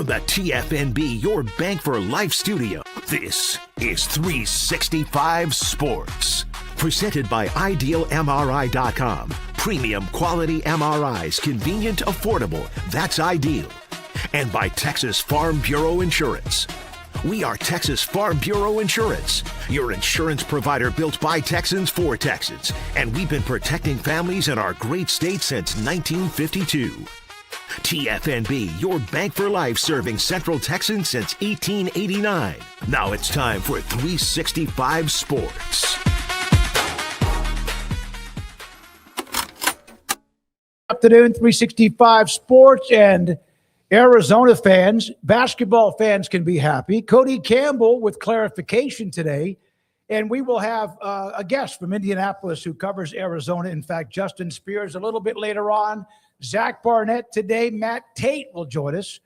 the TFNB Your Bank for Life studio, this is 365 Sports. Presented by IdealMRI.com. Premium quality MRIs, convenient, affordable. That's Ideal. And by Texas Farm Bureau Insurance. We are Texas Farm Bureau Insurance, your insurance provider built by Texans for Texans. And we've been protecting families in our great state since 1952. TFNB, your bank for life, serving Central Texans since 1889. Now it's time for 365 Sports. Afternoon, 365 Sports, and Arizona fans, basketball fans can be happy. Cody Campbell with clarification today, and we will have a guest from Indianapolis who covers Arizona. In fact, Justin Spears a little bit later on. Zach Barnett today. Matt Tate will join us,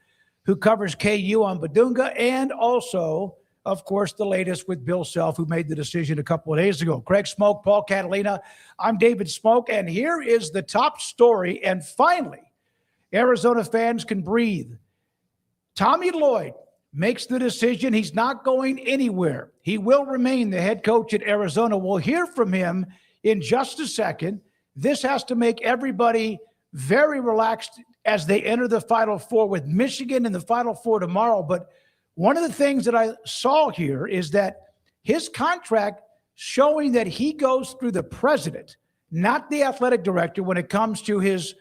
who covers KU on Badunga, and also, of course, the latest with Bill Self, who made the decision a couple of days ago. Craig Smoak, Paul Catalina. I'm David Smoak, and here is the top story. And finally, Arizona fans can breathe. Tommy Lloyd makes the decision. He's not going anywhere. He will remain the head coach at Arizona. We'll hear from him in just a second. This has to make everybody very relaxed as they enter the Final Four with Michigan in the Final Four tomorrow. But one of the things that I saw here is that his contract showing that he goes through the president, not the athletic director, when it comes to his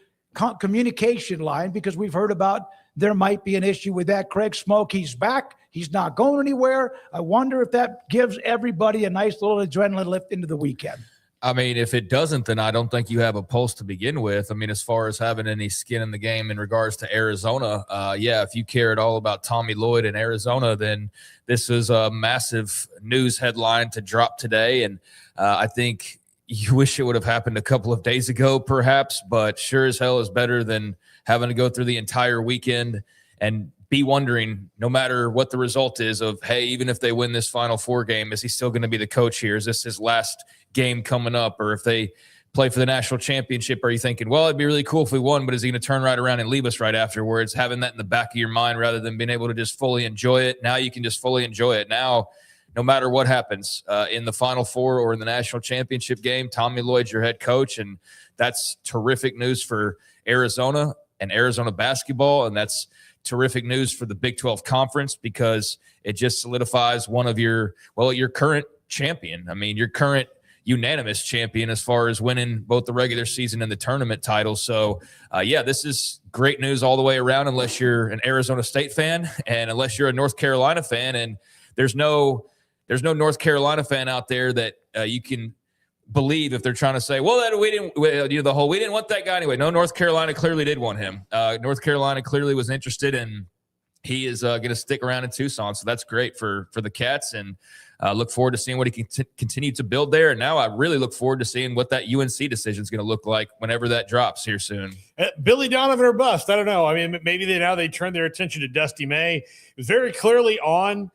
communication line, because we've heard about there might be an issue with that. Craig Smoak, he's back. He's not going anywhere. I wonder if that gives everybody a nice little adrenaline lift into the weekend. I mean, if it doesn't, then I don't think you have a pulse to begin with. I mean, as far as having any skin in the game in regards to Arizona, if you care at all about Tommy Lloyd in Arizona, then this is a massive news headline to drop today. And I think you wish it would have happened a couple of days ago, perhaps, but sure as hell is better than having to go through the entire weekend and be wondering, no matter what the result is, of, hey, even if they win this Final Four game, is he still going to be the coach here? Is this his last game coming up? Or if they play for the national championship, are you thinking, well, it'd be really cool if we won, but is he going to turn right around and leave us right afterwards? Having that in the back of your mind rather than being able to just fully enjoy it. Now you can just fully enjoy it. Now, no matter what happens in the Final Four or in the national championship game, Tommy Lloyd's your head coach, and that's terrific news for Arizona and Arizona basketball, and that's terrific news for the Big 12 Conference, because it just solidifies one of your current champion. I mean, your current unanimous champion as far as winning both the regular season and the tournament title. So, this is great news all the way around, unless you're an Arizona State fan and unless you're a North Carolina fan. And there's no North Carolina fan out there that you can believe if they're trying to say, well, that we didn't want that guy anyway. No, North Carolina clearly did want him. North Carolina clearly was interested, and he is going to stick around in Tucson. So that's great for the Cats, and look forward to seeing what he can continue to build there. And now I really look forward to seeing what that UNC decision is going to look like whenever that drops here soon. Billy Donovan or bust. I don't know. I mean, maybe they turn their attention to Dusty May. It was very clearly on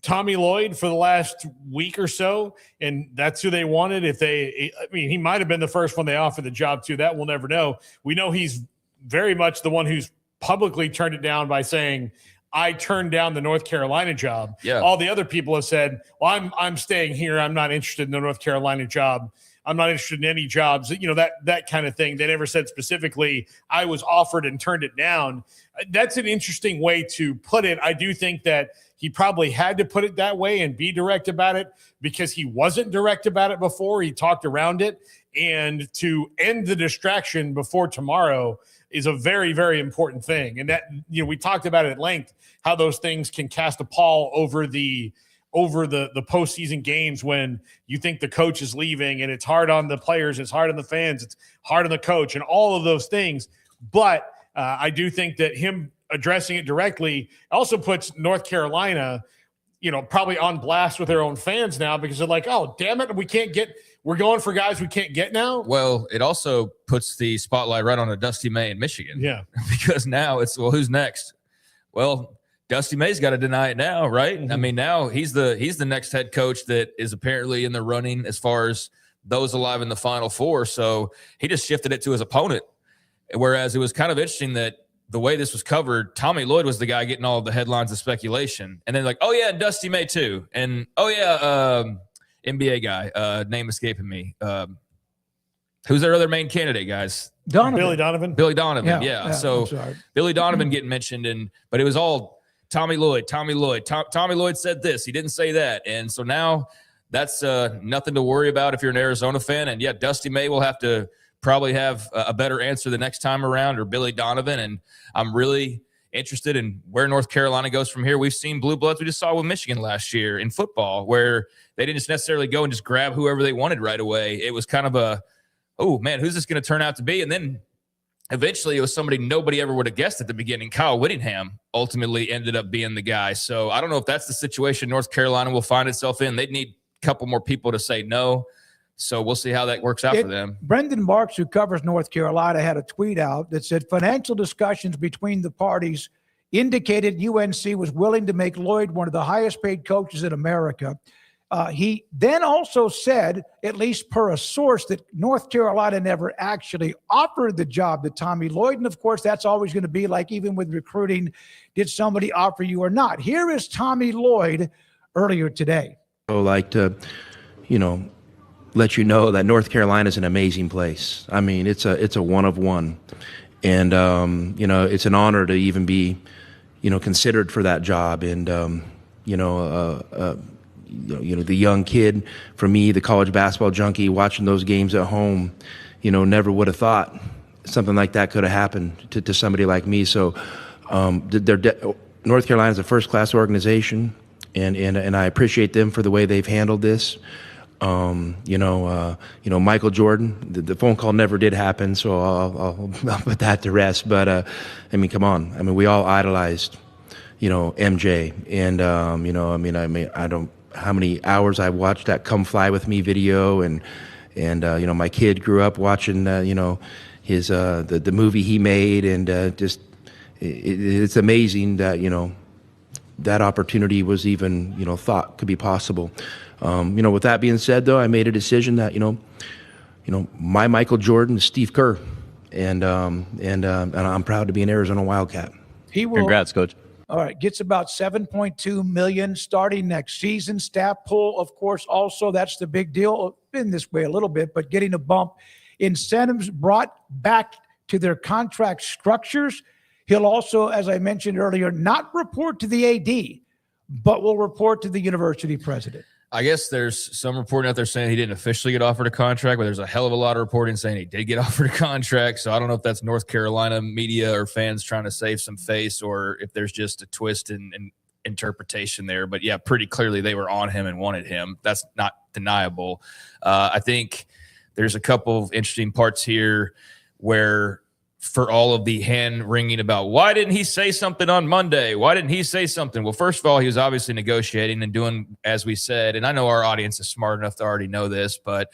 Tommy Lloyd for the last week or so, and that's who they wanted. He might have been the first one they offered the job to. That we'll never know. We know he's very much the one who's publicly turned it down by saying, I turned down the North Carolina job. Yeah. All the other people have said, well, I'm staying here. I'm not interested in the North Carolina job. I'm not interested in any jobs, that kind of thing. They never said specifically, I was offered and turned it down. That's an interesting way to put it. I do think that he probably had to put it that way and be direct about it, because he wasn't direct about it before. He talked around it. And to end the distraction before tomorrow is a very, very important thing. And that, we talked about it at length, how those things can cast a pall over the postseason games when you think the coach is leaving, and it's hard on the players, it's hard on the fans, it's hard on the coach, and all of those things. But I do think that him addressing it directly also puts North Carolina, probably on blast with their own fans now, because they're like, oh, damn it, we're going for guys we can't get now. Well, it also puts the spotlight right on a Dusty May in Michigan. Yeah. Because now it's, well, who's next? Well, Dusty May's got to deny it now, right? Mm-hmm. I mean, now he's the next head coach that is apparently in the running as far as those alive in the Final Four. So he just shifted it to his opponent. Whereas it was kind of interesting that the way this was covered, Tommy Lloyd was the guy getting all of the headlines of speculation. And then like, oh, yeah, Dusty May too. And, oh, yeah, NBA guy, name escaping me. Who's their other main candidate, guys? Billy Donovan. Billy Donovan, yeah. So Billy Donovan getting mentioned, but it was all Tommy Lloyd. Tommy Lloyd said this. He didn't say that. And so now that's nothing to worry about if you're an Arizona fan. And, yeah, Dusty May will have to probably have a better answer the next time around, or Billy Donovan. And I'm really interested in where North Carolina goes from here. We've seen blue bloods. We just saw with Michigan last year in football, where they didn't just necessarily go and just grab whoever they wanted right away. It was kind of a, oh, man, who's this going to turn out to be? And then eventually it was somebody nobody ever would have guessed at the beginning. Kyle Whittingham ultimately ended up being the guy. So I don't know if that's the situation North Carolina will find itself in. They'd need a couple more people to say no. So we'll see how that works out for them. Brendan Marks, who covers North Carolina, had a tweet out that said financial discussions between the parties indicated UNC was willing to make Lloyd one of the highest paid coaches in America. He then also said, at least per a source, that North Carolina never actually offered the job to Tommy Lloyd. And, of course, that's always going to be like, even with recruiting, did somebody offer you or not? Here is Tommy Lloyd earlier today. I would like to, let you know that North Carolina is an amazing place. I mean, it's a one of one. And, it's an honor to even be, considered for that job. And, the young kid, for me, the college basketball junkie, watching those games at home, never would have thought something like that could have happened to somebody like me. So North Carolina is a first-class organization, and I appreciate them for the way they've handled this. Michael Jordan, the phone call never did happen, so I'll put that to rest. But, come on. I mean, we all idolized, MJ. And, I don't, how many hours I watched that Come Fly With Me video. And my kid grew up watching, his, the movie he made. And it's amazing that, that opportunity was even, thought could be possible. With that being said, though, I made a decision that, my Michael Jordan is Steve Kerr, and I'm proud to be an Arizona Wildcat. He will. Congrats, Coach. All right, gets about $7.2 million starting next season. Staff pull, of course, also that's the big deal. Been this way a little bit, but getting a bump. Incentives brought back to their contract structures. He'll also, as I mentioned earlier, not report to the AD, but will report to the university president. I guess there's some reporting out there saying he didn't officially get offered a contract, but there's a hell of a lot of reporting saying he did get offered a contract. So I don't know if that's North Carolina media or fans trying to save some face, or if there's just a twist in interpretation there. But yeah, pretty clearly they were on him and wanted him. That's not deniable. I think there's a couple of interesting parts here where, for all of the hand wringing about why didn't he say something on Monday? Why didn't he say something? Well, first of all, he was obviously negotiating and doing as we said. And I know our audience is smart enough to already know this, but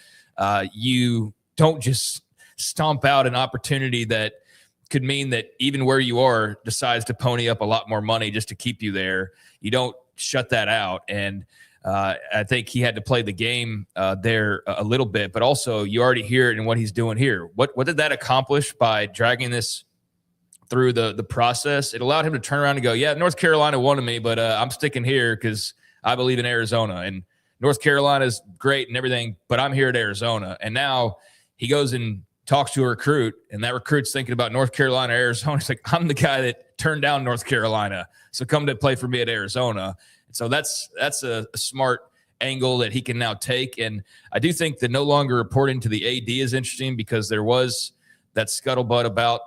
you don't just stomp out an opportunity that could mean that even where you are decides to pony up a lot more money just to keep you there. You don't shut that out. And I think he had to play the game there a little bit, but also you already hear it in what he's doing here. What did that accomplish by dragging this through the process? It allowed him to turn around and go, yeah, North Carolina wanted me, but I'm sticking here because I believe in Arizona. And North Carolina is great and everything, but I'm here at Arizona. And now he goes and talks to a recruit, and that recruit's thinking about North Carolina, Arizona. It's like, I'm the guy that turned down North Carolina, so come to play for me at Arizona. So that's a smart angle that he can now take. And I do think that no longer reporting to the AD is interesting, because there was that scuttlebutt about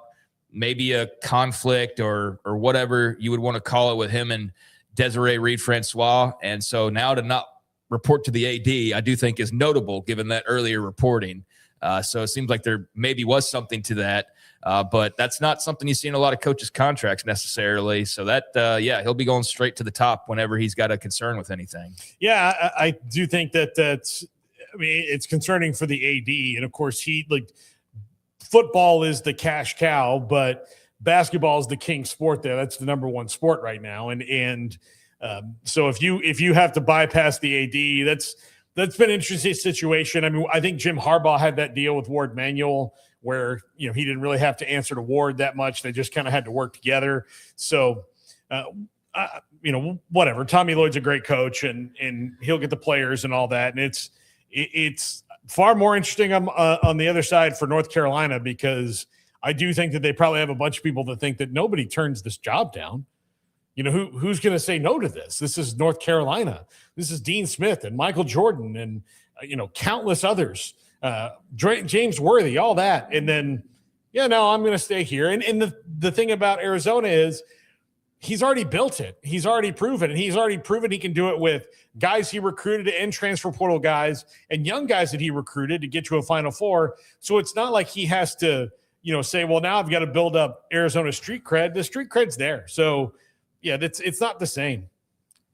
maybe a conflict or whatever you would want to call it with him and Desiree Reed-Francois. And so now to not report to the AD, I do think is notable given that earlier reporting. So it seems like there maybe was something to that. But that's not something you see in a lot of coaches' contracts necessarily. So that, he'll be going straight to the top whenever he's got a concern with anything. Yeah, I do think that's it's concerning for the AD. And, of course, football is the cash cow, but basketball is the king sport there. That's the number one sport right now. And so if you have to bypass the AD, that's been an interesting situation. I mean, I think Jim Harbaugh had that deal with Ward Manuel where, he didn't really have to answer to Ward that much. They just kind of had to work together. So, whatever. Tommy Lloyd's a great coach, and he'll get the players and all that. And it's far more interesting on the other side for North Carolina, because I do think that they probably have a bunch of people that think that nobody turns this job down. Who's going to say no to this? This is North Carolina. This is Dean Smith and Michael Jordan and, countless others, James Worthy, all that. And then, I'm going to stay here. And the thing about Arizona is he's already built it. He's already proven, and he's already proven he can do it with guys he recruited and transfer portal guys and young guys that he recruited to get to a Final Four. So it's not like he has to, say, well, now I've got to build up Arizona street cred. The street cred's there. So, yeah, it's not the same.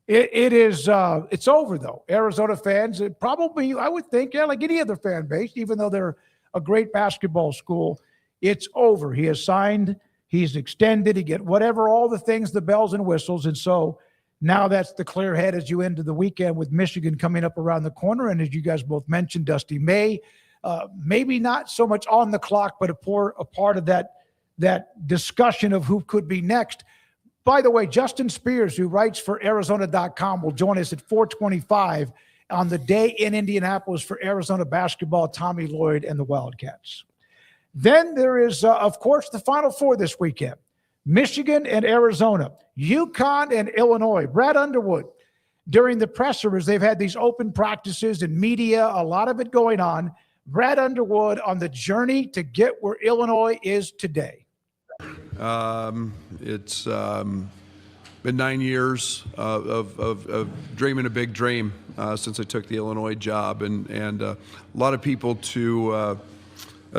It is. It's over, though. Arizona fans, probably, I would think, like any other fan base, even though they're a great basketball school, it's over. He has signed. He's extended. He get whatever, all the things, the bells and whistles. And so now that's the clear head as you enter the weekend with Michigan coming up around the corner. And as you guys both mentioned, Dusty May, maybe not so much on the clock, but a part of that discussion of who could be next. By the way, Justin Spears, who writes for Arizona.com, will join us at 4:25 on the day in Indianapolis for Arizona basketball, Tommy Lloyd and the Wildcats. Then there is, of course, the Final Four this weekend. Michigan and Arizona, UConn and Illinois. Brad Underwood, during the presser, as they've had these open practices and media, a lot of it going on. Brad Underwood on the journey to get where Illinois is today. It's been 9 years of dreaming a big dream since I took the Illinois job, and a lot of people to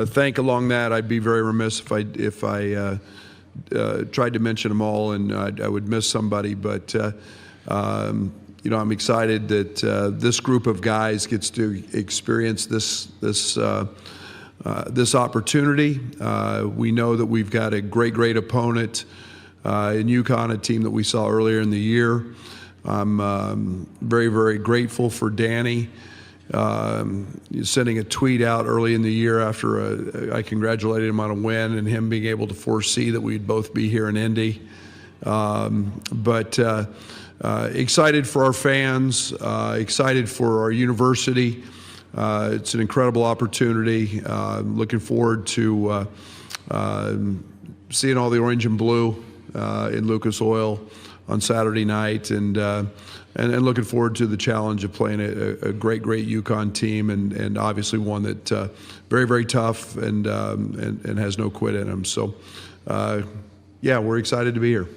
thank along that. I'd be very remiss if I tried to mention them all, and I would miss somebody. But I'm excited that this group of guys gets to experience this opportunity. We know that we've got a great opponent in UConn, a team that we saw earlier in the year. I'm very, very grateful for Danny sending a tweet out early in the year after I congratulated him on a win, and him being able to foresee that we'd both be here in Indy. But excited for our fans, excited for our university. It's an incredible opportunity. Looking forward to seeing all the orange and blue in Lucas Oil on Saturday night, and looking forward to the challenge of playing a great UConn team, and obviously one that very, very tough and has no quit in them. So, we're excited to be here.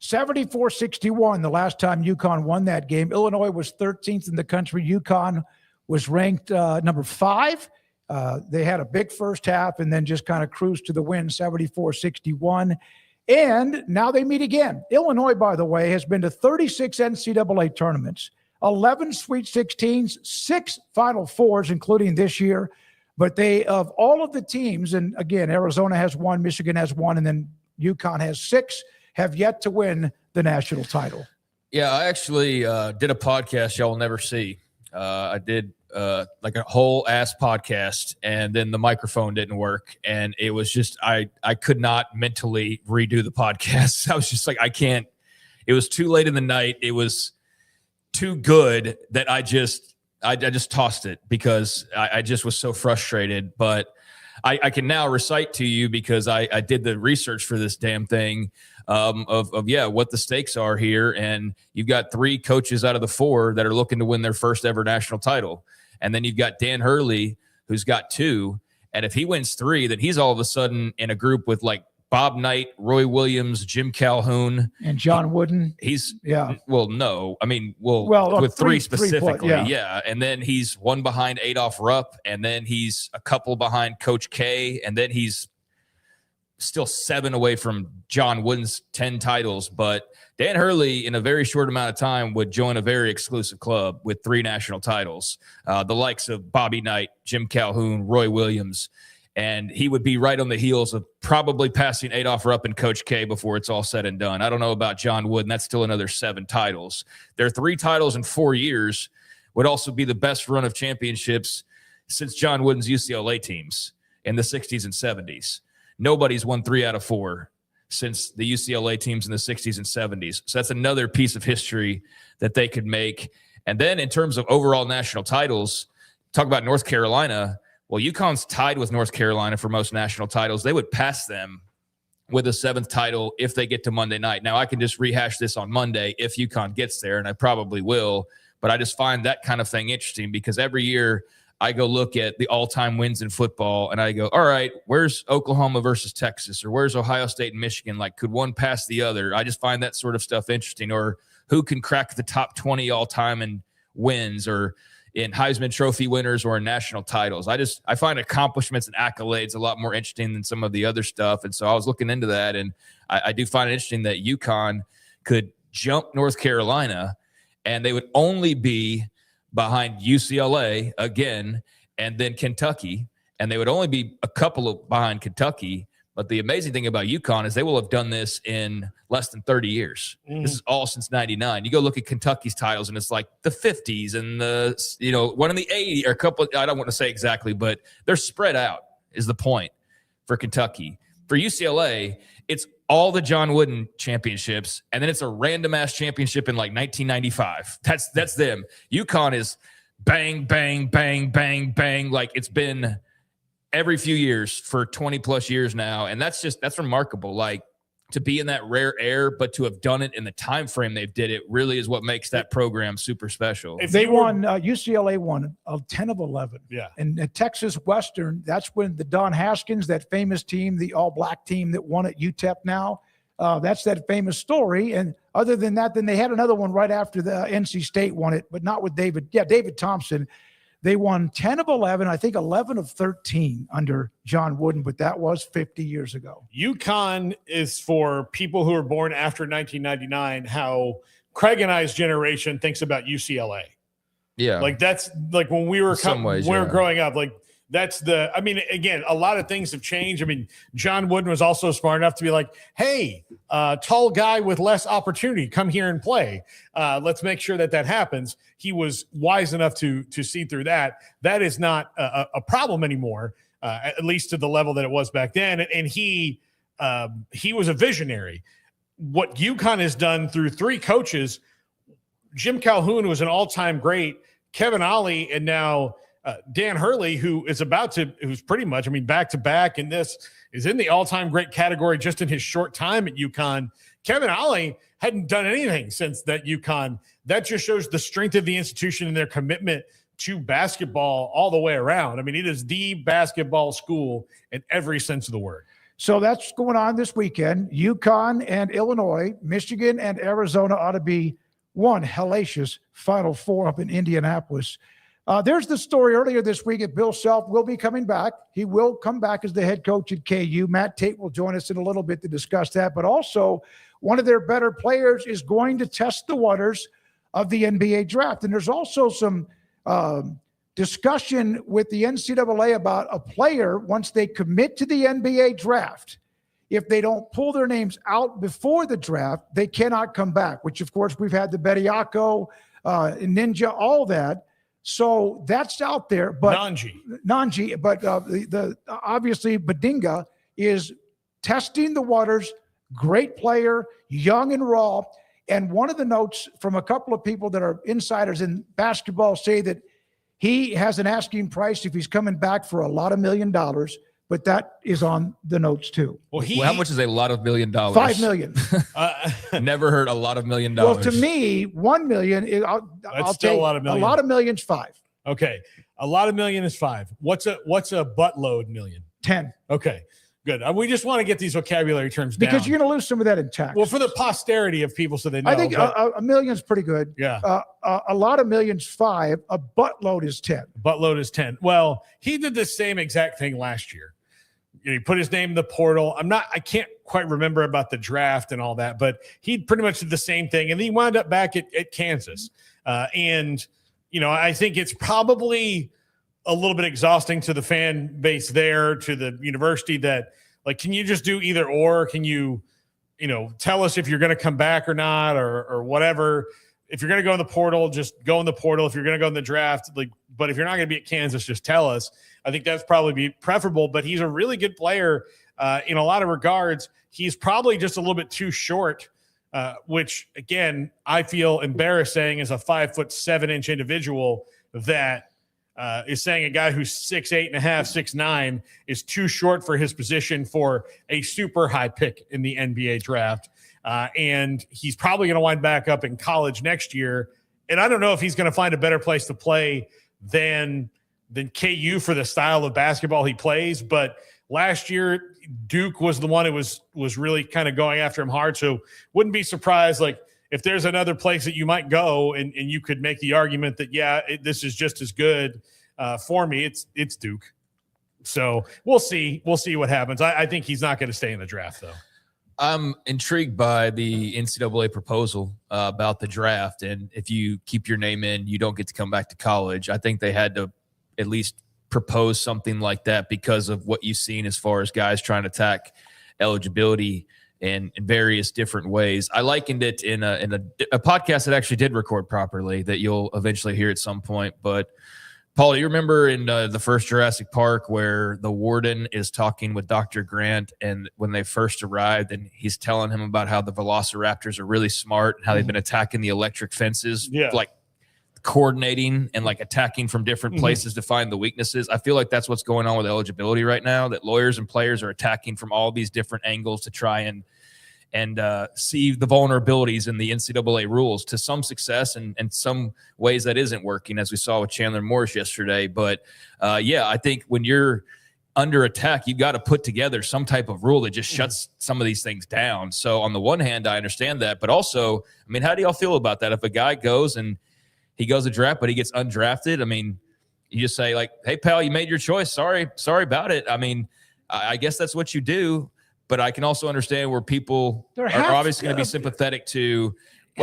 74-61 the last time UConn won that game. Illinois was 13th in the country. UConn was ranked number 5. They had a big first half and then just kind of cruised to the win, 74-61. And now they meet again. Illinois, by the way, has been to 36 NCAA tournaments, 11 Sweet 16s, 6 Final Fours, including this year. But they, of all of the teams, and again, Arizona has 1, Michigan has 1, and then UConn has 6, have yet to win the national title. Yeah, I actually did a podcast y'all will never see. I did like a whole ass podcast, and then the microphone didn't work, and it was just I could not mentally redo the podcast. I was just like, I can't. It was too late in the night. It was too good that I just tossed it because I just was so frustrated. But I can now recite to you, because I did the research for this damn thing, of what the stakes are here. And you've got 3 coaches out of the 4 that are looking to win their first ever national title. And then you've got Dan Hurley, who's got 2. And if he wins 3, then he's all of a sudden in a group with like Bob Knight, Roy Williams, Jim Calhoun, and John Wooden. With 3 specifically. And then he's 1 behind Adolph Rupp, and then he's a couple behind Coach K, and then he's still 7 away from John Wooden's 10 titles. But Dan Hurley, in a very short amount of time, would join a very exclusive club with 3 national titles, the likes of Bobby Knight, Jim Calhoun, Roy Williams. And he would be right on the heels of probably passing Adolph Rupp and Coach K before it's all said and done. I don't know about John Wooden. That's still another 7 titles. Their 3 titles in 4 years would also be the best run of championships since John Wooden's UCLA teams. in the 60s and 70s. Nobody's won 3 out of 4 since the UCLA teams in the 60s and 70s. So that's another piece of history that they could make. And then in terms of overall national titles, talk about North Carolina. Well, UConn's tied with North Carolina for most national titles. They would pass them with a 7th title if they get to Monday night. Now, I can just rehash this on Monday if UConn gets there, and I probably will. But I just find that kind of thing interesting because every year I go look at the all-time wins in football, and I go, all right, where's Oklahoma versus Texas, or where's Ohio State and Michigan? Like, could one pass the other? I just find that sort of stuff interesting. Or who can crack the top 20 all-time in wins, or in Heisman Trophy winners, or in national titles. I find accomplishments and accolades a lot more interesting than some of the other stuff. And so I was looking into that, and I do find it interesting that UConn could jump North Carolina, and they would only be behind UCLA again, and then Kentucky, and they would only be a couple of behind Kentucky. But the amazing thing about UConn is they will have done this in less than 30 years. This is all since 99. You go look at Kentucky's titles, and it's like the 50s and the, one in the 80s, or a couple, I don't want to say exactly, but they're spread out is the point for Kentucky. For UCLA, it's all the John Wooden championships, and then it's a random ass championship in like 1995. That's them. UConn is bang, bang, bang, bang, bang. Like it's been every few years for 20 plus years now. And that's remarkable. Like to be in that rare air, but to have done it in the time frame they've did it really is what makes that program super special. If they won, UCLA won 10 of 11. Yeah. And at Texas Western, that's when the Don Haskins, that famous team, the all-black team that won at UTEP now, that's that famous story. And other than that, then they had another one right after the NC State won it, but not with David. Yeah, David Thompson. They won 10 of 11, I think 11 of 13 under John Wooden, but that was 50 years ago. UConn is for people who were born after 1999, how Craig and I's generation thinks about UCLA. Yeah. Like that's like when we were, growing up, like that's again, a lot of things have changed. I mean, John Wooden was also smart enough to be like, hey, tall guy with less opportunity, come here and play. Let's make sure that happens. He was wise enough to see through that. That is not a problem anymore, at least to the level that it was back then. And he was a visionary. What UConn has done through 3 coaches, Jim Calhoun was an all-time great, Kevin Ollie, and now Dan Hurley, who's pretty much, back-to-back, and this is in the all-time great category just in his short time at UConn. Kevin Ollie hadn't done anything since that UConn. That just shows the strength of the institution and their commitment to basketball all the way around. I mean, it is the basketball school in every sense of the word. So that's going on this weekend. UConn and Illinois, Michigan and Arizona ought to be one hellacious Final Four up in Indianapolis. There's the story earlier this week that Bill Self will be coming back. He will come back as the head coach at KU. Matt Tate will join us in a little bit to discuss that. But also, one of their better players is going to test the waters of the NBA draft. And there's also some discussion with the NCAA about a player, once they commit to the NBA draft, if they don't pull their names out before the draft, they cannot come back, which, of course, we've had the Bediako, Ninja, all that. So that's out there, but Nanji, but the obviously Badinga is testing the waters. Great player, young and raw. And one of the notes from a couple of people that are insiders in basketball say that he has an asking price if he's coming back for a lot of $1 million, but that is on the notes too. Well, how much is a lot of $1 million? $5 million. Never heard a lot of $1 million. Well, to me, 1 million is I'll still take a lot of million. A lot of millions, 5. Okay, a lot of million is 5. What's a buttload million? 10. Okay, good. We just want to get these vocabulary terms down because you're going to lose some of that in tax. Well, for the posterity of people, so they know. I think a million's pretty good. Yeah. A lot of millions 5. A buttload is 10. Buttload is 10. Well, he did the same exact thing last year. He put his name in the portal. I can't quite remember about the draft and all that, but he pretty much did the same thing. And he wound up back at Kansas. And, I think it's probably a little bit exhausting to the fan base there, to the university, that, like, can you just do either or? Can you, tell us if you're going to come back or not, or whatever? if you're going to go in the portal, just go in the portal. If you're going to go in the draft, but if you're not going to be at Kansas, just tell us. I think that's probably be preferable, but he's a really good player in a lot of regards. He's probably just a little bit too short, which again, I feel embarrassed saying as a 5'7" individual that is saying a guy who's 6'8.5", 6'9" is too short for his position for a super high pick in the NBA draft. And he's probably going to wind back up in college next year. And I don't know if he's going to find a better place to play than KU for the style of basketball he plays. But last year, Duke was the one who was really kind of going after him hard. So wouldn't be surprised, if there's another place that you might go and you could make the argument that, this is just as good for me, it's Duke. So we'll see. We'll see what happens. I think he's not going to stay in the draft, though. I'm intrigued by the NCAA proposal about the draft. And if you keep your name in, you don't get to come back to college. I think they had to at least propose something like that because of what you've seen as far as guys trying to attack eligibility in various different ways. I likened it in a podcast that actually did record properly that you'll eventually hear at some point. But Paul, you remember in the first Jurassic Park where the warden is talking with Dr. Grant and when they first arrived and he's telling him about how the velociraptors are really smart and how they've been attacking the electric fences, coordinating and attacking from different places to find the weaknesses. I feel like that's what's going on with eligibility right now, that lawyers and players are attacking from all these different angles to try and see the vulnerabilities in the NCAA rules to some success and some ways that isn't working, as we saw with Chandler Morris yesterday. But I think when you're under attack, you've got to put together some type of rule that just shuts some of these things down. So on the one hand, I understand that, but also, how do y'all feel about that? If a guy goes and he goes to draft, but he gets undrafted, you just say hey pal, you made your choice. Sorry about it. I guess that's what you do. But I can also understand where people are obviously going to be sympathetic to, he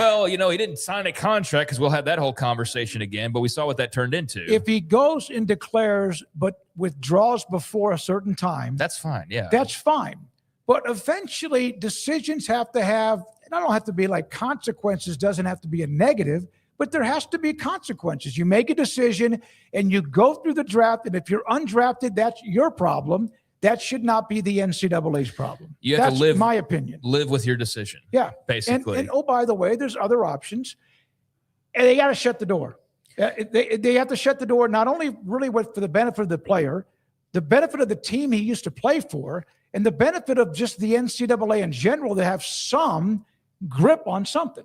didn't sign a contract, because we'll have that whole conversation again. But we saw what that turned into. If he goes and declares but withdraws before a certain time, that's fine. Yeah, that's fine. But eventually decisions have to have, and I don't have to be consequences, doesn't have to be a negative, but there has to be consequences. You make a decision and you go through the draft. And if you're undrafted, that's your problem. That should not be the NCAA's problem. You have to live, my opinion. Live with your decision. Yeah, basically. And oh, by the way, there's other options, and they got to shut the door. They have to shut the door not only really for the benefit of the player, the benefit of the team he used to play for, and the benefit of just the NCAA in general to have some grip on something.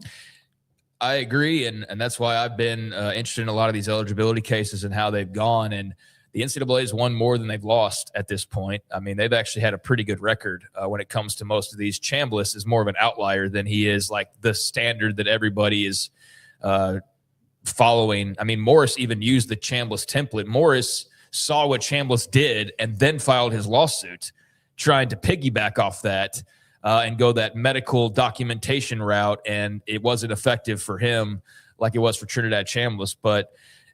I agree, and that's why I've been interested in a lot of these eligibility cases and how they've gone. And the NCAA has won more than they've lost at this point. They've actually had a pretty good record when it comes to most of these. Chambliss is more of an outlier than he is the standard that everybody is following. Morris even used the Chambliss template. Morris saw what Chambliss did and then filed his lawsuit trying to piggyback off that and go that medical documentation route, and it wasn't effective for him like it was for Trinidad Chambliss. But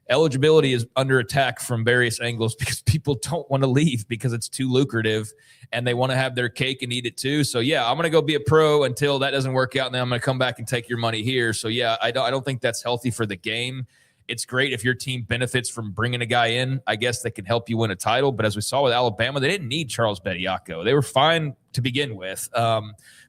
eligibility is under attack from various angles because people don't want to leave because it's too lucrative and they want to have their cake and eat it too. So I'm going to go be a pro until that doesn't work out, and then I'm going to come back and take your money here. So I don't think that's healthy for the game. It's great if your team benefits from bringing a guy in, I guess, that can help you win a title. But as we saw with Alabama, they didn't need Charles Bediako. They were fine to begin with.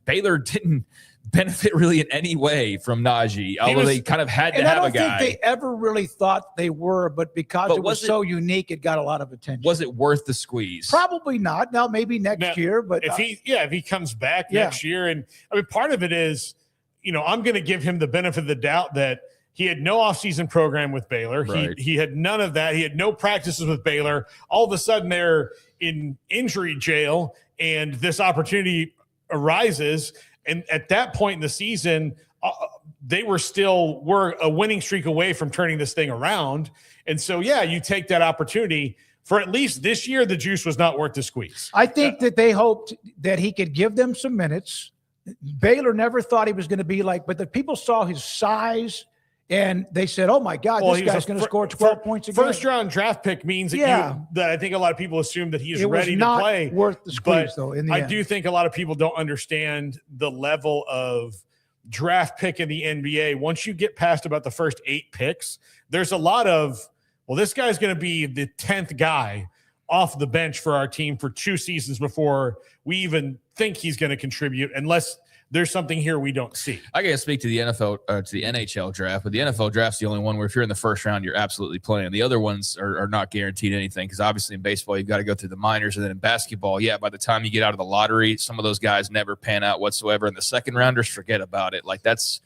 Baylor didn't benefit really in any way from Najee, although they kind of had to have a guy. I don't think they ever really thought they were, but because it was so unique, it got a lot of attention. Was it worth the squeeze? Probably not. Now, maybe next year, but if he comes back next year, and part of it is, I'm going to give him the benefit of the doubt that he had no offseason program with Baylor. Right. He had none of that. He had no practices with Baylor. All of a sudden, they're in injury jail, and this opportunity arises. And at that point in the season, they were a winning streak away from turning this thing around. And so, you take that opportunity. For at least this year, the juice was not worth the squeeze. I think that they hoped that he could give them some minutes. Baylor never thought he was going to be but the people saw his size, and they said, oh, my God, this guy's going to score 12 points a game. First-round draft pick means that I think a lot of people assume that he's ready to play. It was not worth the squeeze, though, in the end. I do think a lot of people don't understand the level of draft pick in the NBA, once you get past about the first 8 picks, there's a lot of, well, this guy's going to be the 10th guy off the bench for our team for 2 seasons before we even think he's going to contribute, unless there's something here we don't see. I can't speak to the NFL to the NHL draft, but the NFL draft's the only one where if you're in the first round, you're absolutely playing. The other ones are not guaranteed anything, because obviously in baseball, you've got to go through the minors, and then in basketball, by the time you get out of the lottery, some of those guys never pan out whatsoever. And the second rounders, forget about it. Like that's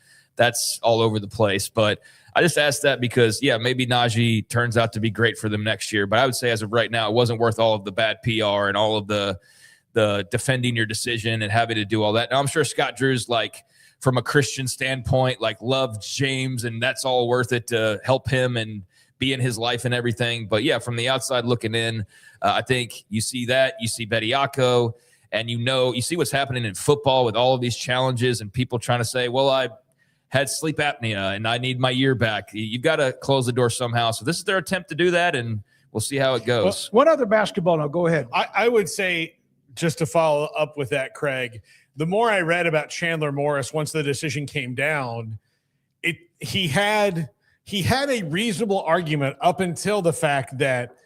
all over the place. But I just asked that because, maybe Najee turns out to be great for them next year. But I would say as of right now, it wasn't worth all of the bad PR and all of the defending your decision and having to do all that. Now, I'm sure Scott Drew's like, from a Christian standpoint, like loved James, and that's all worth it to help him and be in his life and everything. But from the outside looking in, I think you see that. You see Bediako, and you see what's happening in football with all of these challenges and people trying to say, well, I had sleep apnea and I need my year back. You've got to close the door somehow. So this is their attempt to do that, and we'll see how it goes. What other basketball? Now, go ahead. I would say, just to follow up with that, Craig, the more I read about Chandler Morris once the decision came down, he had a reasonable argument up until the fact that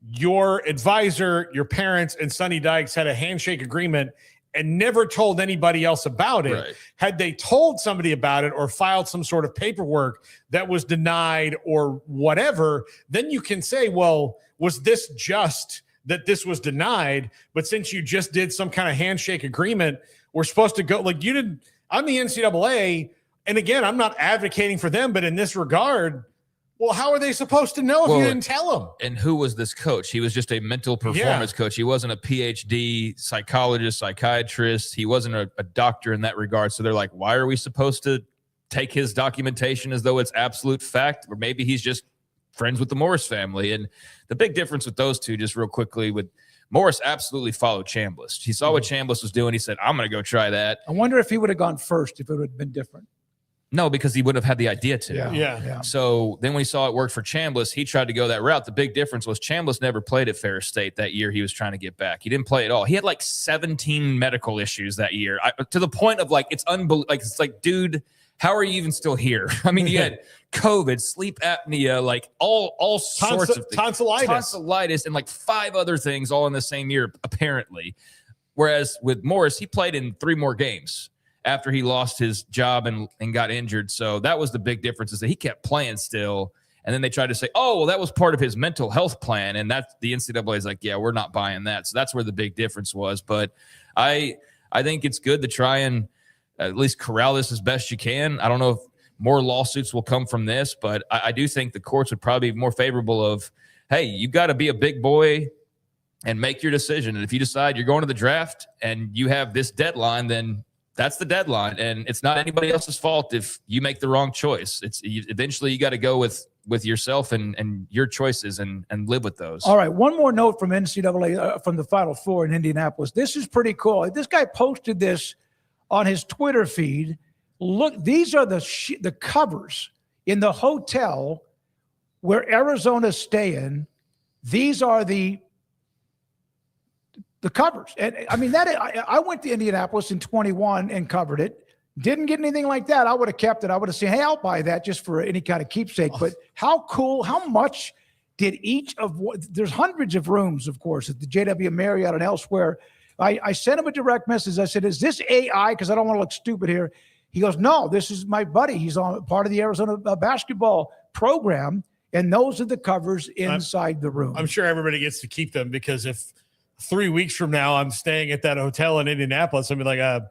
your advisor, your parents, and Sonny Dykes had a handshake agreement and never told anybody else about it. Right. Had they told somebody about it or filed some sort of paperwork that was denied or whatever, then you can say, well, was this just that this was denied? But since you just did some kind of handshake agreement, we're supposed to go, like, you didn't. I'm the NCAA, and again, I'm not advocating for them, but in this regard, well, how are they supposed to know if you didn't tell them? And who was this coach? He was just a mental performance coach. He wasn't a PhD psychologist, psychiatrist. He wasn't a doctor in that regard. So they're like, why are we supposed to take his documentation as though it's absolute fact? Or maybe he's just friends with the Morris family. And the big difference with those two, just real quickly, with Morris absolutely followed Chambliss. He saw what Chambliss was doing. He said, I'm going to go try that. I wonder if he would have gone first, if it would have been different. No, because he wouldn't have had the idea to. Yeah. So then when he saw it worked for Chambliss, he tried to go that route. The big difference was Chambliss never played at Ferris State that year he was trying to get back. He didn't play at all. He had like 17 medical issues that year, to the point of like, it's unbelievable. Like, it's like, dude, how are you even still here? I mean, you had COVID, sleep apnea, like all sorts of things. Tonsillitis, and like 5 other things all in the same year, apparently. Whereas with Morris, he played in 3 more games after he lost his job and got injured. So that was the big difference, is that he kept playing still. And then they tried to say, oh, well, that was part of his mental health plan. And that's the NCAA is like, yeah, we're not buying that. So that's where the big difference was. But I think it's good to try and at least corral this as best you can. I don't know if more lawsuits will come from this, but I do think the courts would probably be more favorable of, hey, you got to be a big boy and make your decision. And if you decide you're going to the draft and you have this deadline, then that's the deadline. And it's not anybody else's fault if you make the wrong choice. Eventually you got to go with yourself and your choices and live with those. All right. One more note from NCAA, from the Final Four in Indianapolis. This is pretty cool. This guy posted this on his Twitter feed. Look, these are the covers in the hotel where Arizona's staying. These are the covers. And I mean, I went to Indianapolis in 21 and covered it. Didn't get anything like that. I would have kept it. I would have said, hey, I'll buy that just for any kind of keepsake. But how cool, how much did there's hundreds of rooms, of course, at the JW Marriott and elsewhere. I sent him a direct message. I said, is this AI? Because I don't want to look stupid here. He goes, no, this is my buddy. He's on part of the Arizona basketball program. And those are the covers inside the room. I'm sure everybody gets to keep them, because if 3 weeks from now I'm staying at that hotel in Indianapolis, I'll be like,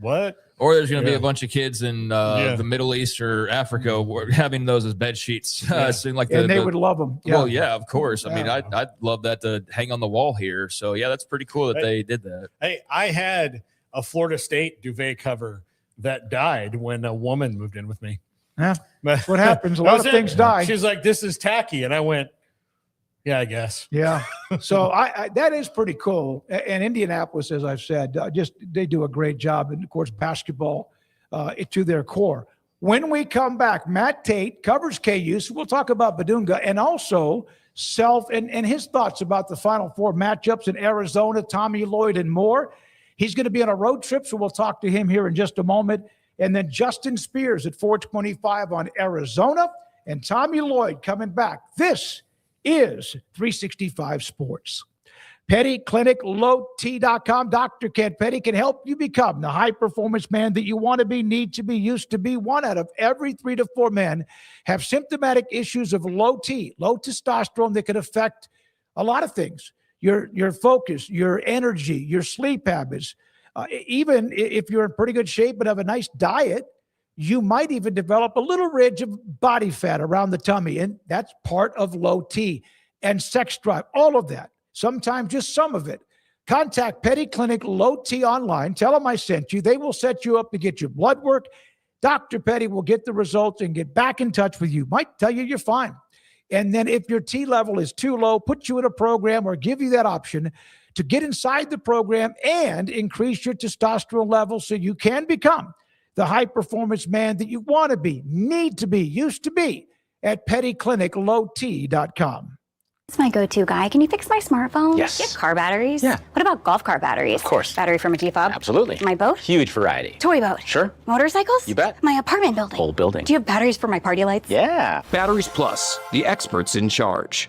what? Or there's going to be a bunch of kids in the Middle East or Africa having those as bed sheets. And they would love them. Yeah. Well, yeah, of course. I mean, I'd love that to hang on the wall here. So, yeah, that's pretty cool that they did that. Hey, I had a Florida State duvet cover that died when a woman moved in with me. Yeah, that's what happens. A lot of things die. She was like, this is tacky. And I went, yeah, I guess. Yeah. So that is pretty cool. And Indianapolis, as I've said, they do a great job. And of course, basketball to their core. When we come back, Matt Tate covers KU. So we'll talk about Badunga and also Self and his thoughts about the Final Four matchups in Arizona, Tommy Lloyd, and more. He's going to be on a road trip, so we'll talk to him here in just a moment. And then Justin Spears at 425 on Arizona. And Tommy Lloyd coming back. This is 365 Sports. Petty Clinic, LowT.com. Dr. Kent Petty can help you become the high-performance man that you want to be, need to be, used to be. 1 out of every 3 to 4 men have symptomatic issues of low T, low testosterone that can affect a lot of things. Your focus, your energy, your sleep habits. Even if you're in pretty good shape but have a nice diet, you might even develop a little ridge of body fat around the tummy, and that's part of low T. And sex drive, all of that. Sometimes just some of it. Contact Petty Clinic Low T online. Tell them I sent you. They will set you up to get your blood work. Dr. Petty will get the results and get back in touch with you. Might tell you you're fine. And then if your T level is too low, put you in a program or give you that option to get inside the program and increase your testosterone level so you can become the high-performance man that you want to be, need to be, used to be at pettycliniclowt.com. It's my go-to guy. Can you fix my smartphone? Yes. Do you have car batteries? Yeah. What about golf car batteries? Of course. Battery for my G-Fob? Absolutely. My boat? Huge variety. Toy boat? Sure. Motorcycles? You bet. My apartment building? Whole building. Do you have batteries for my party lights? Yeah. Batteries Plus, the experts in charge.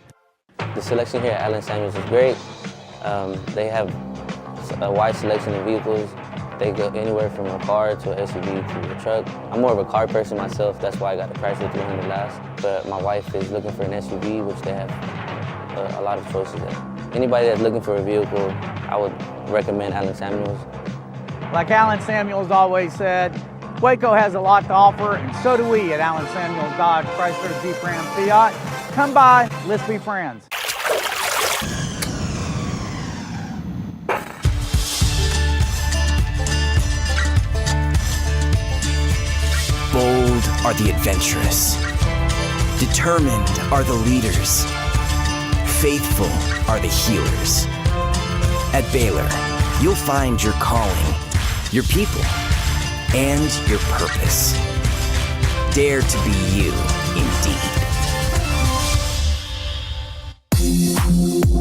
The selection here at Allen Samuels is great. They have a wide selection of vehicles. They go anywhere from a car to an SUV to a truck. I'm more of a car person myself. That's why I got the Chrysler 300 last. But my wife is looking for an SUV, which they have a lot of choices there. Anybody that's looking for a vehicle, I would recommend Allen Samuels. Like Allen Samuels always said, Waco has a lot to offer, and so do we at Allen Samuels Dodge, Chrysler, Jeep, Ram, Fiat. Come by, let's be friends. Bold are the adventurous. Determined are the leaders. Faithful are the healers. At Baylor, you'll find your calling, your people, and your purpose. Dare to be you, indeed.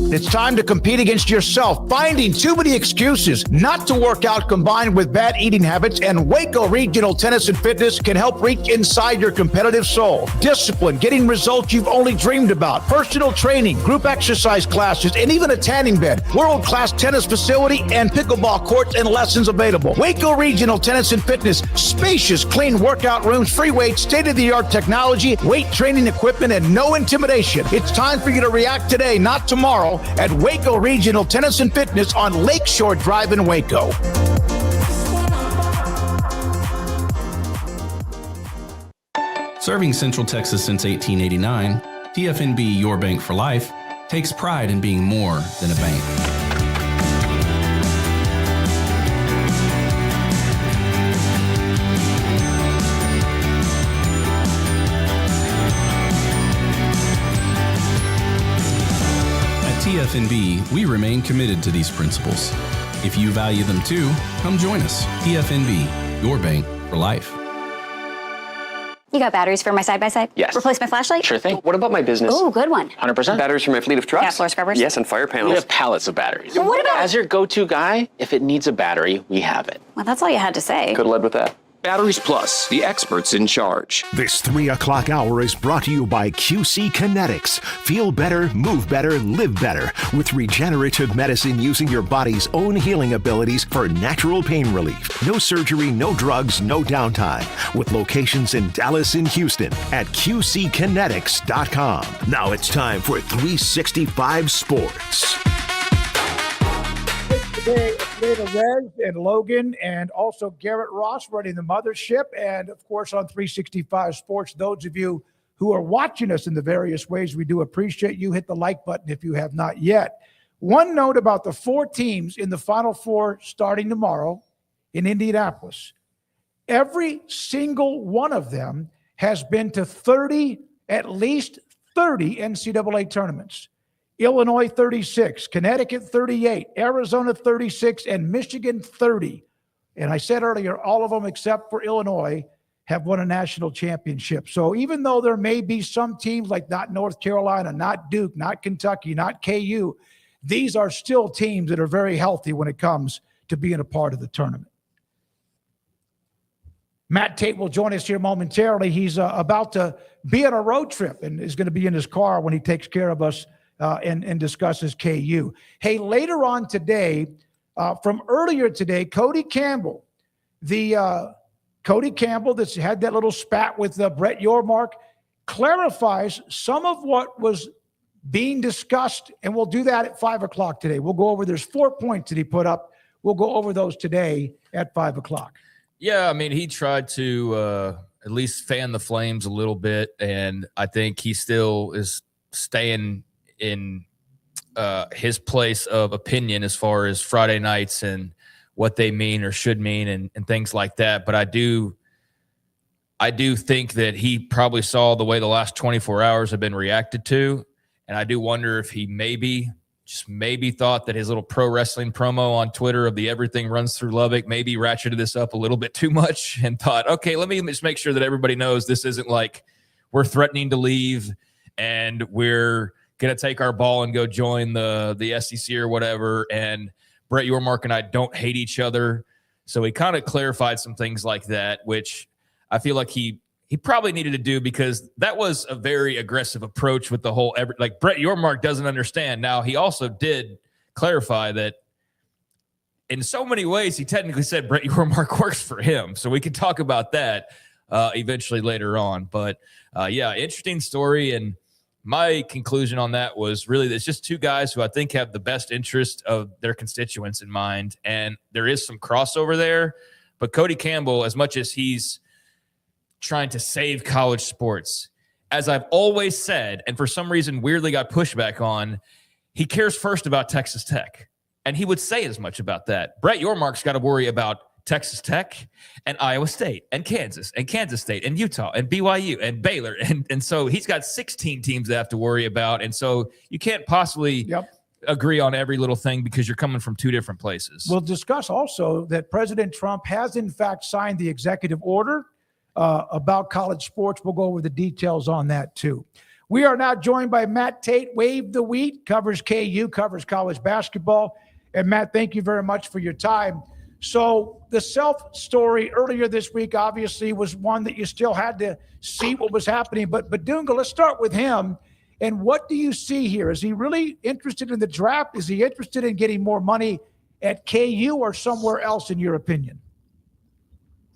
It's time to compete against yourself, finding too many excuses not to work out combined with bad eating habits, and Waco Regional Tennis and Fitness can help reach inside your competitive soul. Discipline, getting results you've only dreamed about, personal training, group exercise classes, and even a tanning bed, world-class tennis facility, and pickleball courts and lessons available. Waco Regional Tennis and Fitness, spacious, clean workout rooms, free weights, state-of-the-art technology, weight training equipment, and no intimidation. It's time for you to react today, not tomorrow, at Waco Regional Tennis and Fitness on Lakeshore Drive in Waco. Serving Central Texas since 1889, TFNB Your Bank for Life takes pride in being more than a bank. TFNB, we remain committed to these principles. If you value them too, come join us. TFNB, your bank for life. You got batteries for my side-by-side? Yes. Replace my flashlight? Sure thing. What about my business? Ooh, good one. 100%. Batteries for my fleet of trucks? Gas floor scrubbers? Yes, and fire panels. We have pallets of batteries. Well, what about... As your go-to guy, if it needs a battery, we have it. Well, that's all you had to say. Could have led with that. Batteries Plus, the experts in charge. This 3 o'clock hour is brought to you by QC Kinetics. Feel better, move better, live better with regenerative medicine using your body's own healing abilities for natural pain relief. No surgery, no drugs, no downtime. With locations in Dallas and Houston at QCkinetics.com. Now it's time for 365 Sports. Today, Atlanta Rez and Logan, and also Garrett Ross running the mothership. And of course, on 365 Sports, those of you who are watching us in the various ways, we do appreciate you. Hit the like button if you have not yet. One note about the 4 teams in the Final Four starting tomorrow in Indianapolis. Every single one of them has been to 30, at least 30 NCAA tournaments. Illinois 36, Connecticut 38, Arizona 36, and Michigan 30. And I said earlier, all of them except for Illinois have won a national championship. So even though there may be some teams like not North Carolina, not Duke, not Kentucky, not KU, these are still teams that are very healthy when it comes to being a part of the tournament. Matt Tate will join us here momentarily. He's about to be on a road trip and is going to be in his car when he takes care of us and discusses KU. Hey, later on today, from earlier today, Cody Campbell that's had that little spat with Brett Yormark, clarifies some of what was being discussed, and we'll do that at 5 o'clock today. We'll go over, there's 4 points that he put up. We'll go over those today at 5 o'clock. Yeah, I mean, he tried to at least fan the flames a little bit, and I think he still is staying in his place of opinion as far as Friday nights and what they mean or should mean and things like that. But I do think that he probably saw the way the last 24 hours have been reacted to, and I do wonder if he maybe thought that his little pro wrestling promo on Twitter of the everything runs through Lubbock maybe ratcheted this up a little bit too much and thought, okay, let me just make sure that everybody knows this isn't like we're threatening to leave and we're going to take our ball and go join the SEC or whatever. And Brett Yormark and I don't hate each other. So he kind of clarified some things like that, which I feel like he probably needed to do, because that was a very aggressive approach with the whole like Brett Yormark doesn't understand. Now, he also did clarify that in so many ways, he technically said Brett Yormark works for him. So we can talk about that eventually later on. But yeah, interesting story. And my conclusion on that was really there's just two guys who I think have the best interest of their constituents in mind. And there is some crossover there. But Cody Campbell, as much as he's trying to save college sports, as I've always said, and for some reason weirdly got pushback on, he cares first about Texas Tech. And he would say as much about that. Brett Yormark's got to worry about Texas Tech and Iowa State and Kansas State and Utah and BYU and Baylor. And so he's got 16 teams to have to worry about. And so you can't possibly agree on every little thing because you're coming from two different places. We'll discuss also that President Trump has in fact signed the executive order about college sports. We'll go over the details on that too. We are now joined by Matt Tate, Wave the Wheat, covers KU, covers college basketball. And Matt, thank you very much for your time. So the Self story earlier this week obviously was one that you still had to see what was happening. But Dunga, let's start with him. And what do you see here? Is he really interested in the draft? Is he interested in getting more money at KU or somewhere else, in your opinion?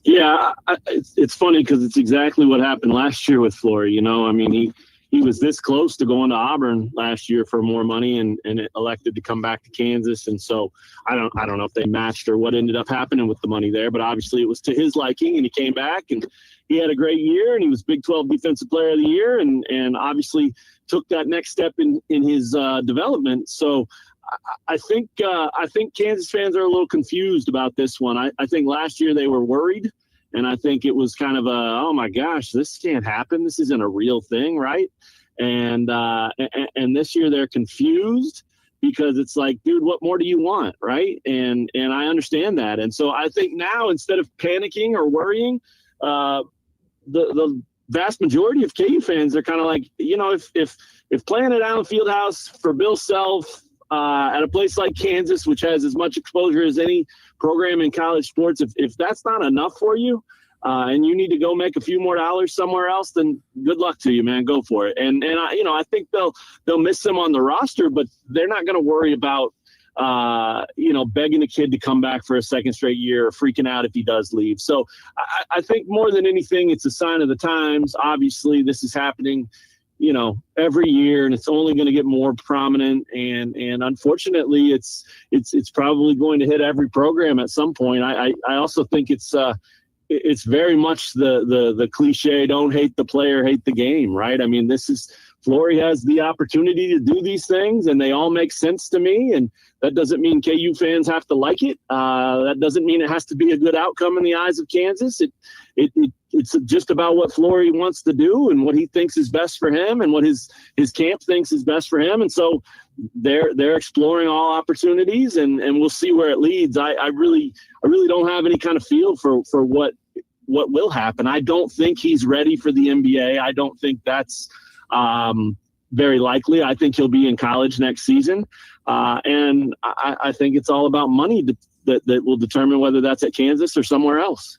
Yeah, it's funny because it's exactly what happened last year with Flory. You know, I mean, he was this close to going to Auburn last year for more money and elected to come back to Kansas. And so I don't know if they matched or what ended up happening with the money there, but obviously it was to his liking and he came back and he had a great year and he was Big 12 Defensive Player of the Year and obviously took that next step in his development. So I think Kansas fans are a little confused about this one. I think last year they were worried. And I think it was kind of oh my gosh, this can't happen. This isn't a real thing, right? And this year they're confused because it's like, dude, what more do you want, right? And I understand that. And so I think now instead of panicking or worrying, the vast majority of KU fans are kind of like, you know, if playing at Allen Fieldhouse for Bill Self at a place like Kansas, which has as much exposure as any program in college sports, if that's not enough for you and you need to go make a few more dollars somewhere else, then good luck to you, man. Go for it. And I think they'll miss him on the roster, but they're not going to worry about begging a kid to come back for a second straight year or freaking out if he does leave. So I think more than anything, it's a sign of the times. Obviously, this is happening every year, and it's only going to get more prominent. And unfortunately, it's probably going to hit every program at some point. I also think it's very much the cliche, don't hate the player, hate the game, right? I mean, Flory has the opportunity to do these things, and they all make sense to me. And that doesn't mean KU fans have to like it. That doesn't mean it has to be a good outcome in the eyes of Kansas. It's just about what Flory wants to do and what he thinks is best for him and what his camp thinks is best for him. And so they're exploring all opportunities, and we'll see where it leads. I really don't have any kind of feel for what will happen. I don't think he's ready for the NBA. I don't think that's very likely. I think he'll be in college next season. And I think it's all about money that will determine whether that's at Kansas or somewhere else.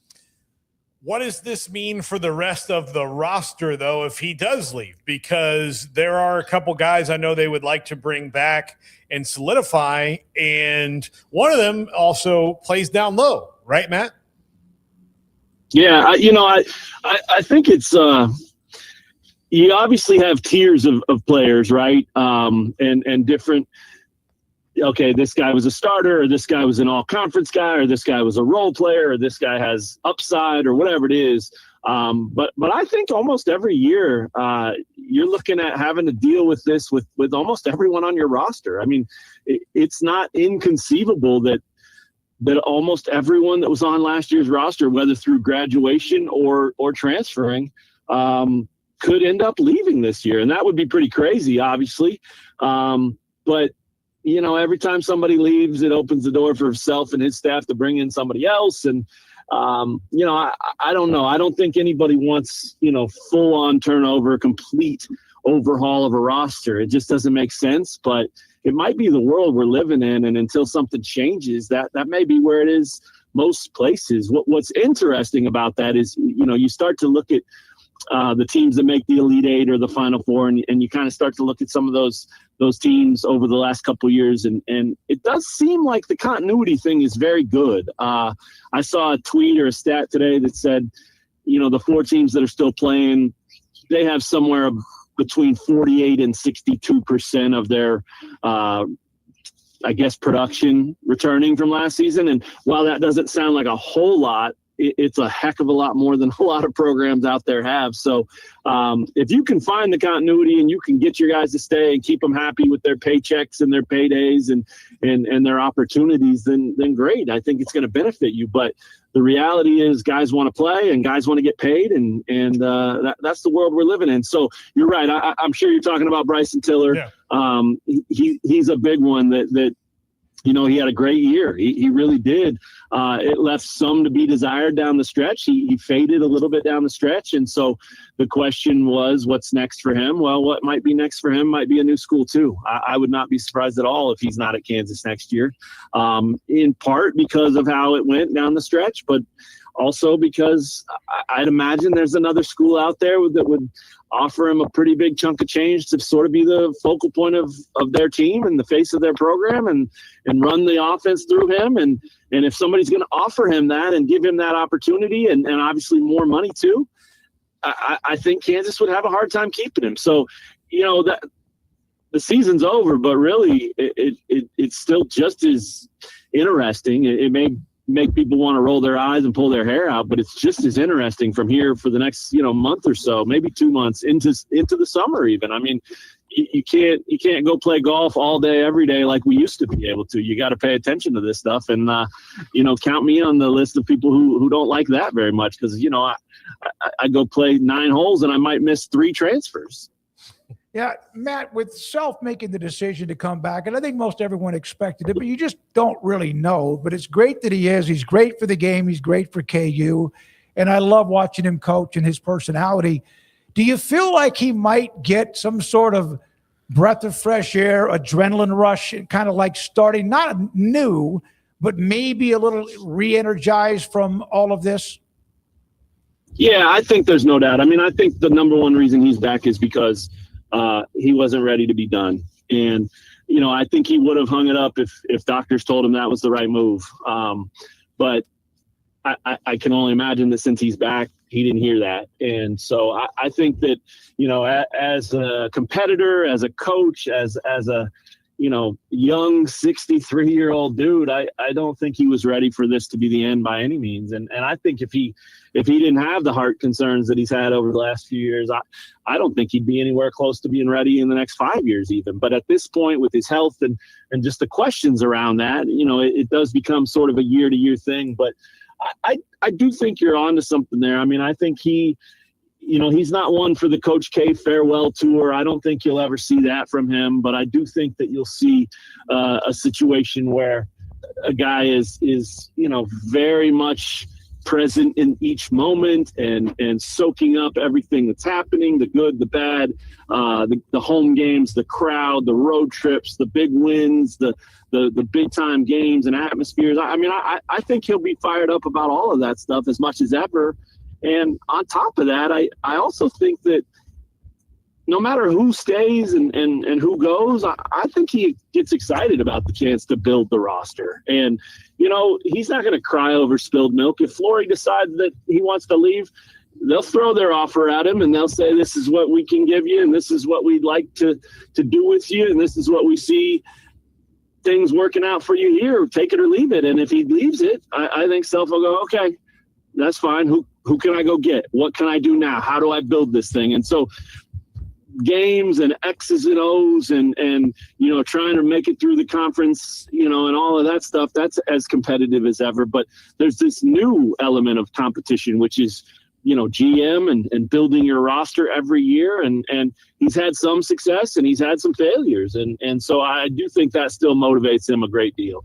What does this mean for the rest of the roster, though, if he does leave? Because there are a couple guys I know they would like to bring back and solidify, and one of them also plays down low, right, Matt? Yeah, I think it's you obviously have tiers of players, right? And different. Okay, this guy was a starter, or this guy was an all-conference guy, or this guy was a role player, or this guy has upside, or whatever it is. But I think almost every year you're looking at having to deal with this with almost everyone on your roster. I mean, it's not inconceivable that almost everyone that was on last year's roster, whether through graduation or transferring, could end up leaving this year, and that would be pretty crazy, obviously. But every time somebody leaves, it opens the door for himself and his staff to bring in somebody else. And, I don't know. I don't think anybody wants, full on turnover, complete overhaul of a roster. It just doesn't make sense, but it might be the world we're living in. And until something changes, that may be where it is most places. What's interesting about that is, you start to look at the teams that make the Elite Eight or the Final Four, and you kind of start to look at some of those teams over the last couple of years, and it does seem like the continuity thing is very good. I saw a tweet or a stat today that said, the 4 teams that are still playing, they have somewhere between 48 and 62% of their production returning from last season. And while that doesn't sound like a whole lot, it's a heck of a lot more than a lot of programs out there have. So if you can find the continuity and you can get your guys to stay and keep them happy with their paychecks and their paydays and their opportunities, then great. I think it's going to benefit you. But the reality is guys want to play and guys want to get paid, and that's the world we're living in. So you're right. I'm sure you're talking about Bryson Tiller. Yeah. He's a big one that he had a great year. He really did. It left some to be desired down the stretch. He faded a little bit down the stretch. And so the question was, what's next for him? Well, what might be next for him might be a new school too. I would not be surprised at all if he's not at Kansas next year, in part because of how it went down the stretch, but also because I'd imagine there's another school out there that would offer him a pretty big chunk of change to sort of be the focal point of their team and the face of their program and run the offense through him. And if somebody's going to offer him that and give him that opportunity and obviously more money too, I think Kansas would have a hard time keeping him. So, that the season's over, but really it's still just as interesting. It may make people want to roll their eyes and pull their hair out, but it's just as interesting from here for the next month or so, maybe 2 months into the summer even. I mean, you can't go play golf all day every day like we used to be able to. You got to pay attention to this stuff, and count me on the list of people who don't like that very much, because I go play 9 holes and I might miss 3 transfers. Yeah, Matt, with Self making the decision to come back, and I think most everyone expected it, but you just don't really know. But it's great that he is. He's great for the game. He's great for KU. And I love watching him coach and his personality. Do you feel like he might get some sort of breath of fresh air, adrenaline rush, kind of like starting, not new, but maybe a little re-energized from all of this? Yeah, I think there's no doubt. I mean, I think the number one reason he's back is because he wasn't ready to be done. And, I think he would have hung it up if doctors told him that was the right move. But I can only imagine that since he's back, he didn't hear that. And so I think that, as a competitor, as a coach, as a, young 63-year-old dude, I don't think he was ready for this to be the end by any means. And I think if he didn't have the heart concerns that he's had over the last few years, I don't think he'd be anywhere close to being ready in the next 5 years even. But at this point, with his health and just the questions around that, it does become sort of a year-to-year thing. But I do think you're onto something there. I mean, I think he's not one for the Coach K farewell tour. I don't think you'll ever see that from him, but I do think that you'll see a situation where a guy is very much present in each moment and soaking up everything that's happening, the good, the bad, the home games, the crowd, the road trips, the big wins, the big time games and atmospheres. I mean, I think he'll be fired up about all of that stuff as much as ever. And on top of that, I also think that no matter who stays and who goes, I think he gets excited about the chance to build the roster. And, he's not going to cry over spilled milk. If Flory decides that he wants to leave, they'll throw their offer at him and they'll say, this is what we can give you and this is what we'd like to do with you and this is what we see things working out for you here. Take it or leave it. And if he leaves it, I think Self will go, okay, that's fine. Who can I go get? What can I do now? How do I build this thing? And so games and X's and O's and trying to make it through the conference, and all of that stuff, that's as competitive as ever. But there's this new element of competition, which is, GM and building your roster every year. And he's had some success and he's had some failures. And so I do think that still motivates him a great deal.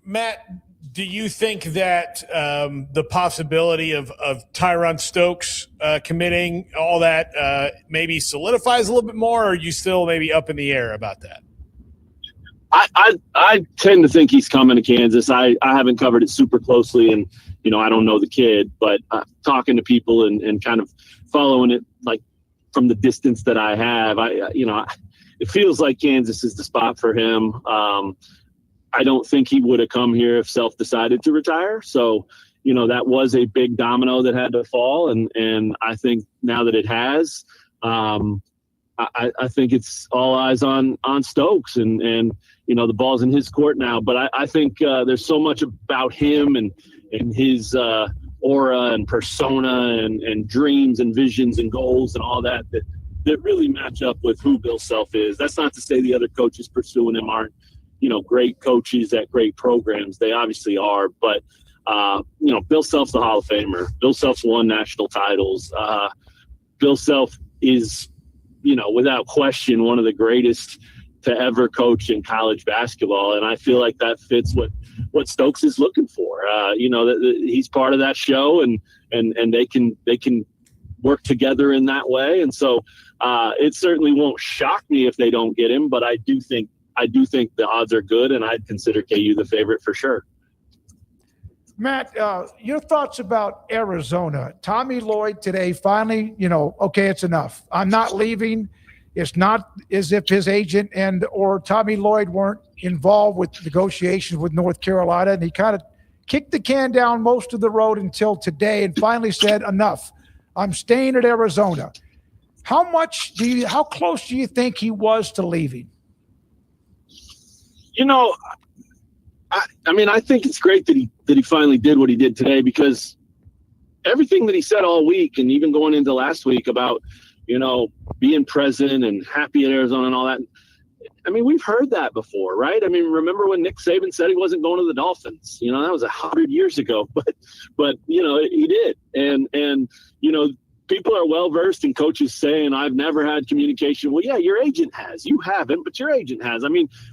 Matt, do you think that the possibility of Tyron Stokes committing, all that maybe solidifies a little bit more, or are you still maybe up in the air about that? I tend to think he's coming to Kansas. I haven't covered it super closely, and I don't know the kid, but talking to people and kind of following it like from the distance that I have, it feels like Kansas is the spot for him. I don't think he would have come here if Self decided to retire. So, that was a big domino that had to fall. And I think now that it has, I think it's all eyes on Stokes and the ball's in his court now. But I think there's so much about him and his aura and persona and dreams and visions and goals and all that really match up with who Bill Self is. That's not to say the other coaches pursuing him aren't, great coaches at great programs. They obviously are, but Bill Self's the Hall of Famer. Bill Self's won national titles. Bill Self is, without question, one of the greatest to ever coach in college basketball. And I feel like that fits what Stokes is looking for. He's part of that show and they can work together in that way. And so it certainly won't shock me if they don't get him, but I do think the odds are good, and I'd consider KU the favorite for sure. Matt, your thoughts about Arizona? Tommy Lloyd today finally, okay, it's enough. I'm not leaving. It's not as if his agent or Tommy Lloyd weren't involved with negotiations with North Carolina, and he kind of kicked the can down most of the road until today and finally said, enough. I'm staying at Arizona. How close do you think he was to leaving? I think it's great that he finally did what he did today, because everything that he said all week and even going into last week about, being present and happy at Arizona and all that. We've heard that before, right? Remember when Nick Saban said he wasn't going to the Dolphins? That was 100 years ago, but he did. And people are well-versed in coaches saying, I've never had communication. Well, yeah, your agent has. You haven't, but your agent has.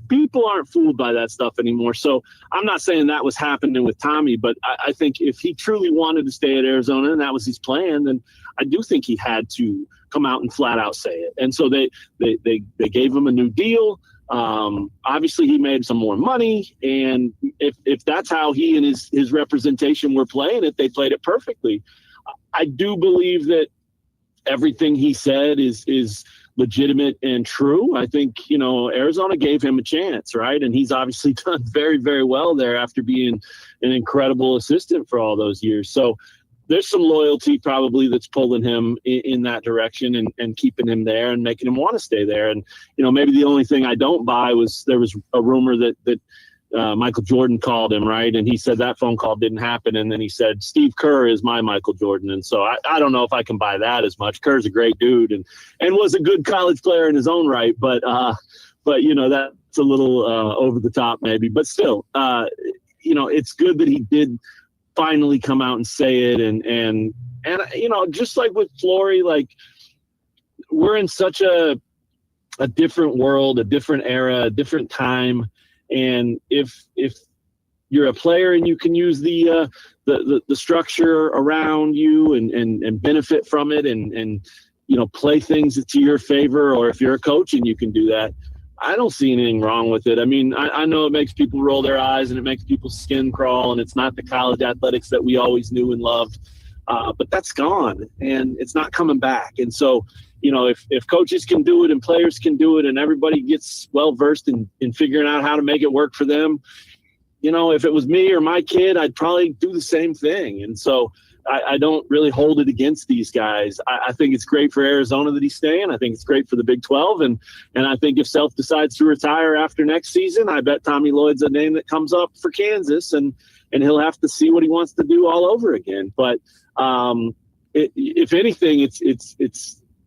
People aren't fooled by that stuff anymore. So I'm not saying that was happening with Tommy, but I think if he truly wanted to stay at Arizona and that was his plan, then I do think he had to come out and flat out say it. And so they gave him a new deal. Obviously, he made some more money. And if that's how he and his representation were playing it, they played it perfectly. I do believe that everything he said is legitimate and true. I think, Arizona gave him a chance, right? And he's obviously done very, very well there after being an incredible assistant for all those years. So there's some loyalty probably that's pulling him in that direction and keeping him there and making him want to stay there. And, maybe the only thing I don't buy was there was a rumor that Michael Jordan called him, right? And he said that phone call didn't happen. And then he said, Steve Kerr is my Michael Jordan. And so I don't know if I can buy that as much. Kerr's a great dude and was a good college player in his own right. But that's a little over the top maybe. But still, it's good that he did finally come out and say it. And just like with Flory, like we're in such a different world, a different era, a different time. And if you're a player and you can use the structure around you and benefit from it and play things to your favor, or if you're a coach and you can do that, I don't see anything wrong with it. I know it makes people roll their eyes and it makes people's skin crawl, and it's not the college athletics that we always knew and loved. but that's gone and it's not coming back. And so, if coaches can do it and players can do it and everybody gets well versed in figuring out how to make it work for them, if it was me or my kid, I'd probably do the same thing. And so I don't really hold it against these guys. I think it's great for Arizona that he's staying. I think it's great for the Big 12. And I think if Self decides to retire after next season, I bet Tommy Lloyd's a name that comes up for Kansas, and he'll have to see what he wants to do all over again. But if anything, it's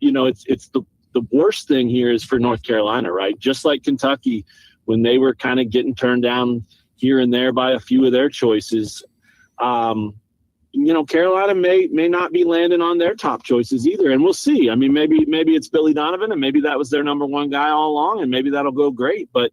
the worst thing here is for North Carolina, right? Just like Kentucky, when they were kind of getting turned down here and there by a few of their choices. Carolina may not be landing on their top choices either, and we'll see. I mean, maybe it's Billy Donovan, and maybe that was their number one guy all along, and maybe that'll go great. But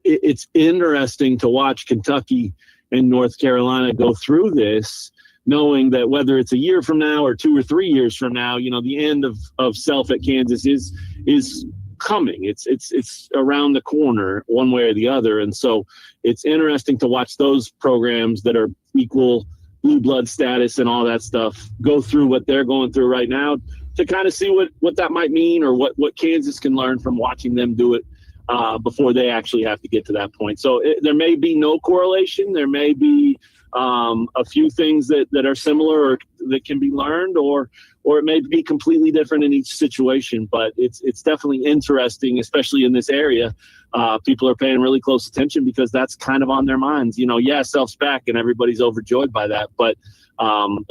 it's interesting to watch Kentucky and North Carolina go through this, knowing that whether it's a year from now or 2 or 3 years from now, the end of Self at Kansas is coming. It's around the corner one way or the other. And so it's interesting to watch those programs that are equal blue blood status and all that stuff go through what they're going through right now, to kind of see what that might mean, or what Kansas can learn from watching them do it before they actually have to get to that point. So there may be no correlation. There may be a few things that are similar or that can be learned, or it may be completely different in each situation. But it's definitely interesting, especially in this area. People are paying really close attention because that's kind of on their minds. Self's back and everybody's overjoyed by that. But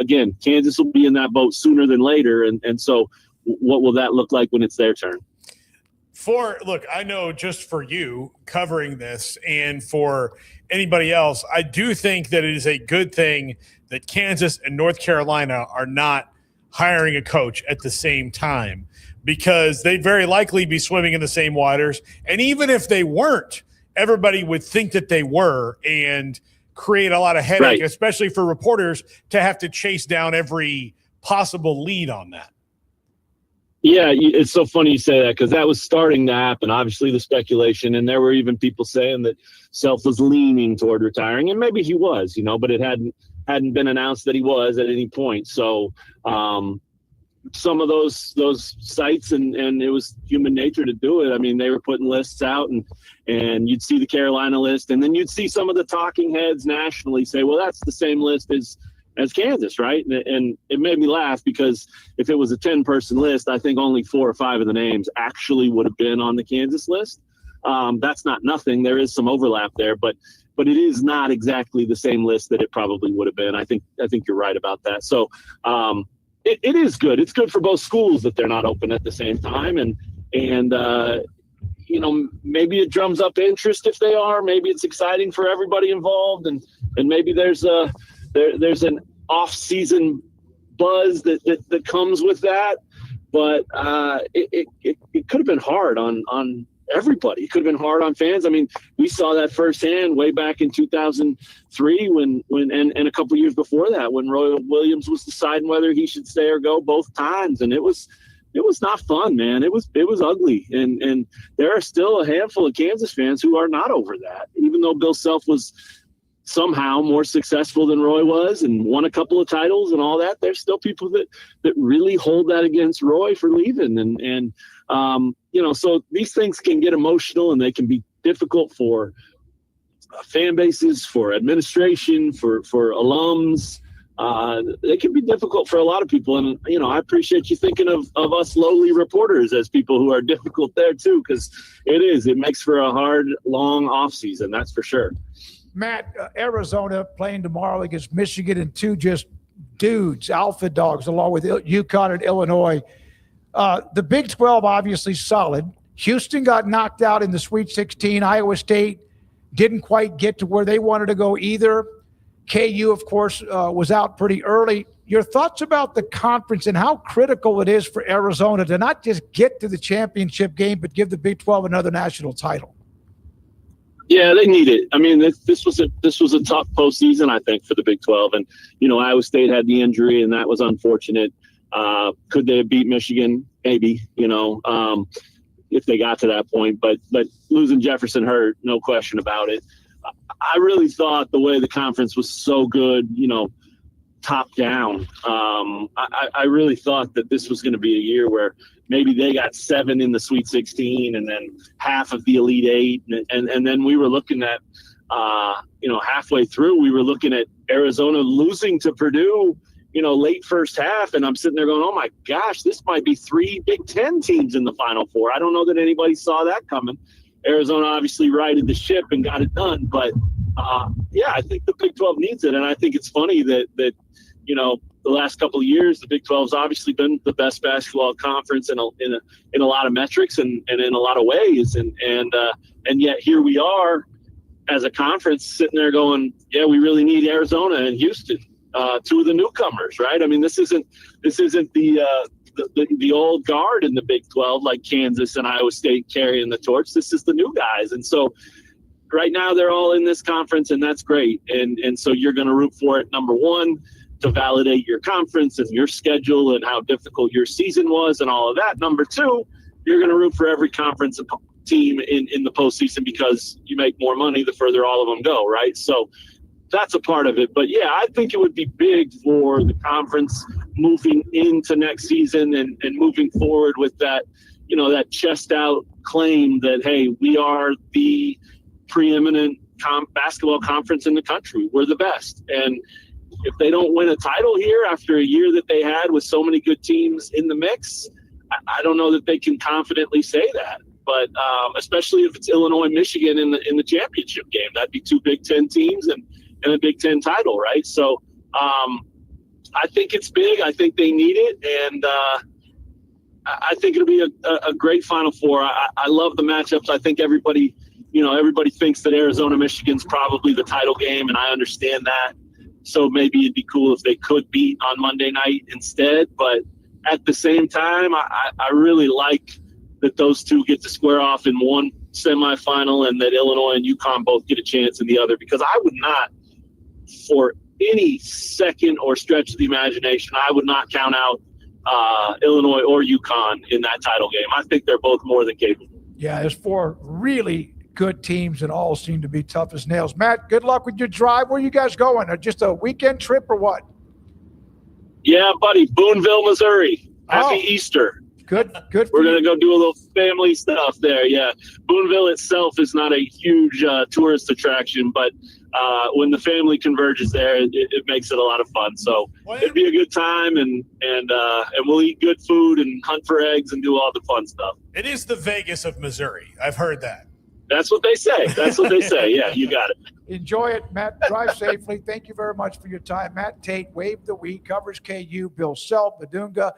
again, Kansas will be in that boat sooner than later. And so what will that look like when it's their turn? I know just for you covering this and for anybody else, I do think that it is a good thing that Kansas and North Carolina are not hiring a coach at the same time, because they'd very likely be swimming in the same waters. And even if they weren't, everybody would think that they were and create a lot of headache, right, especially for reporters to have to chase down every possible lead on that. Yeah, it's so funny you say that, because that was starting to happen, obviously, the speculation. And there were even people saying that Self was leaning toward retiring, and maybe he was, but it hadn't been announced that he was at any point. So some of those sites, and it was human nature to do it. I mean, they were putting lists out, and you'd see the Carolina list, and then you'd see some of the talking heads nationally say, well, that's the same list as Kansas, right? And it made me laugh, because if it was a 10-person list, I think only 4 or 5 of the names actually would have been on the Kansas list. That's not nothing. There is some overlap there, but it is not exactly the same list that it probably would have been. I think you're right about that. So it is good. It's good for both schools that they're not open at the same time, and maybe it drums up interest if they are. Maybe it's exciting for everybody involved, and maybe there's an off-season buzz that comes with that. But it could have been hard on everybody. It could have been hard on fans. I mean, we saw that firsthand way back in 2003 when and a couple of years before that, when Roy Williams was deciding whether he should stay or go both times. And it was not fun, man. It was ugly. And there are still a handful of Kansas fans who are not over that, even though Bill Self was somehow more successful than Roy was and won a couple of titles and all that. There's still people that really hold that against Roy for leaving. And so these things can get emotional, and they can be difficult for fan bases, for administration, for alums. They can be difficult for a lot of people. And, I appreciate you thinking of us lowly reporters as people who are difficult there too, because it makes for a hard, long off season. That's for sure. Matt, Arizona playing tomorrow against Michigan, and 2 just dudes, alpha dogs, along with UConn and Illinois. The Big 12 obviously solid. Houston got knocked out in the Sweet 16. Iowa State didn't quite get to where they wanted to go either. KU, of course, was out pretty early. Your thoughts about the conference and how critical it is for Arizona to not just get to the championship game, but give the Big 12 another national title? Yeah, they need it. I mean, this was a tough postseason, I think, for the Big 12. And, Iowa State had the injury, and that was unfortunate. Could they have beat Michigan? Maybe, if they got to that point. But losing Jefferson hurt, no question about it. I really thought the way the conference was so good, top down. I really thought that this was going to be a year where maybe they got 7 in the Sweet 16 and then half of the Elite 8. And then we were looking at, halfway through, we were looking at Arizona losing to Purdue, late first half. And I'm sitting there going, oh my gosh, this might be 3 Big Ten teams in the Final Four. I don't know that anybody saw that coming. Arizona obviously righted the ship and got it done. But I think the Big 12 needs it. And I think it's funny that the last couple of years, the Big 12 has obviously been the best basketball conference in a lot of metrics and in a lot of ways. And yet here we are as a conference sitting there going, yeah, we really need Arizona and Houston, 2 of the newcomers, right? I mean, this isn't the old guard in the Big 12 like Kansas and Iowa State carrying the torch. This is the new guys. And so right now they're all in this conference, and that's great. And so you're going to root for it, number one, to validate your conference and your schedule and how difficult your season was and all of that. Number two, you're going to root for every conference team in the postseason because you make more money the further all of them go, right? So that's a part of it. But yeah, I think it would be big for the conference moving into next season and moving forward with that, that chest out claim that, hey, we are the preeminent basketball conference in the country. We're the best. And if they don't win a title here after a year that they had with so many good teams in the mix, I don't know that they can confidently say that. But especially if it's Illinois, Michigan in the championship game, that'd be 2 Big Ten teams and a Big Ten title, right? So I think it's big. I think they need it, and I think it'll be a great Final Four. I love the matchups. I think everybody thinks that Arizona, Michigan's probably the title game, and I understand that. So maybe it'd be cool if they could beat on Monday night instead. But at the same time, I really like that those 2 get to square off in one semifinal and that Illinois and UConn both get a chance in the other, because I would not, for any second or stretch of the imagination, I would not count out Illinois or UConn in that title game. I think they're both more than capable. Yeah, there's 4 really good teams and all seem to be tough as nails. Matt, good luck with your drive. Where are you guys going? Just a weekend trip or what? Yeah, buddy, Boonville, Missouri. Happy Easter. Good. We're going to go do a little family stuff there. Yeah. Boonville itself is not a huge tourist attraction, but when the family converges there, it makes it a lot of fun. So it'd be a good time, and we'll eat good food and hunt for eggs and do all the fun stuff. It is the Vegas of Missouri. I've heard that. That's what they say. Yeah, you got it. Enjoy it, Matt. Drive safely. Thank you very much for your time. Matt Tate, Wave the Week, covers KU, Bill Self, Badunga,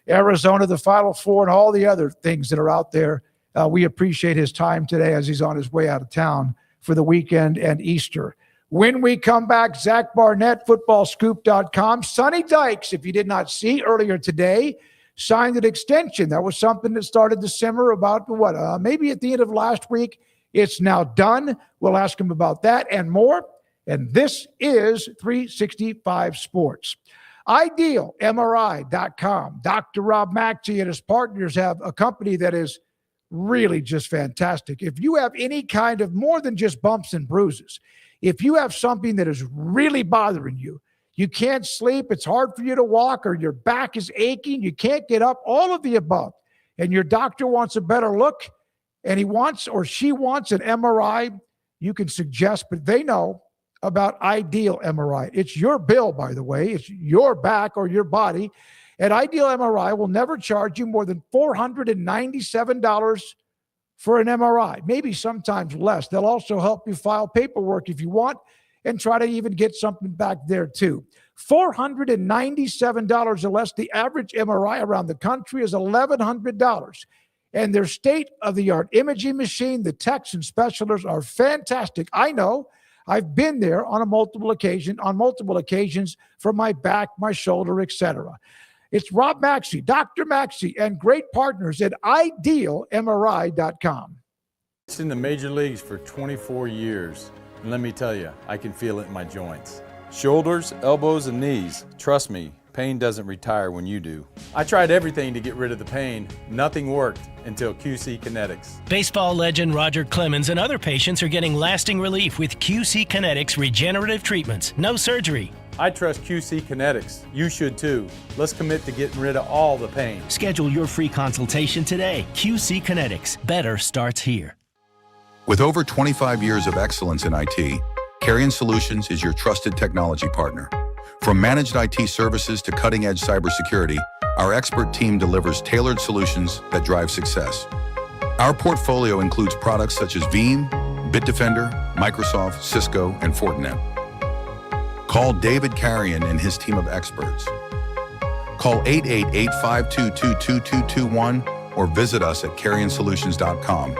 Arizona, the Final Four, and all the other things that are out there. We appreciate his time today as he's on his way out of town for the weekend and Easter. When we come back, Zach Barnett, footballscoop.com. Sonny Dykes, if you did not see earlier today, signed an extension. That was something that started to simmer about, maybe at the end of last week. It's now done. We'll ask him about that and more. And this is 365 Sports. IdealMRI.com. Dr. Rob Maxey and his partners have a company that is really just fantastic. If you have any kind of more than just bumps and bruises, if you have something that is really bothering you, you can't sleep, it's hard for you to walk, or your back is aching, you can't get up, all of the above, and your doctor wants a better look, and he wants or she wants an MRI, you can suggest, but they know about Ideal MRI. It's your bill, by the way. It's your back or your body. And Ideal MRI will never charge you more than $497 for an MRI, maybe sometimes less. They'll also help you file paperwork if you want and try to even get something back there too. $497 or less. The average MRI around the country is $1,100. And their state-of-the-art imaging machine, the techs and specialists are fantastic. I know. I've been there on multiple occasions for my back, my shoulder, etc. It's Rob Maxey, Dr. Maxey, and great partners at IdealMRI.com. It's in the major leagues for 24 years. And let me tell you, I can feel it in my joints. Shoulders, elbows, and knees. Trust me, pain doesn't retire when you do. I tried everything to get rid of the pain. Nothing worked until QC Kinetics. Baseball legend Roger Clemens and other patients are getting lasting relief with QC Kinetics regenerative treatments. No surgery, I trust QC Kinetics. You should too. Let's commit to getting rid of all the pain. Schedule your free consultation today. QC Kinetics. Better starts here. With over 25 years of excellence in IT, Carrion Solutions is your trusted technology partner. From managed IT services to cutting-edge cybersecurity, our expert team delivers tailored solutions that drive success. Our portfolio includes products such as Veeam, Bitdefender, Microsoft, Cisco, and Fortinet. Call David Carrion and his team of experts. Call 888-522-2221 or visit us at carrionsolutions.com.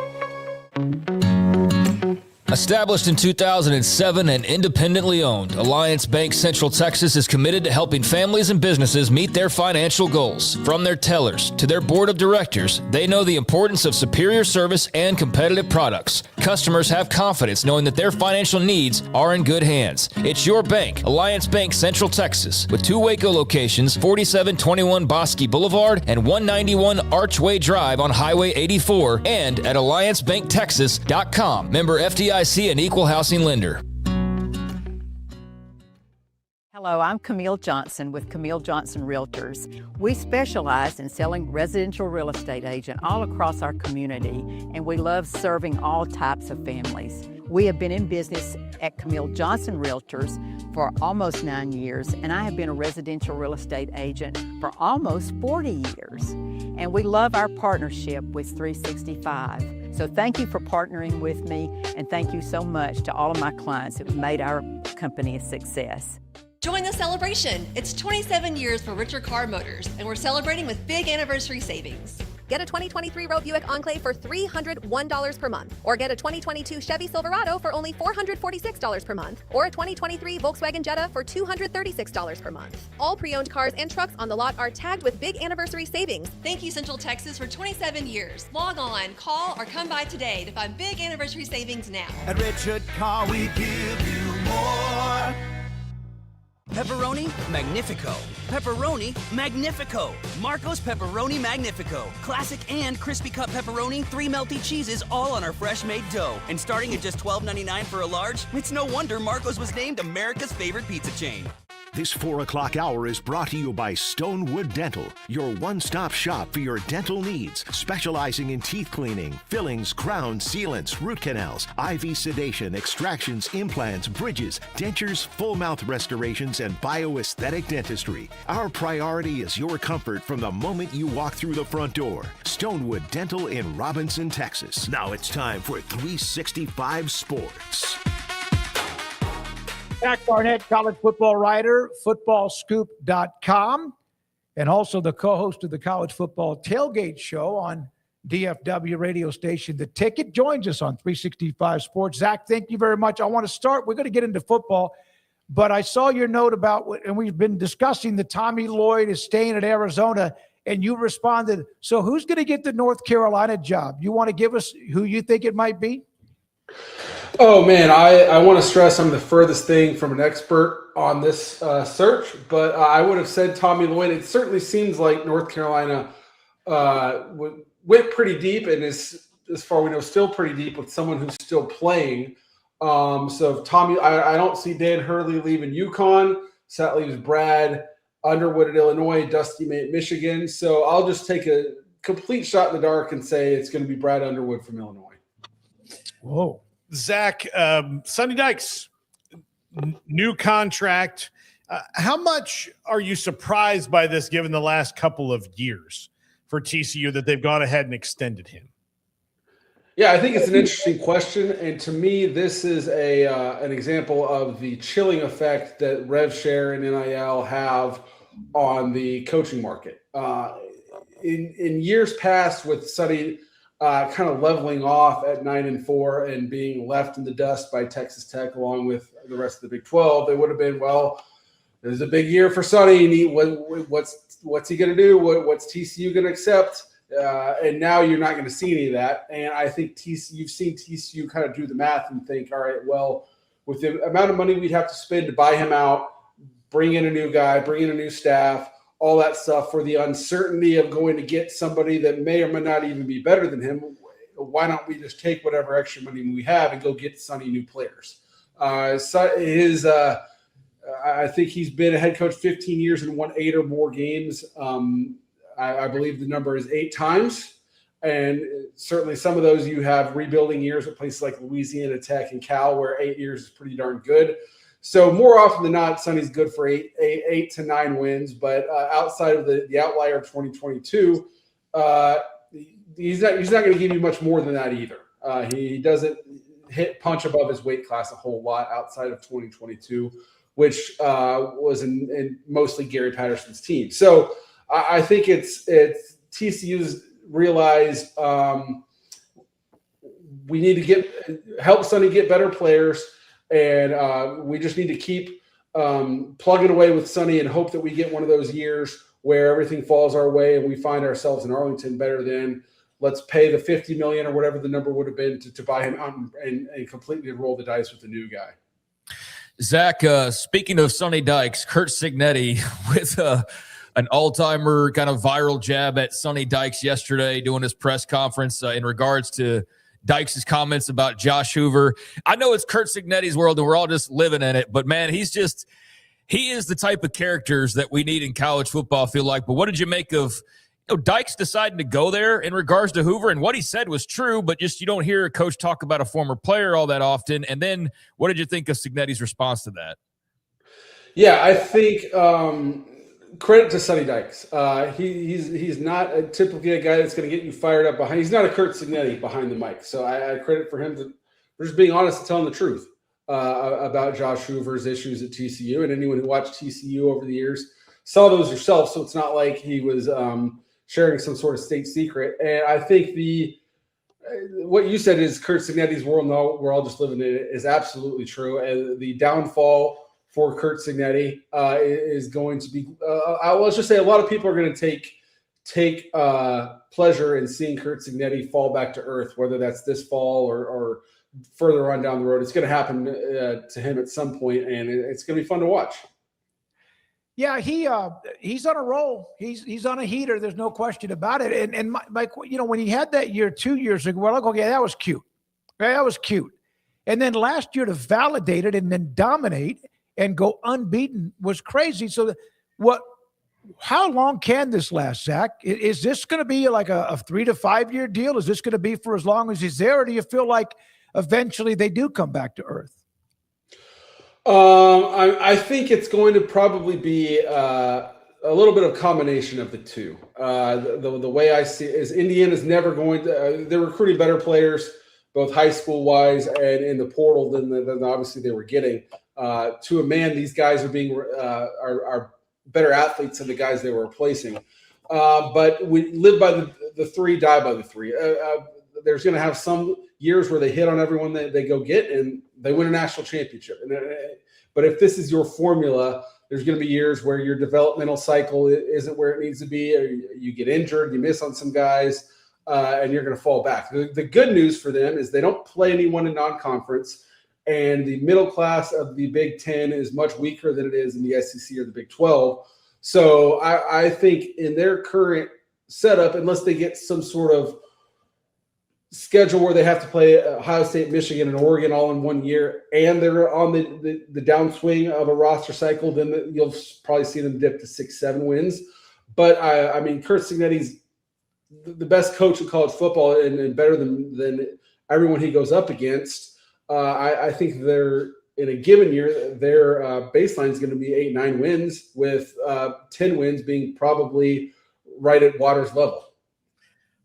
Established in 2007 and independently owned, Alliance Bank Central Texas is committed to helping families and businesses meet their financial goals. From their tellers to their board of directors, they know the importance of superior service and competitive products. Customers have confidence knowing that their financial needs are in good hands. It's your bank, Alliance Bank Central Texas, with 2 Waco locations, 4721 Bosque Boulevard and 191 Archway Drive on Highway 84, and at alliancebanktexas.com. Member FDIC and equal housing lender. Hello, I'm Camille Johnson with Camille Johnson Realtors. We specialize in selling residential real estate agent all across our community, and we love serving all types of families. We have been in business at Camille Johnson Realtors for almost 9 years, and I have been a residential real estate agent for almost 40 years. And we love our partnership with 365. So thank you for partnering with me, and thank you so much to all of my clients who have made our company a success. Join the celebration. It's 27 years for Richard Car Motors, and we're celebrating with big anniversary savings. Get a 2023 Rogue Buick Enclave for $301 per month, or get a 2022 Chevy Silverado for only $446 per month, or a 2023 Volkswagen Jetta for $236 per month. All pre-owned cars and trucks on the lot are tagged with big anniversary savings. Thank you, Central Texas, for 27 years. Log on, call, or come by today to find big anniversary savings now. At Richard Car, we give you more. Pepperoni Magnifico. Pepperoni Magnifico. Marco's Pepperoni Magnifico. Classic and crispy cut pepperoni, 3 melty cheeses, all on our fresh made dough. And starting at just $12.99 for a large, it's no wonder Marco's was named America's favorite pizza chain. This 4 o'clock hour is brought to you by Stonewood Dental, your one-stop shop for your dental needs, specializing in teeth cleaning, fillings, crowns, sealants, root canals, IV sedation, extractions, implants, bridges, dentures, full mouth restorations, and bioaesthetic dentistry. Our priority is your comfort from the moment you walk through the front door. Stonewood Dental in Robinson, Texas. Now it's time for 365 Sports. Zach Barnett, college football writer, footballscoop.com, and also the co-host of the College Football Tailgate Show on DFW radio station The Ticket, joins us on 365 Sports. Zach, thank you very much. I want to start. We're going to get into football, but I saw your note about, and we've been discussing that Tommy Lloyd is staying at Arizona, and you responded, so who's going to get the North Carolina job? You want to give us who you think it might be? Oh, man, I want to stress I'm the furthest thing from an expert on this search, but I would have said Tommy Lloyd. It certainly seems like North Carolina went pretty deep and is, as far as we know, still pretty deep with someone who's still playing. So Tommy, I don't see Dan Hurley leaving UConn. So that leaves Brad Underwood at Illinois, Dusty May at Michigan. So I'll just take a complete shot in the dark and say it's going to be Brad Underwood from Illinois. Whoa. Zach, Sonny Dykes, new contract. How much are you surprised by this given the last couple of years for TCU that they've gone ahead and extended him? Yeah, I think it's an interesting question. And to me, this is an example of the chilling effect that rev share and NIL have on the coaching market. In years past with Sonny kind of leveling off at 9-4 and being left in the dust by Texas Tech along with the rest of the Big 12, they would have been, well, there's a big year for Sonny. What's he going to do? What's TCU going to accept? And now you're not going to see any of that. And I think you've seen TCU kind of do the math and think, all right, well, with the amount of money we'd have to spend to buy him out, bring in a new guy, bring in a new staff, all that stuff, for the uncertainty of going to get somebody that may or may not even be better than him, why don't we just take whatever extra money we have and go get Sonny new players? So his I think he's been a head coach 15 years and won 8 or more games. I believe the number is 8 times. And certainly some of those you have rebuilding years at places like Louisiana Tech and Cal, where 8 years is pretty darn good. So more often than not, Sonny's good for 8 to 9 wins. But outside of the outlier of 2022, he's not going to give you much more than that either. He doesn't punch above his weight class a whole lot outside of 2022, which was in mostly Gary Patterson's team. So I think it's TCU's realized we need to help Sonny get better players, and we just need to keep plugging away with Sonny and hope that we get one of those years where everything falls our way and we find ourselves in Arlington better than let's pay the $50 million or whatever the number would have been to buy him out and completely roll the dice with the new guy. Zach, speaking of Sonny Dykes, Curt Cignetti with an all-timer kind of viral jab at Sonny Dykes yesterday doing his press conference in regards to Dykes' comments about Josh Hoover. I know it's Curt Cignetti's world and we're all just living in it, but man, he is the type of characters that we need in college football, I feel like. But what did you make of Dykes deciding to go there in regards to Hoover? And what he said was true, but just you don't hear a coach talk about a former player all that often. And then what did you think of Cignetti's response to that? Yeah, I think credit to Sonny Dykes. He's not typically a guy that's going to get you fired up behind. He's not a Curt Cignetti behind the mic. So I credit for him for just being honest and telling the truth about Josh Hoover's issues at TCU. And anyone who watched TCU over the years saw those yourself. So it's not like he was sharing some sort of state secret. And I think what you said is Curt Cignetti's world. No, we're all just living in it is absolutely true. And the downfall for Curt Cignetti is going to be, let's just say a lot of people are going to take pleasure in seeing Curt Cignetti fall back to earth, whether that's this fall or further on down the road. It's going to happen to him at some point, and it's going to be fun to watch. Yeah, he's on a roll. He's on a heater. There's no question about it. And Mike, when he had that year 2 years ago, we're like, okay, that was cute. Right? That was cute. And then last year to validate it and then dominate and go unbeaten was crazy. So how long can this last, Zach? Is this going to be like a 3 to 5 year deal? Is this going to be for as long as he's there? Or do you feel like eventually they do come back to earth? I think it's going to probably be a little bit of combination of the two. The way I see it is Indiana's never going to they're recruiting better players, both high school wise and in the portal than obviously they were getting. To a man, these guys are better athletes than the guys they were replacing. But we live by the 3, die by the 3. There's going to have some years where they hit on everyone that they go get and they win a national championship. But if this is your formula, there's going to be years where your developmental cycle isn't where it needs to be, or you get injured, you miss on some guys, and you're going to fall back. The good news for them is they don't play anyone in non-conference, and the middle class of the Big Ten is much weaker than it is in the SEC or the Big 12. So I think in their current setup, unless they get some sort of schedule where they have to play Ohio State, Michigan, and Oregon all in 1 year, and they're on the downswing of a roster cycle, then you'll probably see them dip to 6-7 wins. But I mean, Curt Cignetti's the best coach in college football and better than everyone he goes up against. I think they're in a given year, their baseline is going to be 8-9 wins, with 10 wins being probably right at Waters' level.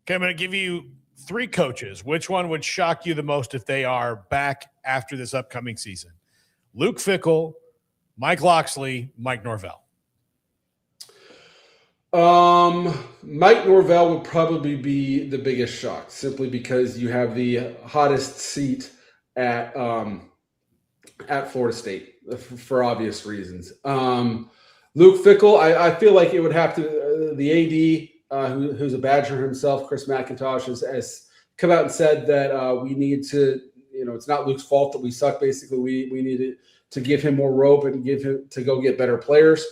Okay, I'm going to give you 3 coaches. Which one would shock you the most if they are back after this upcoming season? Luke Fickell, Mike Loxley, Mike Norvell. Mike Norvell would probably be the biggest shock, simply because you have the hottest seat at Florida State for obvious reasons. Luke Fickell, I feel like it would have to the AD. Who's a Badger himself, Chris McIntosh, has come out and said that we need to, it's not Luke's fault that we suck. Basically, we need to give him more rope and give him to go get better players.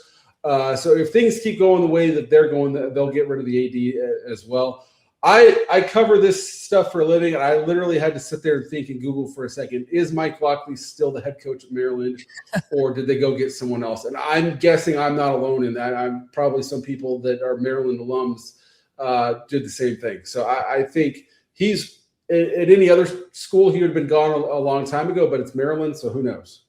So if things keep going the way that they're going, they'll get rid of the AD as well. I cover this stuff for a living, and I literally had to sit there and think and Google for a second, is Mike Locklear still the head coach of Maryland, or did they go get someone else? And I'm guessing I'm not alone in that. I'm probably some people that are Maryland alums did the same thing. So I think he's at any other school, he would have been gone a long time ago, but it's Maryland, so who knows?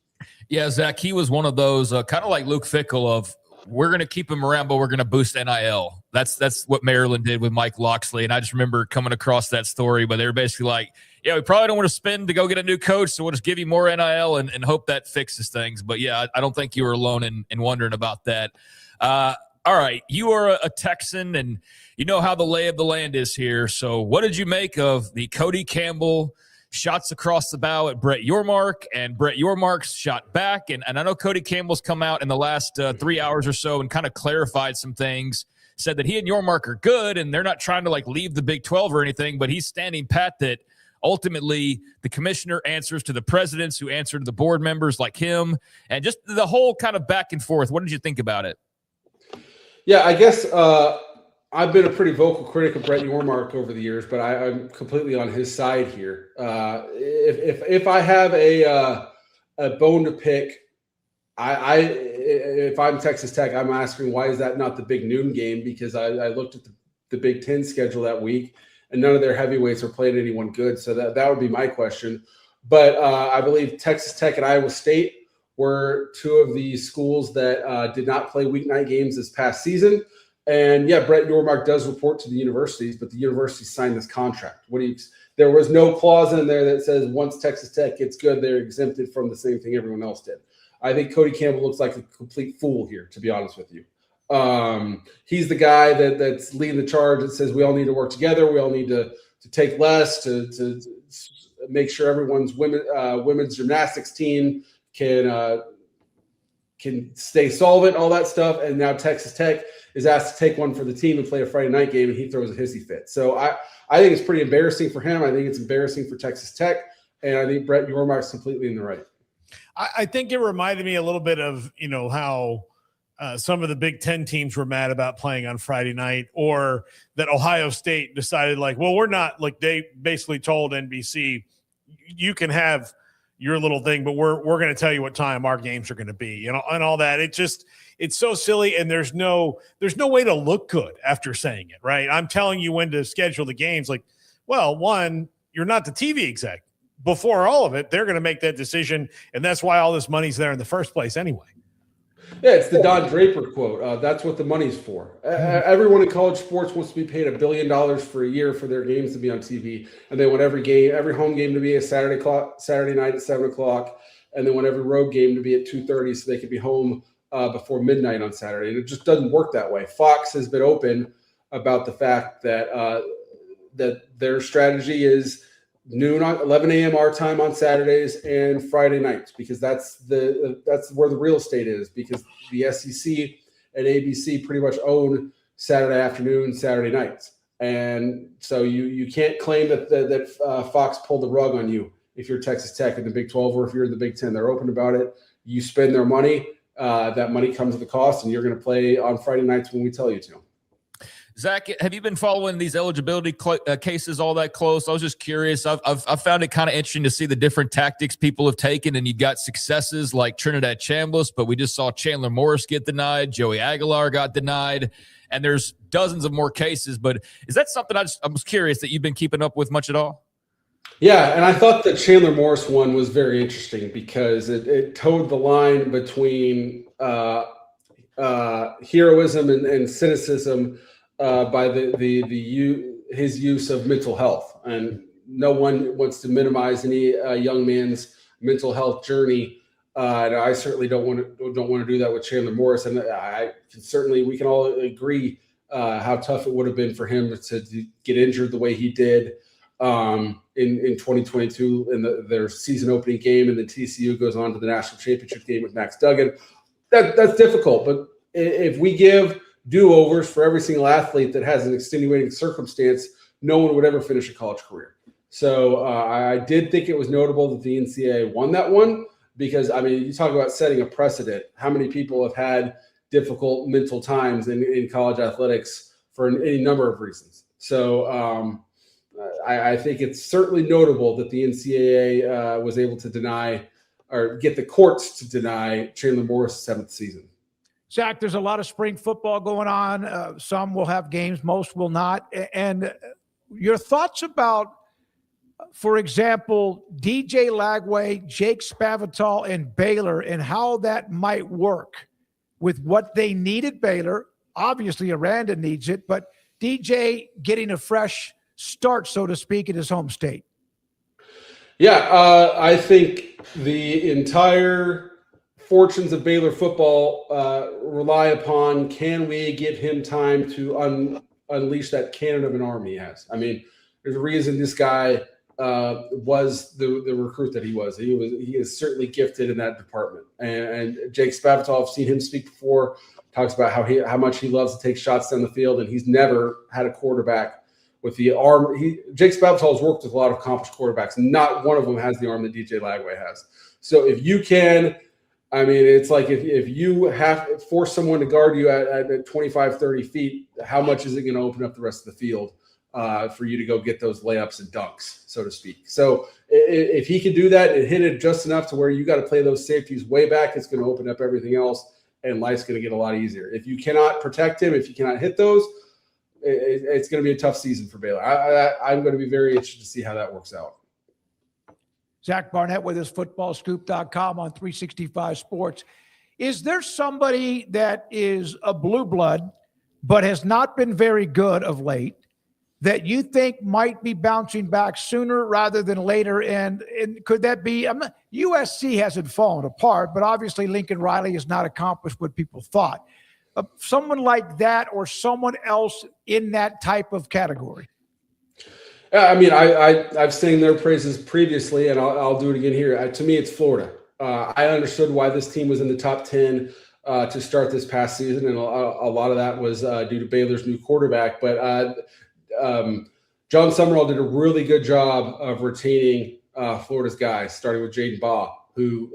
Yeah, Zach, he was one of those kind of like Luke Fickell of, we're going to keep him around, but we're going to boost NIL. That's what Maryland did with Mike Locksley. And I just remember coming across that story, but they were basically like, yeah, we probably don't want to spend to go get a new coach, so we'll just give you more NIL and hope that fixes things. But yeah, I don't think you were alone in wondering about that. All right, you are a Texan, and you know how the lay of the land is here. So what did you make of the Cody Campbell shots across the bow at Brett Yormark, and Brett Yormark's shot back? And I know Cody Campbell's come out in the last 3 hours or so and kind of clarified some things, said that he and Yormark are good, and they're not trying to like leave the Big 12 or anything, but he's standing pat that ultimately the commissioner answers to the presidents who answer to the board members like him, and just the whole kind of back and forth. What did you think about it? Yeah, I guess I've been a pretty vocal critic of Brett Yormark over the years, but I'm completely on his side here. If I have a bone to pick, if I'm Texas Tech, I'm asking why is that not the big noon game? Because I looked at the Big Ten schedule that week, and none of their heavyweights are playing anyone good. So that would be my question. But I believe Texas Tech and Iowa State were two of the schools that did not play weeknight games this past season. And yeah, Brett Yormark does report to the universities, but the universities signed this contract. There was no clause in there that says once Texas Tech gets good, they're exempted from the same thing everyone else did. I think Cody Campbell looks like a complete fool here, to be honest with you. He's the guy that's leading the charge that says we all need to work together. We all need to take less to make sure everyone's women's gymnastics team can stay solvent, all that stuff. And now Texas Tech is asked to take one for the team and play a Friday night game, and he throws a hissy fit. So I think it's pretty embarrassing for him. I think it's embarrassing for Texas Tech, and I think Brett Yormark's completely in the right. I think it reminded me a little bit of, how some of the Big Ten teams were mad about playing on Friday night, or that Ohio State decided we're not, they basically told NBC, you can have your little thing, but we're going to tell you what time our games are going to be, and all that. It's so silly, and there's no way to look good after saying it, right? I'm telling you when to schedule the games. One, you're not the TV exec. Before all of it, they're going to make that decision, and that's why all this money's there in the first place anyway. Yeah, it's the Don Draper quote. That's what the money's for. Everyone in college sports wants to be paid $1 billion for a year for their games to be on TV, and they want every home game to be a Saturday night at 7:00, and they want every road game to be at 2:30 so they can be home before midnight on Saturday. And it just doesn't work that way. Fox has been open about the fact that that their strategy is noon on 11 a.m. our time on Saturdays and Friday nights, because that's where the real estate is, because the SEC and ABC pretty much own Saturday afternoon, Saturday nights. And so you can't claim that Fox pulled the rug on you if you're Texas Tech in the Big 12 or if you're in the Big 10. They're open about it. You spend their money. That money comes at the cost, and you're going to play on Friday nights when we tell you to. Zach, have you been following these eligibility cases all that close? I was just curious. I've found it kind of interesting to see the different tactics people have taken, and you've got successes like Trinidad Chambliss, but we just saw Chandler Morris get denied. Joey Aguilar got denied, and there's dozens of more cases. But is that something I was curious that you've been keeping up with much at all? Yeah, and I thought the Chandler Morris one was very interesting because it towed the line between heroism and cynicism by his use of mental health, and no one wants to minimize any young man's mental health journey. And I certainly don't want to do that with Chandler Morris, and we can all agree how tough it would have been for him to get injured the way he did in 2022 in their season opening game, and the TCU goes on to the national championship game with Max Duggan. That's difficult, but if we give do-overs for every single athlete that has an extenuating circumstance, no one would ever finish a college career. So I did think it was notable that the NCAA won that one, because, you talk about setting a precedent. How many people have had difficult mental times in college athletics for any number of reasons? So I think it's certainly notable that the NCAA was able to deny or get the courts to deny Chandler Morris' 7th season. Zach, there's a lot of spring football going on. Some will have games, most will not. And your thoughts about, for example, DJ Lagway, Jake Spavital, and Baylor, and how that might work with what they need at Baylor. Obviously, Aranda needs it, but DJ getting a fresh start, so to speak, in his home state. Yeah, I think the entire fortunes of Baylor football rely upon, can we give him time to unleash that cannon of an arm he has? I mean, there's a reason this guy was the recruit that he was. He is certainly gifted in that department. And Jake Spavital, I've seen him speak before, talks about how much he loves to take shots down the field, and he's never had a quarterback with the arm. Jake Spavital has worked with a lot of accomplished quarterbacks, and not one of them has the arm that DJ Lagway has. So if you can, I mean, it's like if you have to force someone to guard you at 25, 30 feet, how much is it going to open up the rest of the field for you to go get those layups and dunks, so to speak? So if he can do that and hit it just enough to where you got to play those safeties way back, it's going to open up everything else, and life's going to get a lot easier. If you cannot protect him, if you cannot hit those, it's going to be a tough season for Baylor. I'm going to be very interested to see how that works out. Zach Barnett with us, footballscoop.com on 365 Sports. Is there somebody that is a blue blood but has not been very good of late that you think might be bouncing back sooner rather than later? And could that be USC hasn't fallen apart, but obviously Lincoln Riley has not accomplished what people thought. Someone like that or someone else in that type of category? I mean, I've sang their praises previously, and I'll do it again here. To me, it's Florida. I understood why this team was in the top 10 to start this past season, and a lot of that was due to Baylor's new quarterback. But John Summerall did a really good job of retaining Florida's guys, starting with Jaden Baugh, who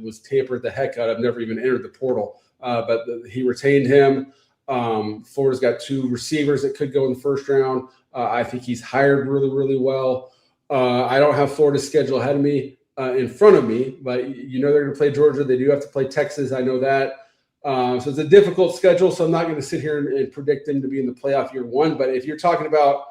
was tampered the heck out of, never even entered the portal. But he retained him. Florida's got 2 receivers that could go in the first round. I think he's hired really, really well. I don't have Florida's schedule ahead of me in front of me, but they're going to play Georgia. They do have to play Texas. I know that. So it's a difficult schedule, so I'm not going to sit here and predict them to be in the playoff year one. But if you're talking about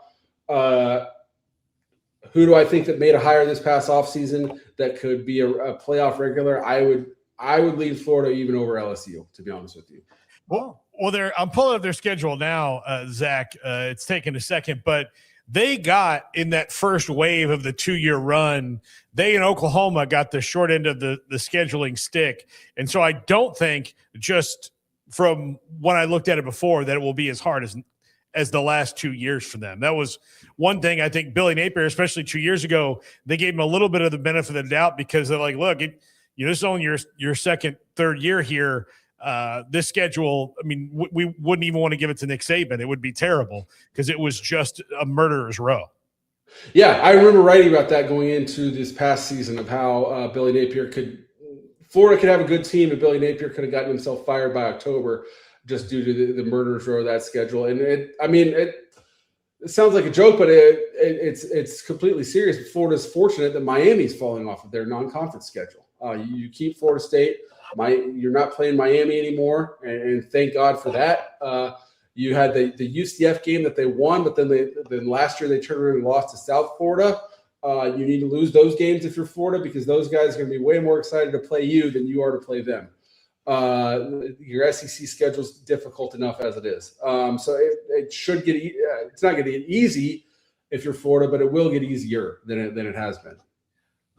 who do I think that made a hire this past offseason that could be a playoff regular, I would leave Florida even over LSU, to be honest with you. Well, I'm pulling up their schedule now, Zach. It's taken a second, but they got in that first wave of the 2-year run, they in Oklahoma got the short end of the scheduling stick. And so I don't think, just from when I looked at it before, that it will be as hard as the last 2 years for them. That was one thing. I think Billy Napier, especially 2 years ago, they gave him a little bit of the benefit of the doubt because they're like, look, this is only your second, third year here. This schedule, I mean, we wouldn't even want to give it to Nick Saban. It would be terrible because it was just a murderer's row. Yeah, I remember writing about that going into this past season of how Billy Napier Florida could have a good team, but Billy Napier could have gotten himself fired by October just due to the murderer's row of that schedule. And it sounds like a joke, but it's completely serious. Florida's fortunate that Miami's falling off of their non-conference schedule. You keep Florida State. You're not playing Miami anymore, and thank God for that. You had the UCF game that they won, but then last year they turned around and lost to South Florida. You need to lose those games if you're Florida because those guys are going to be way more excited to play you than you are to play them. Your SEC schedule is difficult enough as it is. So it should get it's not going to get easy if you're Florida, but it will get easier than it has been.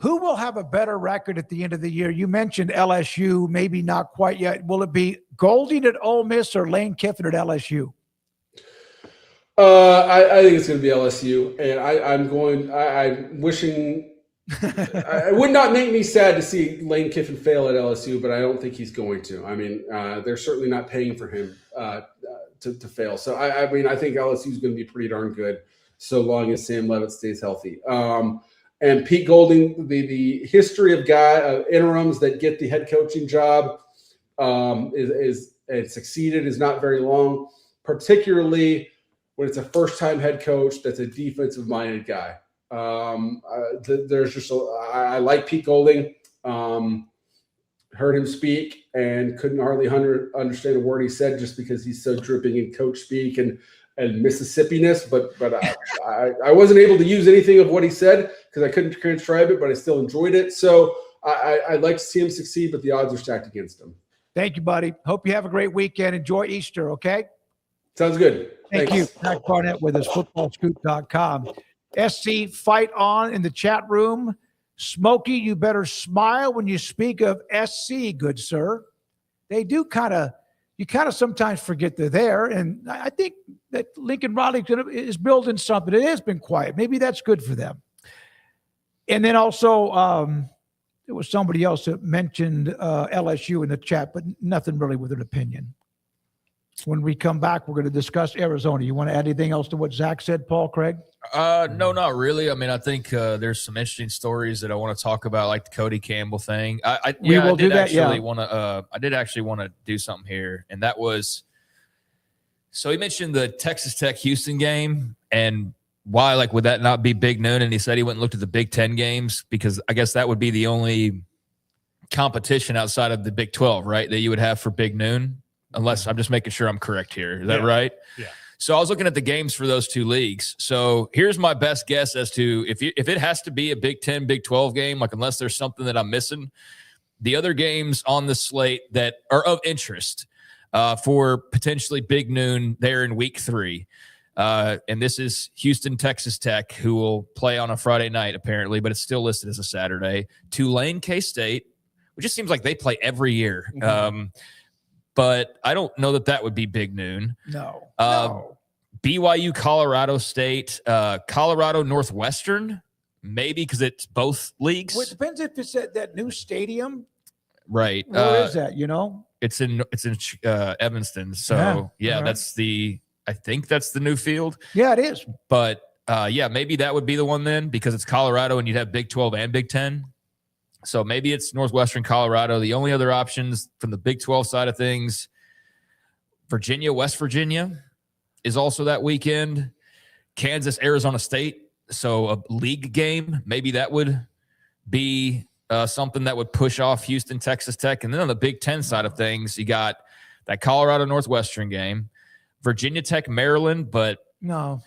Who will have a better record at the end of the year? You mentioned LSU, maybe not quite yet. Will it be Golding at Ole Miss or Lane Kiffin at LSU? I think it's going to be LSU, and I'm wishing. It would not make me sad to see Lane Kiffin fail at LSU, but I don't think he's going to. I mean, they're certainly not paying for him to fail. So I think LSU is going to be pretty darn good, so long as Sam Leavitt stays healthy. And Pete Golding, the history of interims that get the head coaching job is succeeded is not very long, particularly when it's a first-time head coach that's a defensive-minded guy. There's just I like Pete Golding. Heard him speak and couldn't hardly understand a word he said just because he's so dripping in coach speak and Mississippi-ness. But I wasn't able to use anything of what he said because I couldn't transcribe it, but I still enjoyed it. So I'd like to see him succeed, but the odds are stacked against him. Thank you, buddy. Hope you have a great weekend. Enjoy Easter, okay? Sounds good. Thank you. Matt Barnett with us, footballscoop.com. SC Fight On in the chat room. Smokey, you better smile when you speak of SC, good sir. They do you kind of sometimes forget they're there. And I think that Lincoln Riley is building something. It has been quiet. Maybe that's good for them. And then also, there was somebody else that mentioned LSU in the chat, but nothing really with an opinion. When we come back, we're going to discuss Arizona. You want to add anything else to what Zach said, Paul, Craig? No, not really. I mean, I think there's some interesting stories that I want to talk about, like the Cody Campbell thing. I did actually want to do something here, and that was so he mentioned the Texas Tech Houston game and why, like, would that not be Big Noon? And he said he went and looked at the Big Ten games because I guess that would be the only competition outside of the Big 12, right, that you would have for Big Noon. Unless I'm just making sure I'm correct here. Is that right? Yeah. So I was looking at the games for those two leagues. So here's my best guess as to if it has to be a Big 10, Big 12 game, like unless there's something that I'm missing, the other games on the slate that are of interest for potentially Big Noon there in week 3. And this is Houston, Texas Tech, who will play on a Friday night apparently, but it's still listed as a Saturday. Tulane, K-State, which just seems like they play every year. Mm-hmm. But I don't know that would be Big Noon. No. BYU, Colorado State, Colorado Northwestern, maybe because it's both leagues. Well, it depends if it's at that new stadium. Right. Where is that, you know? It's in Evanston. So, yeah, right. I think that's the new field. Yeah, it is. But, maybe that would be the one then because it's Colorado and you'd have Big 12 and Big 10. So maybe it's Northwestern Colorado. The only other options from the Big 12 side of things, Virginia, West Virginia is also that weekend. Kansas, Arizona State. So a league game, maybe that would be something that would push off Houston, Texas Tech. And then on the Big 10 side of things, you got that Colorado Northwestern game, Virginia Tech, Maryland, but no.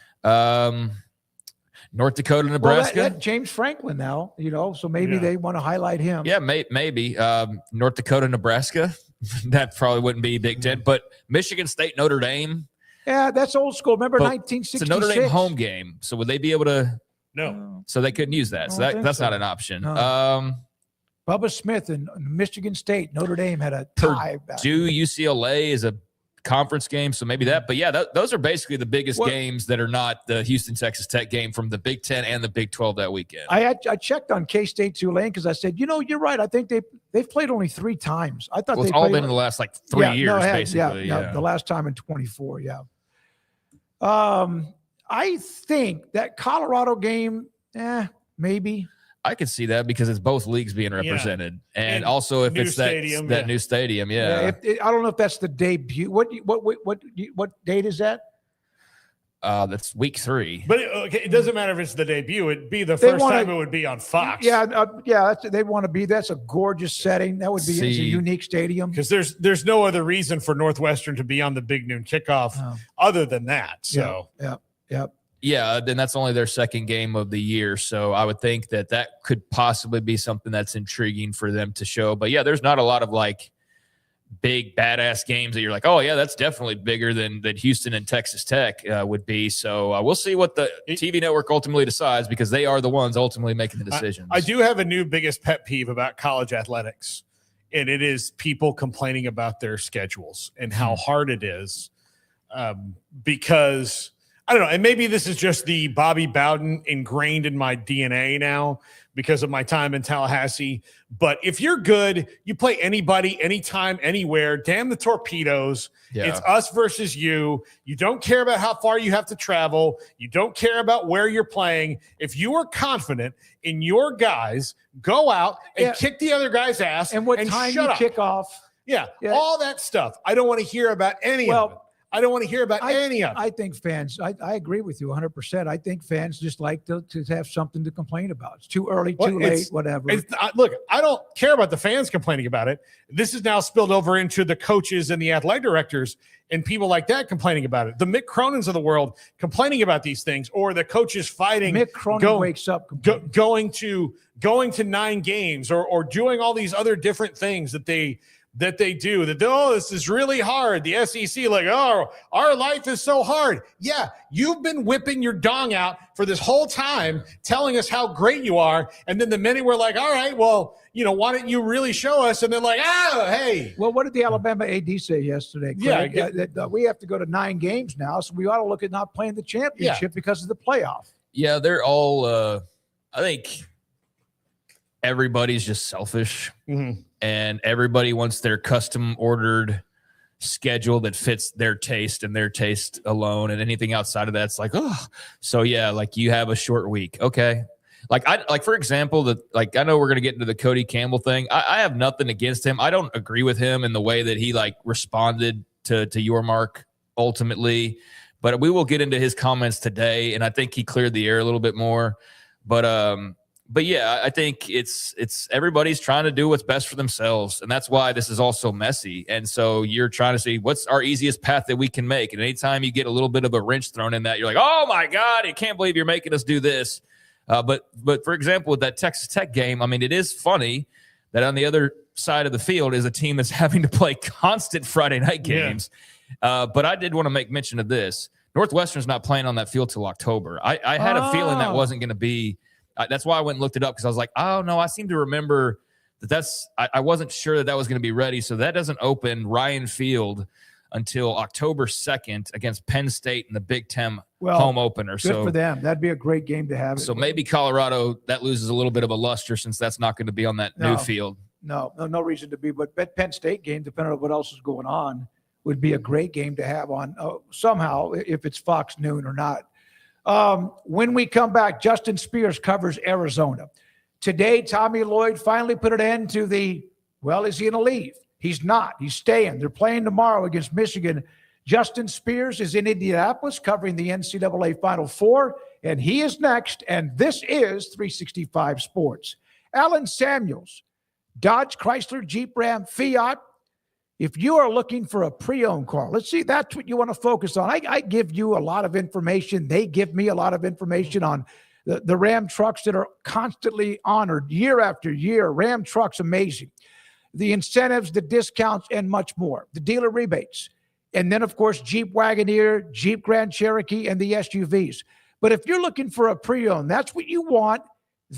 North Dakota, Nebraska. Well, that James Franklin now, so maybe they want to highlight him. Yeah, maybe. North Dakota, Nebraska. That probably wouldn't be Big 10. But Michigan State, Notre Dame. Yeah, that's old school. Remember 1966? It's a Notre Dame home game. So would they be able to? No. So they couldn't use that. So that's not an option. No. Bubba Smith and Michigan State, Notre Dame had a tie. Purdue, UCLA is a conference game, so maybe that. But yeah, those are basically the biggest games that are not the Houston Texas Tech game from the Big 10 and the Big 12 that weekend. I checked on K-State Tulane because I said, you're right. I think they've played only 3 times. I thought it's all been in the last 3 years, basically. Yeah, the last time in 24. Yeah. I think that Colorado game, maybe. I could see that because it's both leagues being represented, and also if it's that new stadium, I don't know if that's the debut. What date is that? That's week 3. But it doesn't matter if it's the debut; it'd be the first time it would be on Fox. Yeah, they want to be. That's a gorgeous setting. That would be it's a unique stadium because there's no other reason for Northwestern to be on the Big Noon kickoff other than that. So yeah. Yeah, then that's only their second game of the year. So I would think that could possibly be something that's intriguing for them to show. But yeah, there's not a lot of big badass games that you're like, oh yeah, that's definitely bigger than Houston and Texas Tech would be. So we'll see what the TV network ultimately decides because they are the ones ultimately making the decisions. I do have a new biggest pet peeve about college athletics, and it is people complaining about their schedules and how hard it is because – I don't know, and maybe this is just the Bobby Bowden ingrained in my DNA now because of my time in Tallahassee. But if you're good, you play anybody, anytime, anywhere. Damn the torpedoes. Yeah. It's us versus you. You don't care about how far you have to travel. You don't care about where you're playing. If you are confident in your guys, go out and kick the other guy's ass. And what time you kick off. Yeah, all that stuff. I don't want to hear about any of it. I don't want to hear about any of it. I think fans, I agree with you 100%. I think fans just like to have something to complain about. It's too early, too late, whatever. Look, I don't care about the fans complaining about it. This is now spilled over into the coaches and the athletic directors and people like that complaining about it. The Mick Cronins of the world complaining about these things, or the coaches fighting. Mick Cronin wakes up going to 9 games or doing all these other different things that they do, this is really hard. The SEC, like, our life is so hard. Yeah, you've been whipping your dong out for this whole time, telling us how great you are. And then the minute we're like, all right, well, why don't you really show us? And they're like, hey. Well, what did the Alabama AD say yesterday, Craig? That we have to go to 9 games now, so we ought to look at not playing the championship because of the playoff. Yeah, they're all, I think everybody's just selfish. Mm-hmm. And everybody wants their custom ordered schedule that fits their taste and their taste alone. And anything outside of that's like, so yeah, like you have a short week. Okay. Like for example, I know we're going to get into the Cody Campbell thing. I have nothing against him. I don't agree with him in the way that he responded to your mark ultimately, but we will get into his comments today. And I think he cleared the air a little bit more, but yeah, I think it's everybody's trying to do what's best for themselves. And that's why this is all so messy. And so you're trying to see what's our easiest path that we can make. And anytime you get a little bit of a wrench thrown in that, you're like, oh my God, I can't believe you're making us do this. But for example, with that Texas Tech game, I mean, it is funny that on the other side of the field is a team that's having to play constant Friday night games. Yeah. But I did want to make mention of this. Northwestern's not playing on that field till October. I had a feeling that wasn't going to be. That's why I went and looked it up, because I was like, oh, no, I seem to remember I wasn't sure that was going to be ready. So that doesn't open Ryan Field until October 2nd against Penn State in the Big Ten home opener. Good for them. That'd be a great game to have. So maybe Colorado, that loses a little bit of a luster since that's not going to be on that new field. No reason to be. But Penn State game, depending on what else is going on, would be a great game to have on somehow, if it's Fox Noon or not. When we come back, Justin Spears covers Arizona. Today, Tommy Lloyd finally put an end to is he going to leave? He's not. He's staying. They're playing tomorrow against Michigan. Justin Spears is in Indianapolis covering the NCAA Final Four, and he is next, and this is 365 Sports. Alan Samuels, Dodge, Chrysler, Jeep, Ram, Fiat. If you are looking for a pre-owned car, let's see, that's what you want to focus on. I give you a lot of information. They give me a lot of information on the Ram trucks that are constantly honored year after year. Ram trucks, amazing. The incentives, the discounts, and much more. The dealer rebates. And then, of course, Jeep Wagoneer, Jeep Grand Cherokee, and the SUVs. But if you're looking for a pre-owned, that's what you want.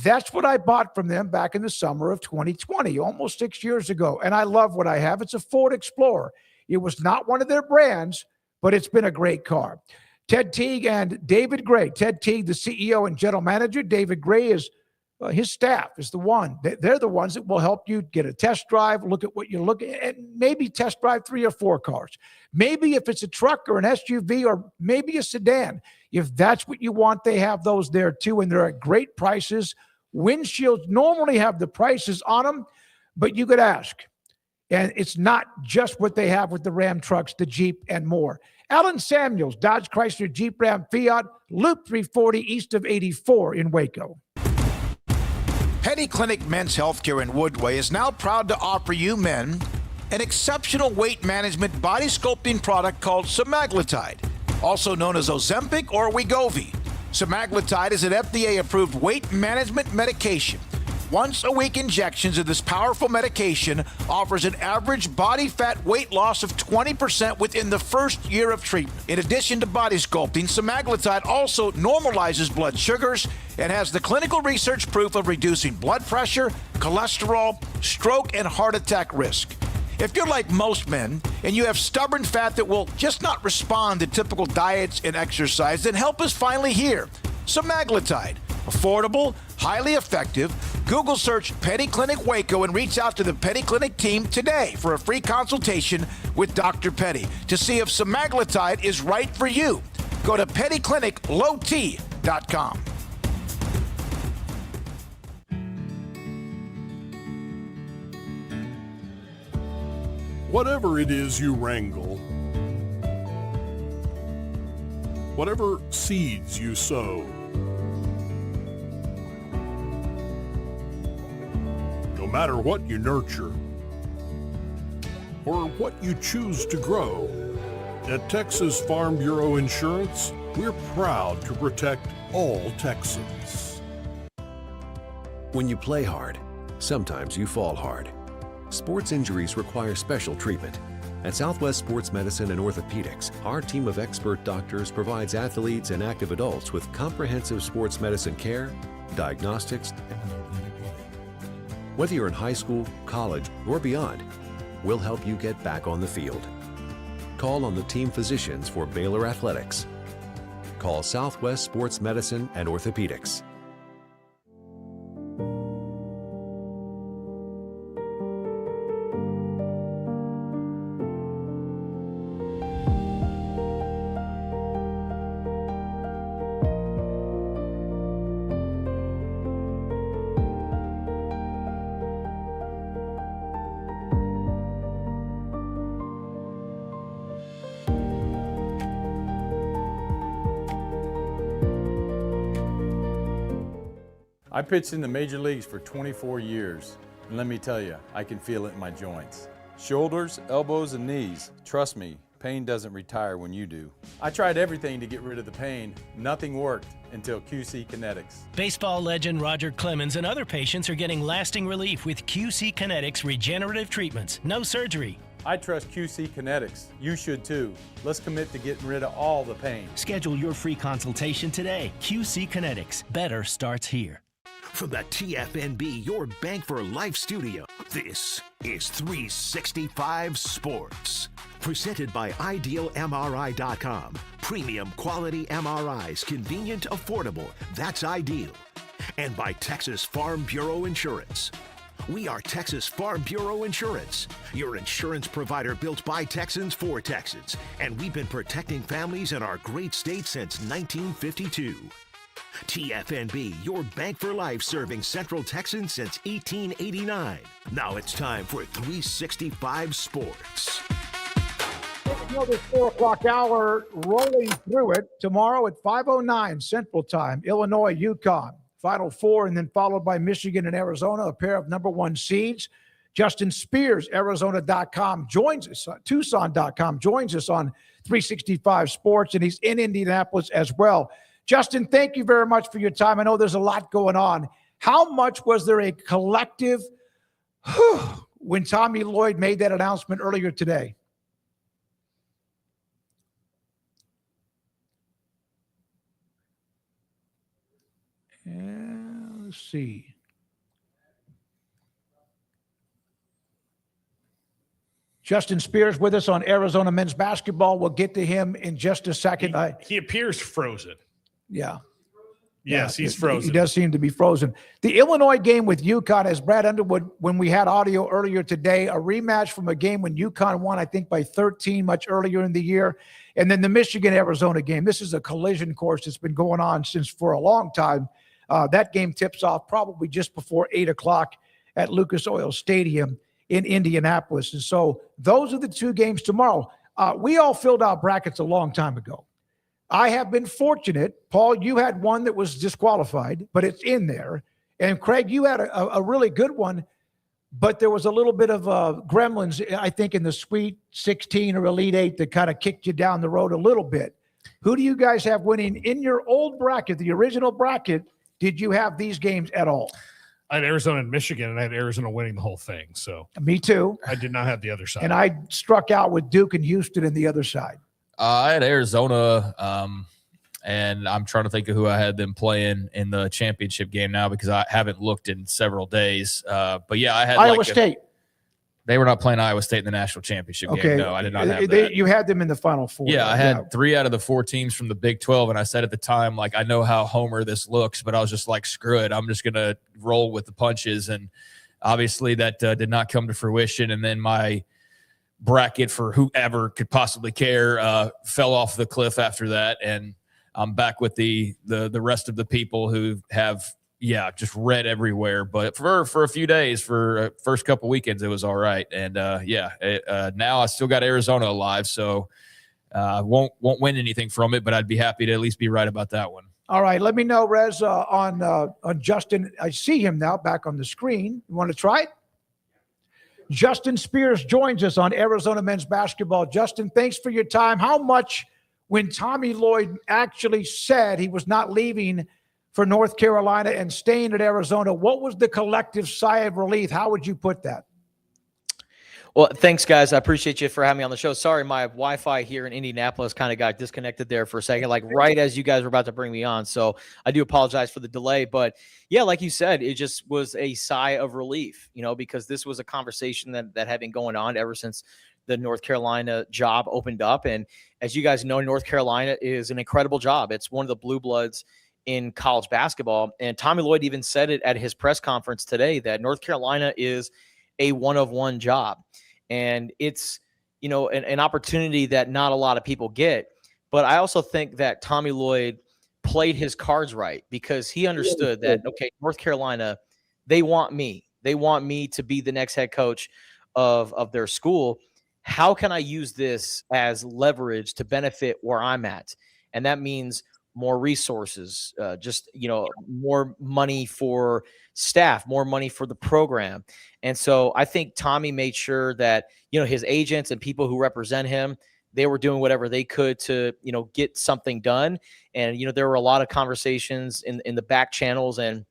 That's what I bought from them back in the summer of 2020, almost 6 years ago. And I love what I have. It's a Ford Explorer. It was not one of their brands, but it's been a great car. Ted Teague and David Gray. Ted Teague, the CEO and general manager. David Gray is his staff is the one. They're the ones that will help you get a test drive, look at what you're looking at, and maybe test drive 3 or 4 cars. Maybe if it's a truck or an SUV or maybe a sedan, if that's what you want, they have those there too, and they're at great prices. Windshields normally have the prices on them, but you could ask. And it's not just what they have with the Ram trucks, the Jeep, and more. Alan Samuels, Dodge, Chrysler, Jeep, Ram, Fiat, Loop 340 east of 84 in Waco. Petty Clinic Men's Healthcare in Woodway is now proud to offer you men an exceptional weight management body sculpting product called semaglutide, also known as Ozempic or Wegovy. Semaglutide is an FDA-approved weight management medication. Once-a-week injections of this powerful medication offers an average body fat weight loss of 20% within the first year of treatment. In addition to body sculpting, semaglutide also normalizes blood sugars and has the clinical research proof of reducing blood pressure, cholesterol, stroke, and heart attack risk. If you're like most men and you have stubborn fat that will just not respond to typical diets and exercise, then help is finally here. Semaglutide. Affordable, highly effective. Google search Petty Clinic Waco and reach out to the Petty Clinic team today for a free consultation with Dr. Petty to see if semaglutide is right for you. Go to pettycliniclowt.com. Whatever it is you wrangle, whatever seeds you sow. No matter what you nurture or what you choose to grow, at Texas Farm Bureau Insurance, we're proud to protect all Texans. When you play hard, sometimes you fall hard. Sports injuries require special treatment. At Southwest Sports Medicine and Orthopedics, our team of expert doctors provides athletes and active adults with comprehensive sports medicine care, diagnostics. Whether you're in high school, college, or beyond, we'll help you get back on the field. Call on the team physicians for Baylor Athletics. Call Southwest Sports Medicine and Orthopedics. I pitched in the major leagues for 24 years, and let me tell you, I can feel it in my joints. Shoulders, elbows, and knees. Trust me, pain doesn't retire when you do. I tried everything to get rid of the pain. Nothing worked until QC Kinetics. Baseball legend Roger Clemens and other patients are getting lasting relief with QC Kinetics regenerative treatments. No surgery. I trust QC Kinetics. You should too. Let's commit to getting rid of all the pain. Schedule your free consultation today. QC Kinetics. Better starts here. From the TFNB Your Bank for Life studio, this is 365 Sports. Presented by IdealMRI.com. Premium quality MRIs, convenient, affordable. That's ideal. And by Texas Farm Bureau Insurance. We are Texas Farm Bureau Insurance, your insurance provider built by Texans for Texans. And we've been protecting families in our great state since 1952. TFNB, your bank for life, serving Central Texans since 1889. Now it's time for 365 Sports. Another 4 o'clock hour rolling through it. Tomorrow at 5:09 Central Time, Illinois, UConn. Final four, and then followed by Michigan and Arizona, a pair of number one seeds. Justin Spears, Arizona.com, joins us, Tucson.com, joins us on 365 Sports, and he's in Indianapolis as well. Justin, thank you very much for your time. I know there's a lot going on. How much was there a collective when Tommy Lloyd made that announcement earlier today? Let's see. Justin Spears with us on Arizona men's basketball. We'll get to him in just a second. He appears frozen. Yeah. Yes, he's frozen. He does seem to be frozen. The Illinois game with UConn, as Brad Underwood, when we had audio earlier today, a rematch from a game when UConn won, I think, by 13 much earlier in the year. And then the Michigan-Arizona game. This is a collision course that's been going on since for a long time. That game tips off probably just before 8 o'clock at Lucas Oil Stadium in Indianapolis. And so those are the two games tomorrow. We all filled out brackets a long time ago. I have been fortunate. Paul, you had one that was disqualified, but it's in there. And Craig, you had a really good one, but there was a little bit of gremlins, I think, in the Sweet 16 or Elite 8 that kind of kicked you down the road a little bit. Who do you guys have winning in your old bracket, the original bracket? Did you have these games at all? I had Arizona and Michigan, and I had Arizona winning the whole thing. So me too. I did not have the other side. And I struck out with Duke and Houston in the other side. I had Arizona, and I'm trying to think of who I had them playing in the championship game now because I haven't looked in several days. But yeah, I had Iowa State. They were not playing Iowa State in the national championship game. No, I did not have that. You had them in the Final Four. Yeah, I had 3 out of the 4 teams from the Big 12, and I said at the time, like, I know how homer this looks, but I was just like, screw it. I'm just going to roll with the punches, and obviously that did not come to fruition, and then my bracket for whoever could possibly care fell off the cliff after that, and I'm back with the rest of the people who have – just read everywhere. But for a few days, for first couple weekends, it was all right. And now I still got Arizona alive. So Won't win anything from it, but I'd be happy to at least be right about that one. All right, let me know, Rez, on Justin. I see him now back on the screen. You want to try it? Justin Spears joins us on Arizona men's basketball. Justin, thanks for your time. How much, when Tommy Lloyd actually said he was not leaving for North Carolina and staying at Arizona, what was the collective sigh of relief? How would you put that? Well, thanks, guys. I appreciate you for having me on the show. Sorry, my Wi-Fi here in Indianapolis kind of got disconnected there for a second, like right as you guys were about to bring me on. So I do apologize for the delay. But yeah, like you said, it just was a sigh of relief, because this was a conversation that had been going on ever since the North Carolina job opened up. And as you guys know, North Carolina is an incredible job. It's one of the blue bloods in college basketball. And Tommy Lloyd even said it at his press conference today that North Carolina is a one-of-one job. And it's, an opportunity that not a lot of people get. But I also think that Tommy Lloyd played his cards right because he understood that, okay, North Carolina, they want me. They want me to be the next head coach of their school. How can I use this as leverage to benefit where I'm at? And that means more resources, more money for staff, more money for the program. And so I think Tommy made sure that, his agents and people who represent him, they were doing whatever they could to, get something done. And, there were a lot of conversations in the back channels, and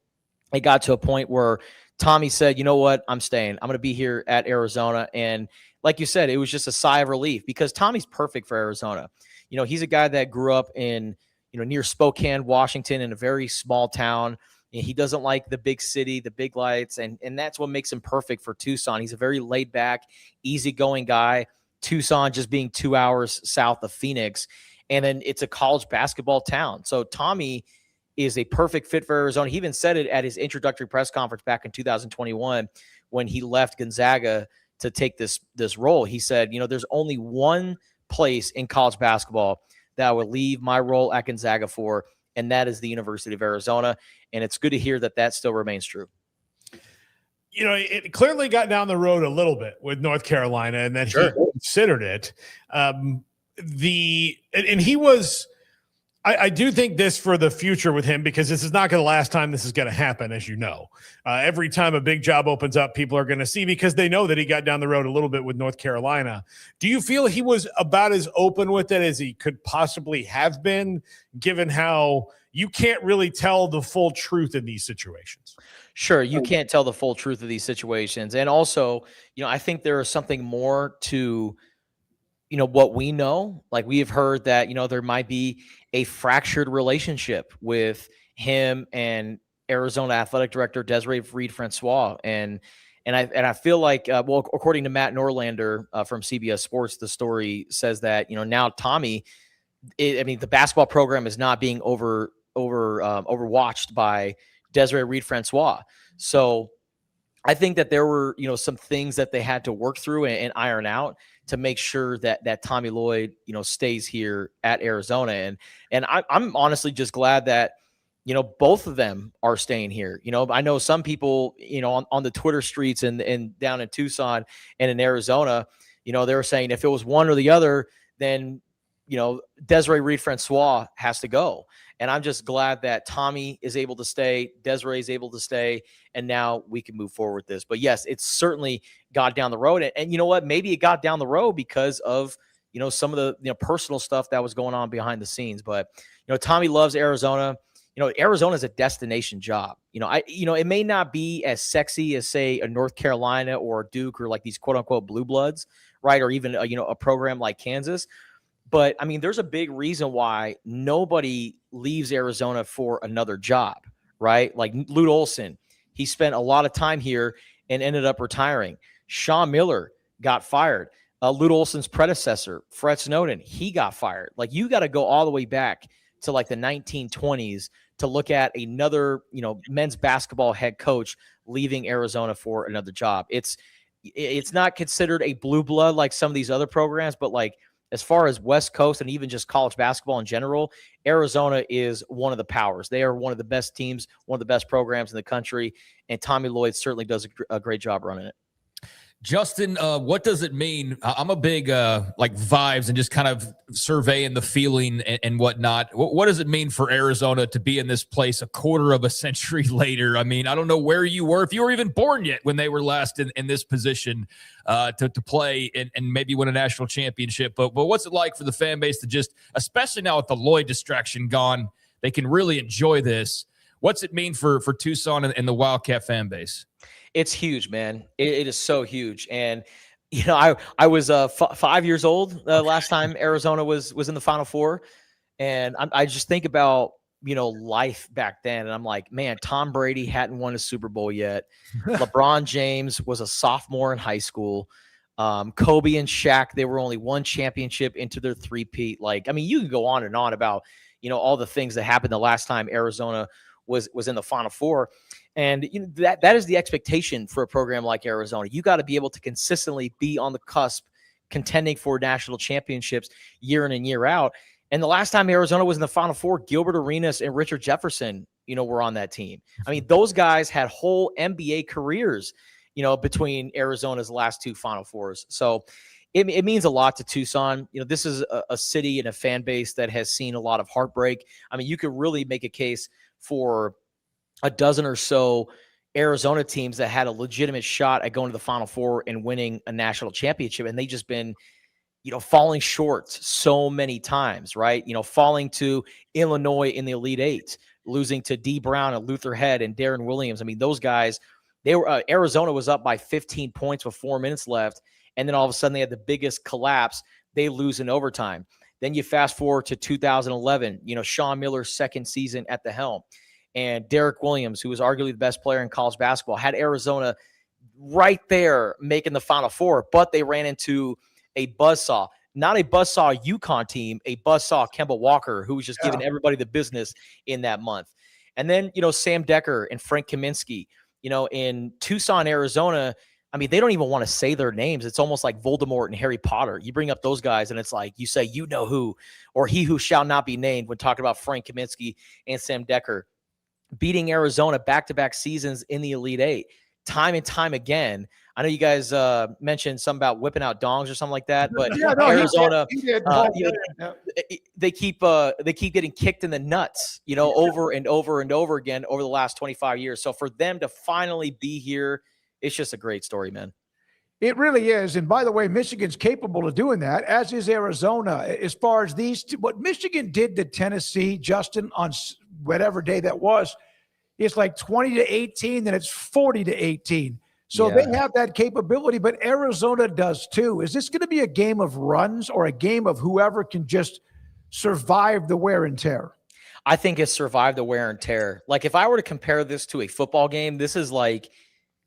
it got to a point where Tommy said, you know what, I'm staying. I'm going to be here at Arizona. And like you said, it was just a sigh of relief because Tommy's perfect for Arizona. He's a guy that grew up in, near Spokane, Washington, in a very small town. He doesn't like the big city, the big lights, and that's what makes him perfect for Tucson. He's a very laid-back, easygoing guy. Tucson just being 2 hours south of Phoenix, and then it's a college basketball town. So Tommy is a perfect fit for Arizona. He even said it at his introductory press conference back in 2021 when he left Gonzaga to take this role. He said, there's only one place in college basketball that I would leave my role at Gonzaga for, and that is the University of Arizona. And it's good to hear that still remains true. It clearly got down the road a little bit with North Carolina, and that he considered it. He was. I do think this for the future with him, because this is not going to last time this is going to happen, as you know. Every time a big job opens up, people are going to see, because they know that he got down the road a little bit with North Carolina. Do you feel he was about as open with it as he could possibly have been, given how you can't really tell the full truth in these situations? Sure, you can't tell the full truth of these situations. And also, I think there is something more to what we know. Like, we have heard that, there might be a fractured relationship with him and Arizona Athletic Director Desiree Reed-Francois. And I feel like, according to Matt Norlander from CBS Sports, the story says that, now Tommy, the basketball program is not being overwatched by Desiree Reed-Francois. So I think that there were, some things that they had to work through and iron out to make sure that Tommy Lloyd, stays here at Arizona. And I'm honestly just glad that, both of them are staying here. I know some people, on the Twitter streets and down in Tucson and in Arizona, they were saying if it was one or the other, then, Desiree Reed-Francois has to go. And I'm just glad that Tommy is able to stay, Desiree is able to stay, and now we can move forward with this. But yes, it's certainly got down the road. And you know what? Maybe it got down the road because of, some of the personal stuff that was going on behind the scenes. But, Tommy loves Arizona. Arizona is a destination job. It may not be as sexy as, say, a North Carolina or a Duke or like these quote unquote blue bloods, right? Or even, a program like Kansas. But, there's a big reason why nobody leaves Arizona for another job, right? Like Lute Olson, he spent a lot of time here and ended up retiring. Sean Miller got fired. Lute Olson's predecessor, Fred Snowden, he got fired. Like, you got to go all the way back to like the 1920s to look at another, men's basketball head coach leaving Arizona for another job. It's not considered a blue blood like some of these other programs, but like, as far as West Coast and even just college basketball in general, Arizona is one of the powers. They are one of the best teams, one of the best programs in the country, and Tommy Lloyd certainly does a great job running it. Justin, what does it mean? I'm a big like vibes and just kind of surveying the feeling and whatnot. What does it mean for Arizona to be in this place a quarter of a century later? I mean, I don't know where you were, if you were even born yet when they were last in this position to play and maybe win a national championship. But what's it like for the fan base to just, especially now with the Lloyd distraction gone, they can really enjoy this? What's it mean for Tucson and the Wildcat fan base? It's huge, man. It is so huge. And, you know, I was 5 years old last time Arizona was in the Final Four. And I just think about, you know, life back then. And I'm like, man, Tom Brady hadn't won a Super Bowl yet. LeBron James was a sophomore in high school. Kobe and Shaq, they were only one championship into their three-peat. Like, I mean, you can go on and on about, you know, all the things that happened the last time Arizona was in the Final Four. And you know, that is the expectation for a program like Arizona. You got to be able to consistently be on the cusp, contending for national championships year in and year out. And the last time Arizona was in the Final Four, Gilbert Arenas and Richard Jefferson, you know, were on that team. I mean, those guys had whole NBA careers, you know, between Arizona's last two Final Fours. So it means a lot to Tucson. You know, this is a city and a fan base that has seen a lot of heartbreak. I mean, you could really make a case for a dozen or so Arizona teams that had a legitimate shot at going to the Final Four and winning a national championship. And they just been, you know, falling short so many times, right? You know, falling to Illinois in the Elite Eight, losing to D Brown and Luther Head and Darren Williams. I mean, those guys, they were, Arizona was up by 15 points with 4 minutes left. And then all of a sudden they had the biggest collapse. They lose in overtime. Then you fast forward to 2011, you know, Sean Miller's second season at the helm. And Derek Williams, who was arguably the best player in college basketball, had Arizona right there making the Final Four, but they ran into a buzzsaw. Not a buzzsaw UConn team, a buzzsaw Kemba Walker, who was just giving everybody the business in that month. And then, you know, Sam Decker and Frank Kaminsky, you know, in Tucson, Arizona, I mean, they don't even want to say their names. It's almost like Voldemort and Harry Potter. You bring up those guys, and it's like you say, you know who, or he who shall not be named when talking about Frank Kaminsky and Sam Decker. Beating Arizona back-to-back seasons in the Elite Eight, time and time again. I know you guys mentioned something about whipping out dongs or something like that, but Arizona, they keep getting kicked in the nuts, you know, over and over and over again over the last 25 years. So for them to finally be here, it's just a great story, man. It really is. And by the way, Michigan's capable of doing that, as is Arizona. As far as these two, what Michigan did to Tennessee, Justin, on whatever day that was, it's like 20-18, then it's 40-18. So they have that capability, but Arizona does too. Is this going to be a game of runs or a game of whoever can just survive the wear and tear? I think it's survived the wear and tear. Like if I were to compare this to a football game, this is like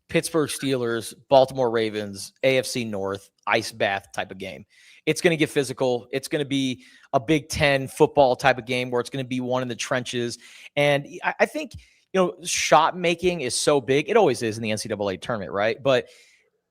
Pittsburgh Steelers, Baltimore Ravens, AFC North, ice bath type of game. It's going to get physical. It's going to be a Big Ten football type of game where it's going to be one in the trenches. And I think, you know, shot making is so big. It always is in the NCAA tournament, right? But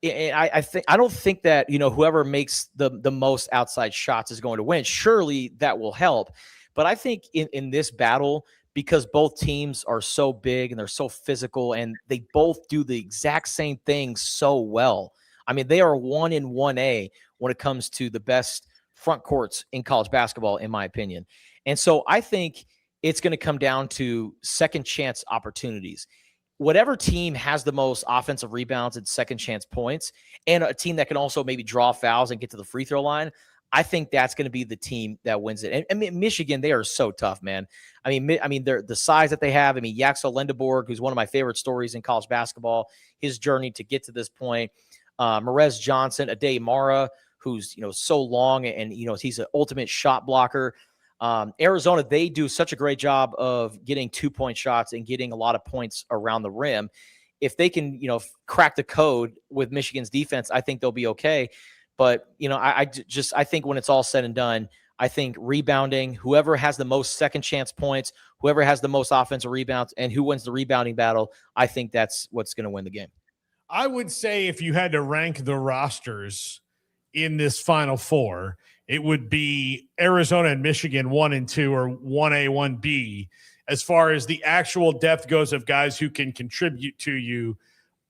I don't think that, you know, whoever makes the most outside shots is going to win. Surely that will help. But I think in this battle, because both teams are so big and they're so physical and they both do the exact same thing so well. I mean, they are 1 in 1A when it comes to the best front courts in college basketball, in my opinion. And so I think it's going to come down to second chance opportunities. Whatever team has the most offensive rebounds and second chance points, and a team that can also maybe draw fouls and get to the free throw line, I think that's going to be the team that wins it. And Michigan, they are so tough, man. I mean, they're the size that they have. I mean, Yaxel Lendeborg, who's one of my favorite stories in college basketball, his journey to get to this point. Marez Johnson, Ade Mara, who's, you know, so long and, you know, he's an ultimate shot blocker. Arizona, they do such a great job of getting 2-point shots and getting a lot of points around the rim. If they can, you know, crack the code with Michigan's defense, I think they'll be okay. But, you know, I think when it's all said and done, I think rebounding, whoever has the most second chance points, whoever has the most offensive rebounds, and who wins the rebounding battle, I think that's what's going to win the game. I would say if you had to rank the rosters in this Final Four, it would be Arizona and Michigan 1 and 2 or 1A, 1B. As far as the actual depth goes of guys who can contribute to you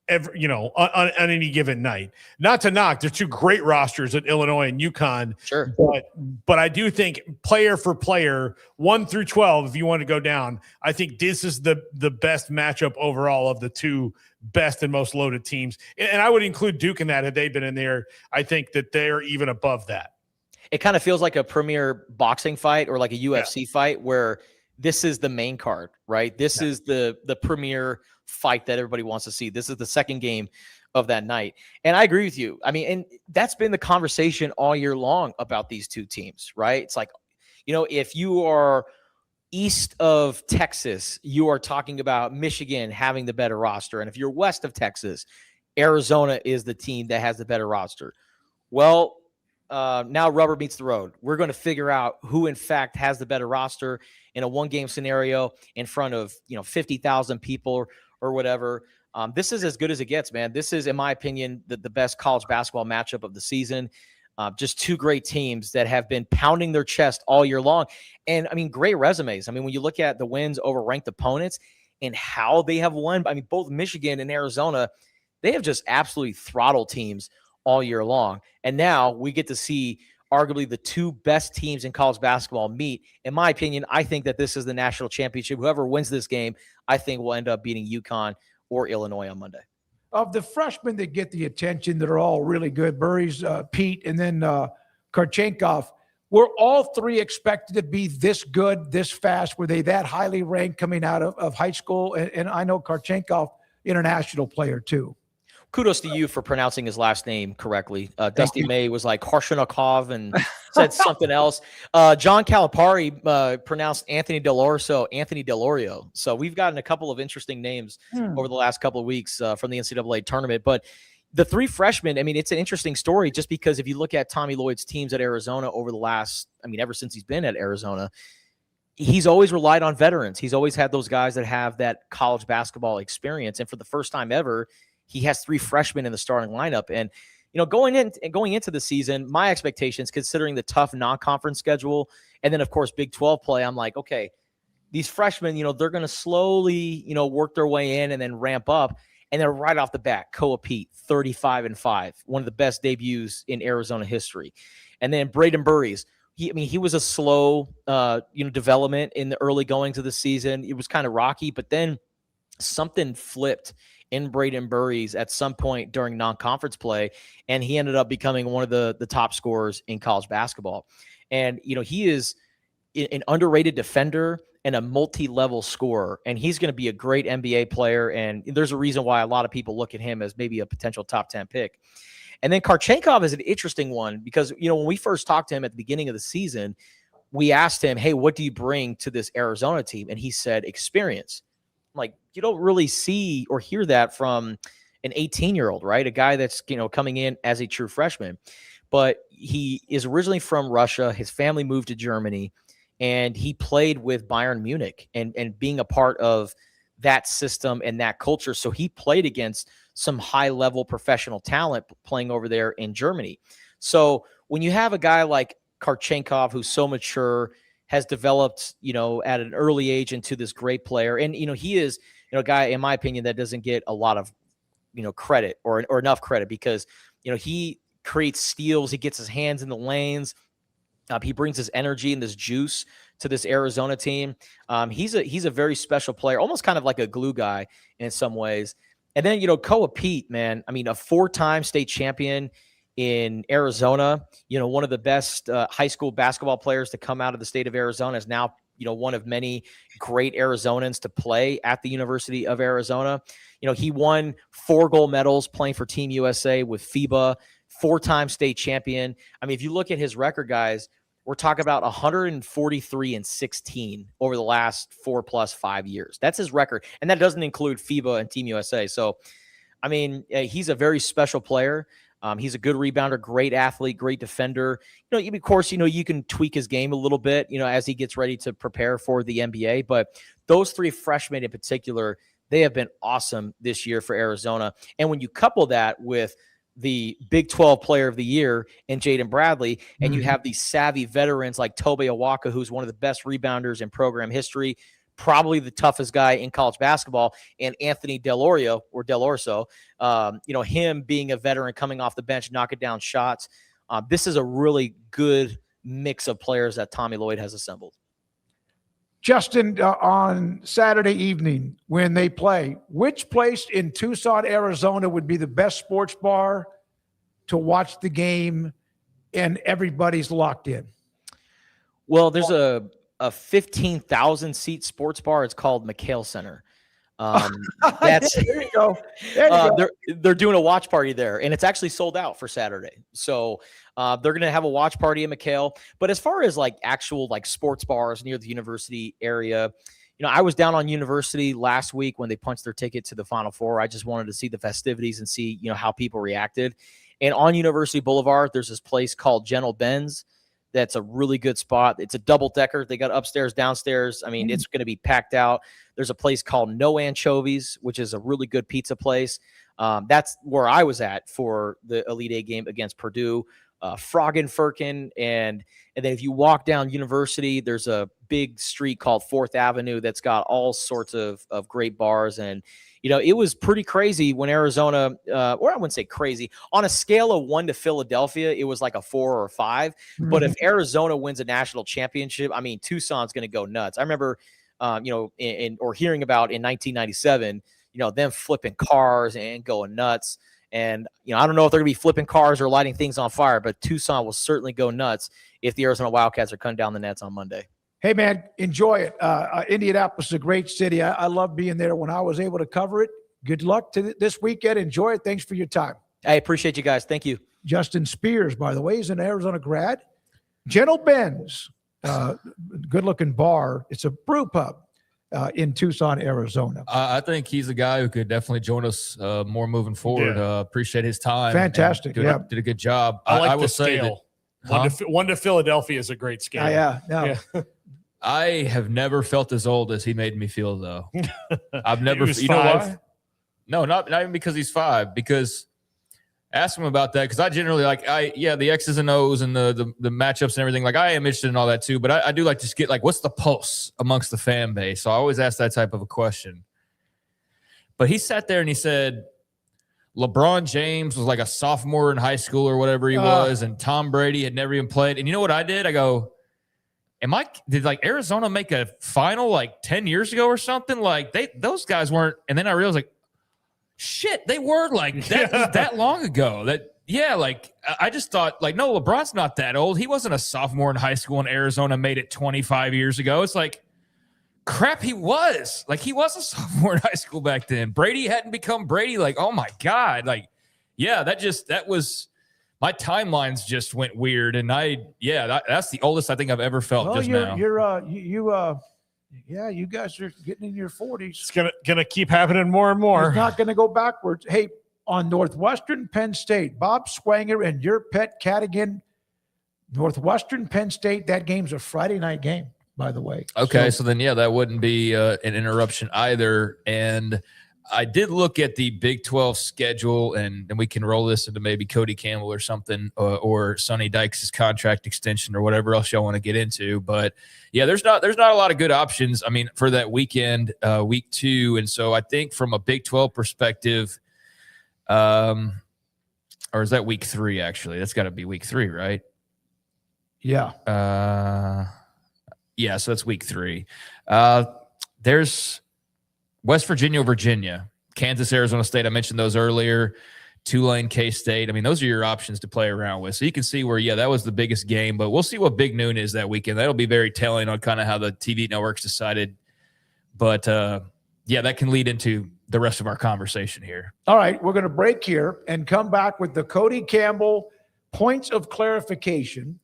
on any given night. Not to knock, there's two great rosters at Illinois and UConn. Sure. But I do think player for player, 1 through 12, if you want to go down, I think this is the best matchup overall of the two best and most loaded teams. And I would include Duke in that had they been in there. I think that they're even above that. It kind of feels like a premier boxing fight or like a UFC fight where this is the main card, right? This is the premier fight that everybody wants to see. This is the second game of that night. And I agree with you. I mean, and that's been the conversation all year long about these two teams, right? It's like, if you are east of Texas, you are talking about Michigan having the better roster. And if you're west of Texas, Arizona is the team that has the better roster. Well, now rubber meets the road. We're going to figure out who in fact has the better roster in a one-game scenario in front of 50,000 people or whatever. This is as good as it gets, man. This is, in my opinion, the best college basketball matchup of the season. Just two great teams that have been pounding their chest all year long. And, I mean, great resumes. I mean, when you look at the wins over ranked opponents and how they have won, I mean, both Michigan and Arizona, they have just absolutely throttled teams all year long. And now we get to see arguably the two best teams in college basketball meet. In my opinion, I think that this is the national championship. Whoever wins this game, I think will end up beating UConn or Illinois on Monday. Of the freshmen that get the attention that are all really good, Burries, Pete, and then Karchenkov, were all three expected to be this good, this fast? Were they that highly ranked coming out of high school? And I know Karchenkov, international player too. Kudos to you for pronouncing his last name correctly. Dusty May was like Harshanikov and said something else. John Calipari pronounced Anthony Delorio. So we've gotten a couple of interesting names over the last couple of weeks from the NCAA tournament. But the three freshmen, I mean, it's an interesting story just because if you look at Tommy Lloyd's teams at Arizona over the last, I mean, ever since he's been at Arizona, he's always relied on veterans. He's always had those guys that have that college basketball experience. And for the first time ever, he has three freshmen in the starting lineup. And, going into the season, my expectations, considering the tough non-conference schedule, and then, of course, Big 12 play, I'm like, okay, these freshmen, they're going to slowly, work their way in and then ramp up. And then right off the bat, Koa Pete, 35-5, one of the best debuts in Arizona history. And then Braden Burries, he was a slow, development in the early goings of the season. It was kind of rocky, but then something flipped in Braden Burries at some point during non-conference play, and he ended up becoming one of the top scorers in college basketball. And, he is an underrated defender and a multi-level scorer, and he's going to be a great NBA player, and there's a reason why a lot of people look at him as maybe a potential top 10 pick. And then Karchenkov is an interesting one because, when we first talked to him at the beginning of the season, we asked him, hey, what do you bring to this Arizona team? And he said, experience. Like, you don't really see or hear that from an 18-year-old, right? A guy that's, coming in as a true freshman. But he is originally from Russia. His family moved to Germany, and he played with Bayern Munich and being a part of that system and that culture. So he played against some high-level professional talent playing over there in Germany. So when you have a guy like Karchenkov, who's so mature, has developed, at an early age into this great player. And, he is, a guy, in my opinion, that doesn't get a lot of, credit or enough credit because, he creates steals. He gets his hands in the lanes. He brings his energy and this juice to this Arizona team. He's a very special player, almost kind of like a glue guy in some ways. And then, Koa Pete, man, I mean, a 4-time state champion in Arizona, one of the best high school basketball players to come out of the state of Arizona, is now, one of many great Arizonans to play at the University of Arizona. He won 4 gold medals playing for Team USA with FIBA, 4-time state champion. I mean, if you look at his record, guys, we're talking about 143-16 over the last 4+5 years. That's his record. And that doesn't include FIBA and Team USA. So, I mean, he's a very special player. He's a good rebounder, great athlete, great defender. Of course, you can tweak his game a little bit, as he gets ready to prepare for the NBA. But those three freshmen in particular, they have been awesome this year for Arizona. And when you couple that with the Big 12 Player of the Year in Jaden Bradley, and you have these savvy veterans like Tobe Awaka, who's one of the best rebounders in program history, probably the toughest guy in college basketball, and Anthony Delorso, him being a veteran coming off the bench, knocking down shots. This is a really good mix of players that Tommy Lloyd has assembled. Justin, on Saturday evening when they play, which place in Tucson, Arizona would be the best sports bar to watch the game and everybody's locked in? Well, there's a 15,000 seat sports bar. It's called McHale Center. That's there you go. There you go. They're doing a watch party there, and it's actually sold out for Saturday. So they're going to have a watch party in McHale. But as far as like actual like sports bars near the university area, I was down on University last week when they punched their ticket to the Final Four. I just wanted to see the festivities and see how people reacted. And on University Boulevard, there's this place called Gentle Ben's. That's a really good spot. It's a double decker. They got upstairs, downstairs. I mean, it's going to be packed out. There's a place called No Anchovies, which is a really good pizza place. That's where I was at for the Elite Eight game against Purdue. Froggen Firkin, and then if you walk down University, there's a big street called 4th Avenue that's got all sorts of great bars. And it was pretty crazy when Arizona, or I wouldn't say crazy, on a scale of 1 to Philadelphia, it was like a 4 or 5. But if Arizona wins a national championship, I mean, Tucson's going to go nuts. I remember, or hearing about in 1997, them flipping cars and going nuts. And, I don't know if they're going to be flipping cars or lighting things on fire, but Tucson will certainly go nuts if the Arizona Wildcats are cutting down the nets on Monday. Hey, man, enjoy it. Indianapolis is a great city. I love being there when I was able to cover it. Good luck to this weekend. Enjoy it. Thanks for your time. I appreciate you guys. Thank you. Justin Spears, by the way, is an Arizona grad. Gentle Ben's, good-looking bar. It's a brew pub in Tucson, Arizona. I think he's a guy who could definitely join us more moving forward. Appreciate his time. Fantastic. Did a good job. I will the say scale. that 1 to Philadelphia is a great scale. Yeah. I have never felt as old as he made me feel, though. I've never. He was know 5. why? No, not even because he's 5. Because ask him about that. Because I generally the X's and O's and the matchups and everything. Like I am interested in all that too. But I do like to get what's the pulse amongst the fan base. So I always ask that type of a question. But he sat there and he said, LeBron James was like a sophomore in high school or whatever he was, and Tom Brady had never even played. And you know what I did? I go, did Arizona make a final 10 years ago or something? Those guys weren't. And then I realized shit, they were that long ago. I just thought no, LeBron's not that old. He wasn't a sophomore in high school and Arizona made it 25 years ago. It's crap, he was. He was a sophomore in high school back then. Brady hadn't become Brady. Oh my God. That was my timelines just went weird. And that's the oldest I think I've ever felt now. You guys are getting in your 40s. It's gonna keep happening more and more. It's not going to go backwards. Hey, on Northwestern Penn State, Bob Swanger and your pet Cadigan, Northwestern Penn State, that game's a Friday night game, by the way. Okay, so then, that wouldn't be an interruption either. And I did look at the Big 12 schedule, and we can roll this into maybe Cody Campbell or something, or Sonny Dykes' contract extension or whatever else y'all want to get into. But there's not a lot of good options. I mean, for that weekend, week 2, and so I think from a Big 12 perspective, or is that week 3? Actually, that's got to be week 3, right? Yeah. So that's week 3. There's West Virginia, Virginia, Kansas, Arizona State. I mentioned those earlier. Tulane, K-State. I mean, those are your options to play around with. So you can see where, that was the biggest game. But we'll see what Big Noon is that weekend. That'll be very telling on kind of how the TV networks decided. But, that can lead into the rest of our conversation here. All right, we're going to break here and come back with the Cody Campbell points of clarification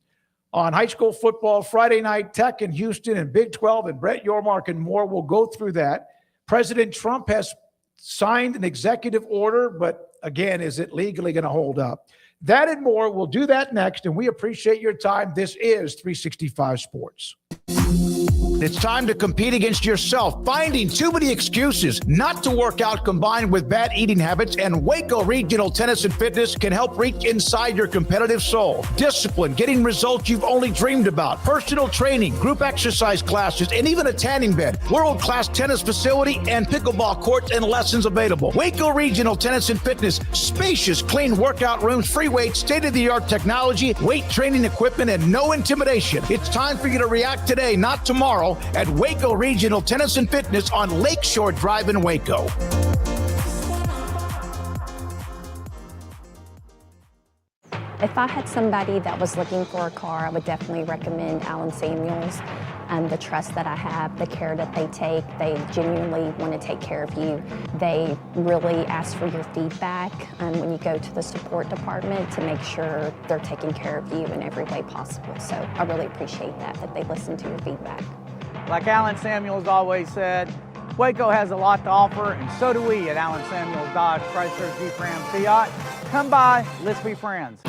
on high school football, Friday night, Tech in Houston and Big 12, and Brett Yormark and more. We'll go through that. President Trump has signed an executive order, but again, is it legally going to hold up? That and more. We'll do that next, and we appreciate your time. This is 365 Sports. It's time to compete against yourself, finding too many excuses not to work out combined with bad eating habits, and Waco Regional Tennis and Fitness can help reach inside your competitive soul. Discipline, getting results you've only dreamed about, personal training, group exercise classes, and even a tanning bed, world-class tennis facility, and pickleball courts and lessons available. Waco Regional Tennis and Fitness, spacious, clean workout rooms, free weights, state-of-the-art technology, weight training equipment, and no intimidation. It's time for you to react today, not tomorrow, at Waco Regional Tennis and Fitness on Lakeshore Drive in Waco. If I had somebody that was looking for a car, I would definitely recommend Allen Samuels. The trust that I have, the care that they take, they genuinely want to take care of you. They really ask for your feedback when you go to the support department to make sure they're taking care of you in every way possible. So I really appreciate that they listen to your feedback. Like Allen Samuels always said, Waco has a lot to offer, and so do we at Allen Samuels Dodge Chrysler Jeep Ram Fiat. Come by, let's be friends.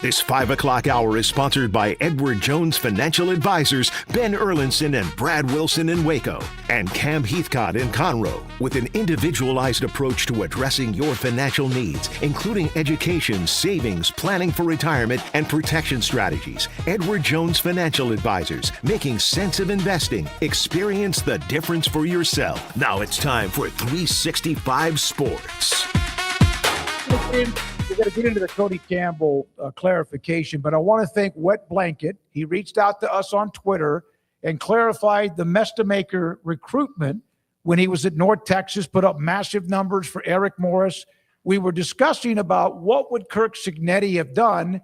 This 5 o'clock hour is sponsored by Edward Jones Financial Advisors, Ben Erlinson and Brad Wilson in Waco, and Cam Heathcott in Conroe, with an individualized approach to addressing your financial needs, including education, savings, planning for retirement, and protection strategies. Edward Jones Financial Advisors, making sense of investing. Experience the difference for yourself. Now it's time for 365 Sports. We're going to get into the Cody Campbell clarification, but I want to thank Wet Blanket. He reached out to us on Twitter and clarified the Mestamaker recruitment when he was at North Texas, put up massive numbers for Eric Morris. We were discussing about what would Kirk Cignetti have done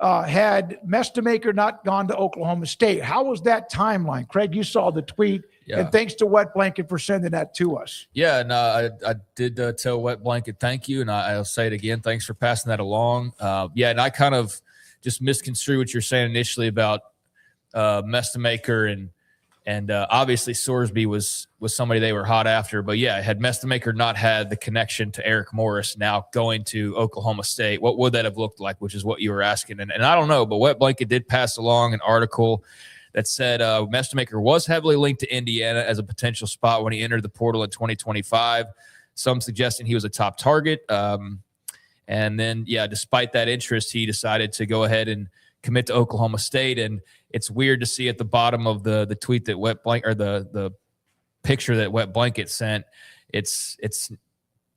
had Mestamaker not gone to Oklahoma State. How was that timeline? Craig, you saw the tweet. Yeah. And thanks to Wet Blanket for sending that to us. Yeah, and I did tell Wet Blanket thank you, and I'll say it again. Thanks for passing that along. Yeah, and I kind of just misconstrued what you're saying initially about Mestamaker and obviously Sorsby was somebody they were hot after. But, yeah, had Mestamaker not had the connection to Eric Morris now going to Oklahoma State, what would that have looked like, which is what you were asking. And I don't know, but Wet Blanket did pass along an article that said Mestamaker was heavily linked to Indiana as a potential spot when he entered the portal in 2025. Some suggesting he was a top target. And then, yeah, despite that interest, he decided to go ahead and commit to Oklahoma State. And it's weird to see at the bottom of the tweet that Wet Blanket, or the picture that Wet Blanket sent, it's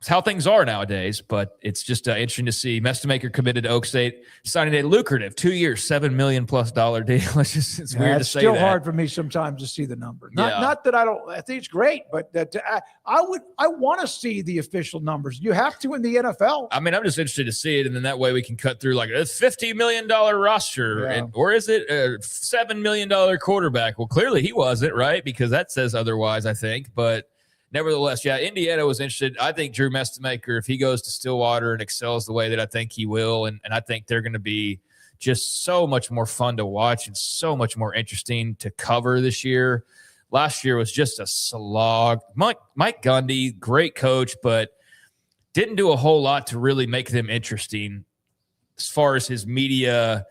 how things are nowadays, but it's just interesting to see Mestamaker committed to Oak State, signing a lucrative 2 years, $7 million+ deal. It's weird to say that. It's still hard for me sometimes to see the number. Not that I think it's great, but that I want to see the official numbers. You have to in the NFL. I mean, I'm just interested to see it, and then that way we can cut through like a $50 million roster, or is it a $7 million quarterback? Well, clearly he wasn't, right? Because that says otherwise, I think, but. Nevertheless, yeah, Indiana was interested. I think Drew Mestamaker, if he goes to Stillwater and excels the way that I think he will, and I think they're going to be just so much more fun to watch and so much more interesting to cover this year. Last year was just a slog. Mike Gundy, great coach, but didn't do a whole lot to really make them interesting as far as his media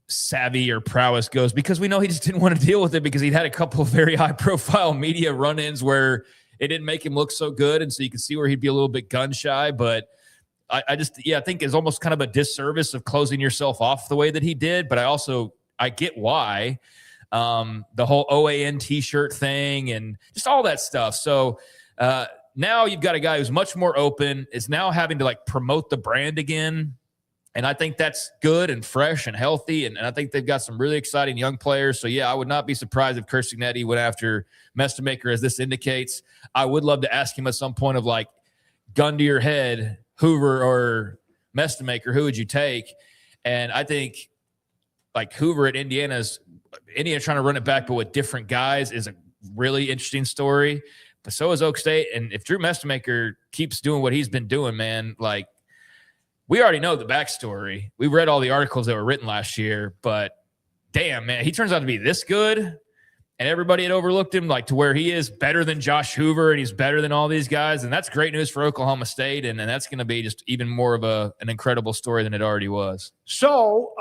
savvy or prowess goes, because we know he just didn't want to deal with it because he'd had a couple of very high-profile media run-ins where – it didn't make him look so good, and so you can see where he'd be a little bit gun-shy. But I think it's almost kind of a disservice of closing yourself off the way that he did. But I get why. the whole OAN t-shirt thing and just all that stuff. So now you've got a guy who's much more open, is now having to like promote the brand again. And I think that's good and fresh and healthy. And I think they've got some really exciting young players. So, yeah, I would not be surprised if Kurt Cignetti went after Mestemaker, as this indicates. I would love to ask him at some point of, like, gun to your head, Hoover or Mestemaker, who would you take? And I think, like, Hoover at Indiana trying to run it back, but with different guys is a really interesting story. But so is Oak State. And if Drew Mestemaker keeps doing what he's been doing, man, like, we already know the backstory. We read all the articles that were written last year, but damn, man, he turns out to be this good. And everybody had overlooked him, like, to where he is better than Josh Hoover and he's better than all these guys. And that's great news for Oklahoma State. And that's going to be just even more of an incredible story than it already was. So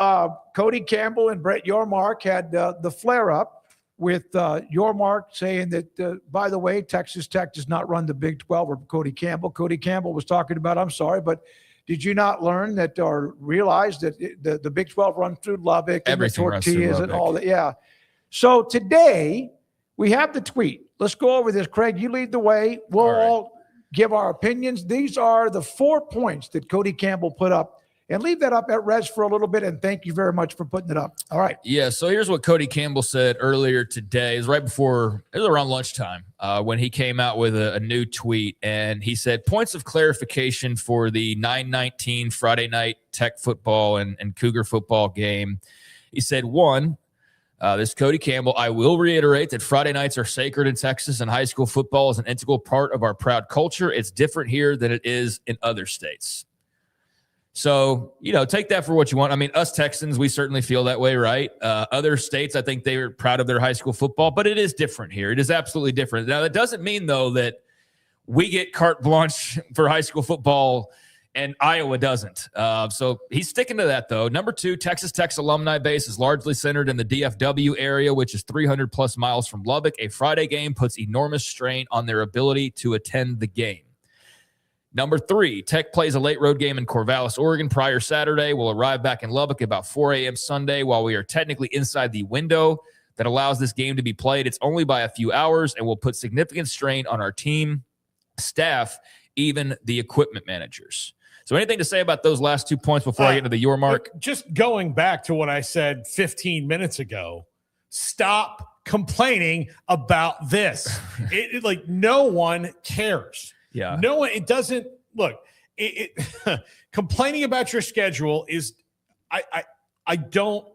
Cody Campbell and Brett Yormark had the flare up with Yormark saying that, by the way, Texas Tech does not run the Big 12 or Cody Campbell. Cody Campbell was talking about, I'm sorry, but did you not learn that or realize that the Big 12 runs through Lubbock and Everything the runs through tortillas and Lubbock. all that? Yeah. So today we have the tweet. Let's go over this. Craig, you lead the way. We'll all give our opinions. These are the 4 points that Cody Campbell put up. And leave that up at Res for a little bit, and thank you very much for putting it up. All right. Yeah, so here's what Cody Campbell said earlier today. It was right before, it was around lunchtime when he came out with a new tweet. And he said, points of clarification for the 9/19 Friday night Tech football and Cougar football game. He said, one, this is Cody Campbell. I will reiterate that Friday nights are sacred in Texas, and high school football is an integral part of our proud culture. It's different here than it is in other states. So, take that for what you want. I mean, us Texans, we certainly feel that way, right? Other states, I think they are proud of their high school football, but it is different here. It is absolutely different. Now, that doesn't mean, though, that we get carte blanche for high school football and Iowa doesn't. So he's sticking to that, though. Number two, Texas Tech's alumni base is largely centered in the DFW area, which is 300-plus miles from Lubbock. A Friday game puts enormous strain on their ability to attend the game. Number three, Tech plays a late road game in Corvallis, Oregon prior Saturday. We'll arrive back in Lubbock about 4 a.m. Sunday. While we are technically inside the window that allows this game to be played, it's only by a few hours and will put significant strain on our team, staff, even the equipment managers. So anything to say about those last 2 points before I get into the Yormark? Just going back to what I said 15 minutes ago, stop complaining about this. Like, no one cares. Yeah. No one, it doesn't look, complaining about your schedule is, I don't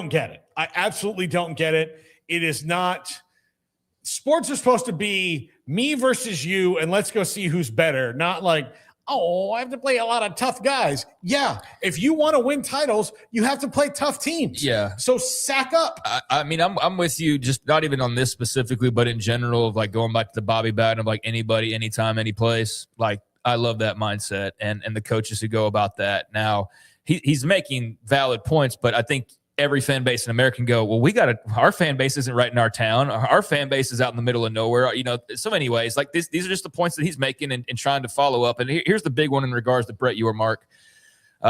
get it. I absolutely don't get it. It is not, sports are supposed to be me versus you and let's go see who's better. Not like, oh, I have to play a lot of tough guys. Yeah. If you want to win titles, you have to play tough teams. Yeah. So sack up. I mean, I'm with you, just not even on this specifically, but in general, of like going back to the Bobby Bowden of like anybody, anytime, any place. Like, I love that mindset and the coaches who go about that. Now, he's making valid points, but I think every fan base in America can go, well, our fan base isn't right in our town. Our fan base is out in the middle of nowhere. So many ways, like these are just the points that he's making and trying to follow up. And here's the big one in regards to Brett Yormark.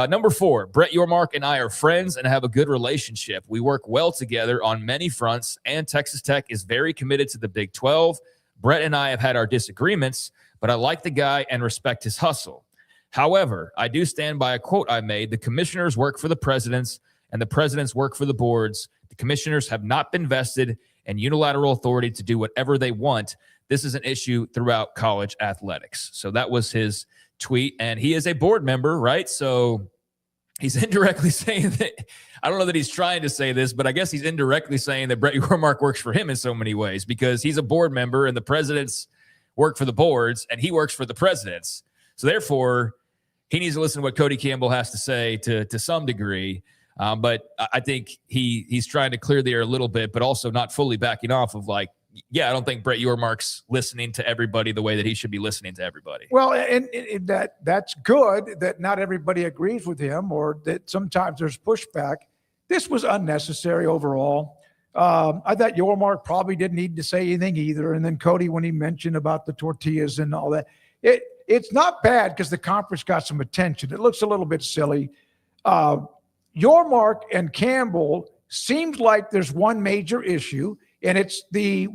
Number four, Brett Yormark and I are friends and have a good relationship. We work well together on many fronts, and Texas Tech is very committed to the Big 12. Brett and I have had our disagreements, but I like the guy and respect his hustle. However, I do stand by a quote I made. The commissioners work for the presidents, and the presidents work for the boards. The commissioners have not been vested in unilateral authority to do whatever they want. This is an issue throughout college athletics. So that was his tweet, and he is a board member, right? So he's indirectly saying that, I don't know that he's trying to say this, but I guess he's indirectly saying that Brett Yormark works for him in so many ways, because he's a board member and the presidents work for the boards and he works for the presidents. So therefore, he needs to listen to what Cody Campbell has to say to some degree. But I think he's trying to clear the air a little bit, but also not fully backing off of like, yeah, I don't think Brett Yormark's listening to everybody the way that he should be listening to everybody. Well, and that's good that not everybody agrees with him, or that sometimes there's pushback. This was unnecessary overall. I thought Yormark probably didn't need to say anything either. And then Cody, when he mentioned about the tortillas and all that, it's not bad because the conference got some attention. It looks a little bit silly. Yormark and Campbell seems like there's one major issue, and it's the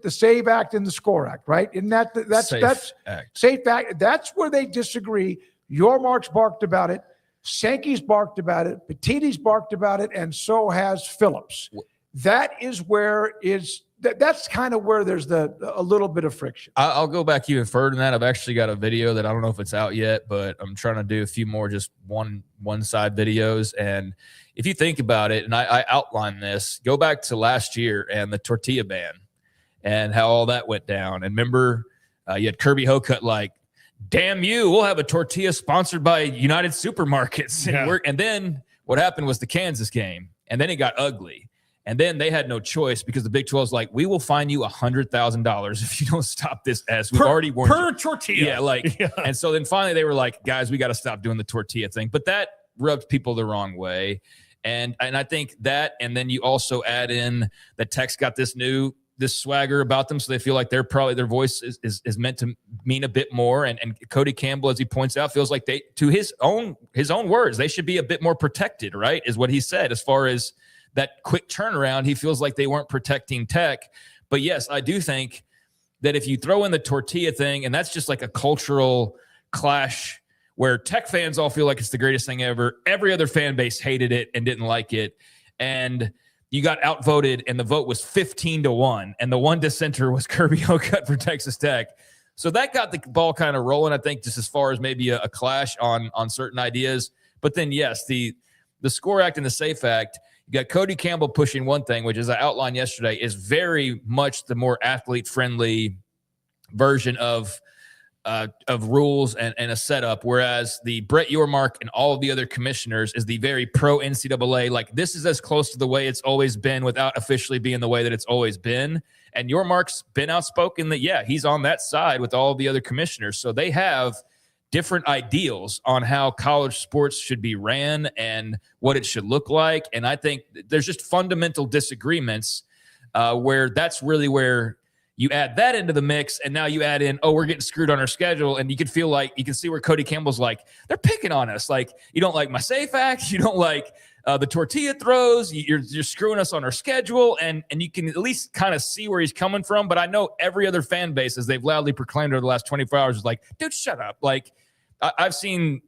SAVE Act and the SCORE Act, right? And that's SAFE Act. That's where they disagree. Your Mark's barked about it. Sankey's barked about it. Petitti's barked about it, and so has Phillips. That is where that's kind of where there's a little bit of friction. I'll go back even further than that. I've actually got a video that I don't know if it's out yet, but I'm trying to do a few more just one side videos. And if you think about it, and I outlined this, go back to last year and the tortilla ban and how all that went down. And remember, you had Kirby Hocutt like, damn you, we'll have a tortilla sponsored by United Supermarkets. Yeah. And then what happened was the Kansas game, and then it got ugly. And then they had no choice because the Big 12 is like, we will fine you $100,000 if you don't stop this, as we've already warned per you. tortilla. Yeah, and so then finally they were like, guys, we got to stop doing the tortilla thing. But that rubbed people the wrong way. And I think that, and then you also add in that Tech's got this swagger about them, so they feel like their voice is meant to mean a bit more. And Cody Campbell, as he points out, feels like to his own words, they should be a bit more protected, right? Is what he said as far as that quick turnaround. He feels like they weren't protecting Tech. But yes, I do think that if you throw in the tortilla thing, and that's just like a cultural clash where Tech fans all feel like it's the greatest thing ever. Every other fan base hated it and didn't like it. And you got outvoted, and the vote was 15-1. And the one dissenter was Kirby Hocutt for Texas Tech. So that got the ball kind of rolling, I think, just as far as maybe a clash on certain ideas. But then, yes, the SCORE Act and the SAFE Act, you got Cody Campbell pushing one thing, which, as I outlined yesterday, is very much the more athlete-friendly version of rules and a setup, whereas the Brett Yormark and all of the other commissioners is the very pro-NCAA, like this is as close to the way it's always been without officially being the way that it's always been. And Yormark's been outspoken that, yeah, he's on that side with all of the other commissioners. So they have different ideals on how college sports should be ran and what it should look like. And I think there's just fundamental disagreements where that's really where you add that into the mix, and now you add in, oh, we're getting screwed on our schedule, and you can feel like, you can see where Cody Campbell's like, they're picking on us. Like, you don't like my SAFE Act, you don't like the tortilla throws, you're screwing us on our schedule, and you can at least kind of see where he's coming from. But I know every other fan base, as they've loudly proclaimed over the last 24 hours, is like, dude, shut up. Like, I've seen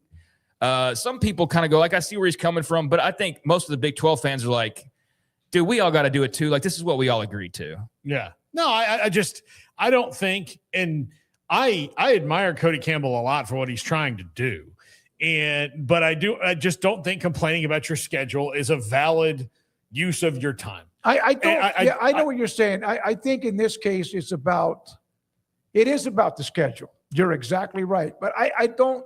some people kind of go, like, I see where he's coming from, but I think most of the Big 12 fans are like, dude, we all got to do it too. Like, this is what we all agreed to. Yeah. No, I don't think, and I admire Cody Campbell a lot for what he's trying to do. But I just don't think complaining about your schedule is a valid use of your time. I know what you're saying. I think in this case, it is about the schedule. You're exactly right. But I don't,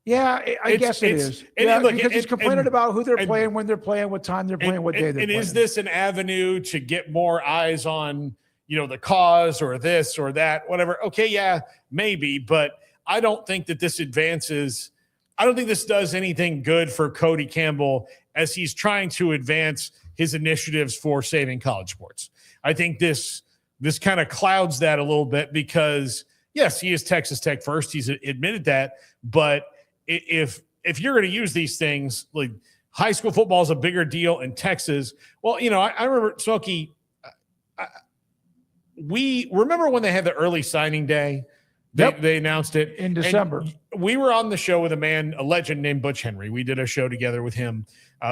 I guess it is. Because he's complaining about who they're playing, when they're playing, what time they're playing, what day they're playing. And is this an avenue to get more eyes on, the cause or this or that, whatever? Okay, yeah, maybe. But I don't think that this advances. I don't think this does anything good for Cody Campbell as he's trying to advance his initiatives for saving college sports. I think this kind of clouds that a little bit because, yes, he is Texas Tech first. He's admitted that. But if you're going to use these things, like high school football is a bigger deal in Texas. Well, I remember, Smokey, we remember when they had the early signing day. They announced it in December. And we were on the show with a legend named Butch Henry. We did a show together with him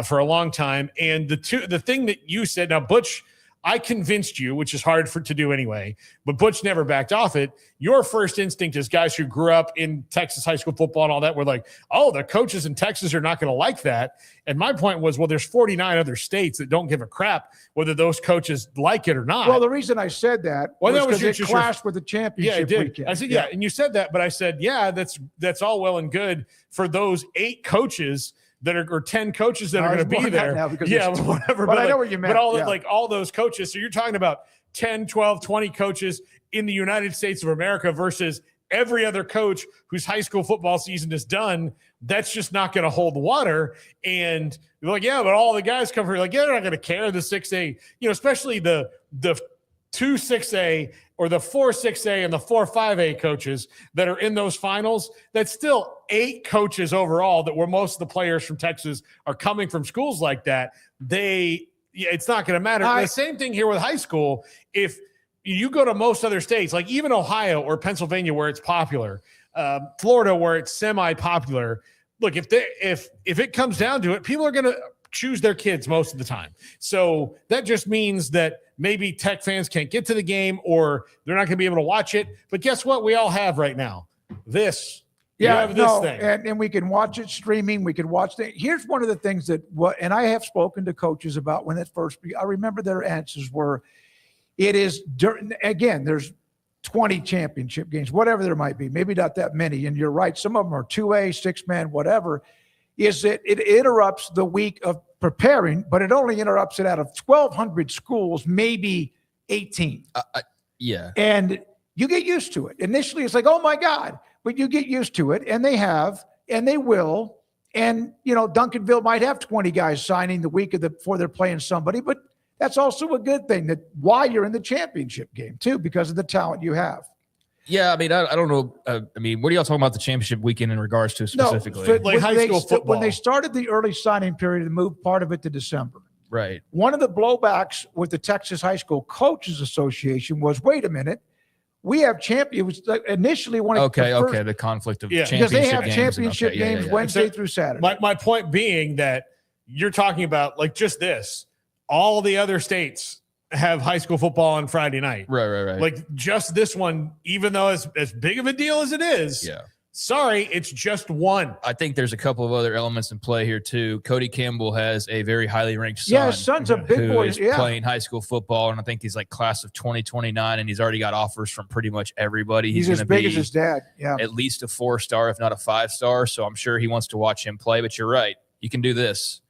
for a long time. And the thing that you said, now Butch, I convinced you, which is hard to do anyway, but Butch never backed off it. Your first instinct as guys who grew up in Texas high school football and all that were like, oh, the coaches in Texas are not going to like that. And my point was, well, there's 49 other states that don't give a crap whether those coaches like it or not. Well, the reason I said that was because it clashed with the championship weekend. I said, yeah. And you said that, but I said, yeah, that's all well and good for those 8 coaches that are, or 10 coaches that are going to be there. Whatever. But I know what you meant. But all those coaches. So you're talking about 10, 12, 20 coaches in the United States of America versus every other coach whose high school football season is done. That's just not going to hold water. And you're like, yeah, but all the guys come here like, yeah, they're not going to care. The 6A, especially the 2 6A or the 4-6A and the 4-5A coaches that are in those finals, that's still 8 coaches overall, that where most of the players from Texas are coming from schools like that. It's not going to matter. The same thing here with high school. If you go to most other states, like even Ohio or Pennsylvania where it's popular, Florida where it's semi-popular, look, if it comes down to it, people are going to choose their kids most of the time. So that just means that maybe Tech fans can't get to the game or they're not going to be able to watch it. But guess what we all have right now? This. Yeah, this thing. And we can watch it streaming. We can watch it. Here's one of the things and I have spoken to coaches about when it first, I remember their answers were, there's 20 championship games, whatever there might be, maybe not that many. And you're right. Some of them are 2A, 6-man, whatever. Is that it interrupts the week of preparing, but it only interrupts it out of 1,200 schools, maybe 18. Yeah. And you get used to it. Initially, it's like, oh my God, but you get used to it. And they have, and they will. And, Duncanville might have 20 guys signing the week before they're playing somebody, but that's also a good thing that why you're in the championship game too, because of the talent you have. Yeah, I mean, I don't know. What are y'all talking about the championship weekend in regards to specifically? No, like high school football. When they started the early signing period and moved part of it to December. Right. One of the blowbacks with the Texas High School Coaches Association was, wait a minute, we have It was initially one of the conflict of championship because they have games championship games Wednesday through Saturday. My point being that you're talking about like just this. All the other states have high school football on Friday night. Right. Like just this one, even though it's as big of a deal as it is. Yeah. Sorry, it's just one. I think there's a couple of other elements in play here too. Cody Campbell has a very highly ranked son. Yeah, his son's a big boy. Is playing high school football, and I think he's like class of 2029, and he's already got offers from pretty much everybody. He's as big as his dad. Yeah, at least a 4-star, if not a 5-star. So I'm sure he wants to watch him play. But you're right, you can do this.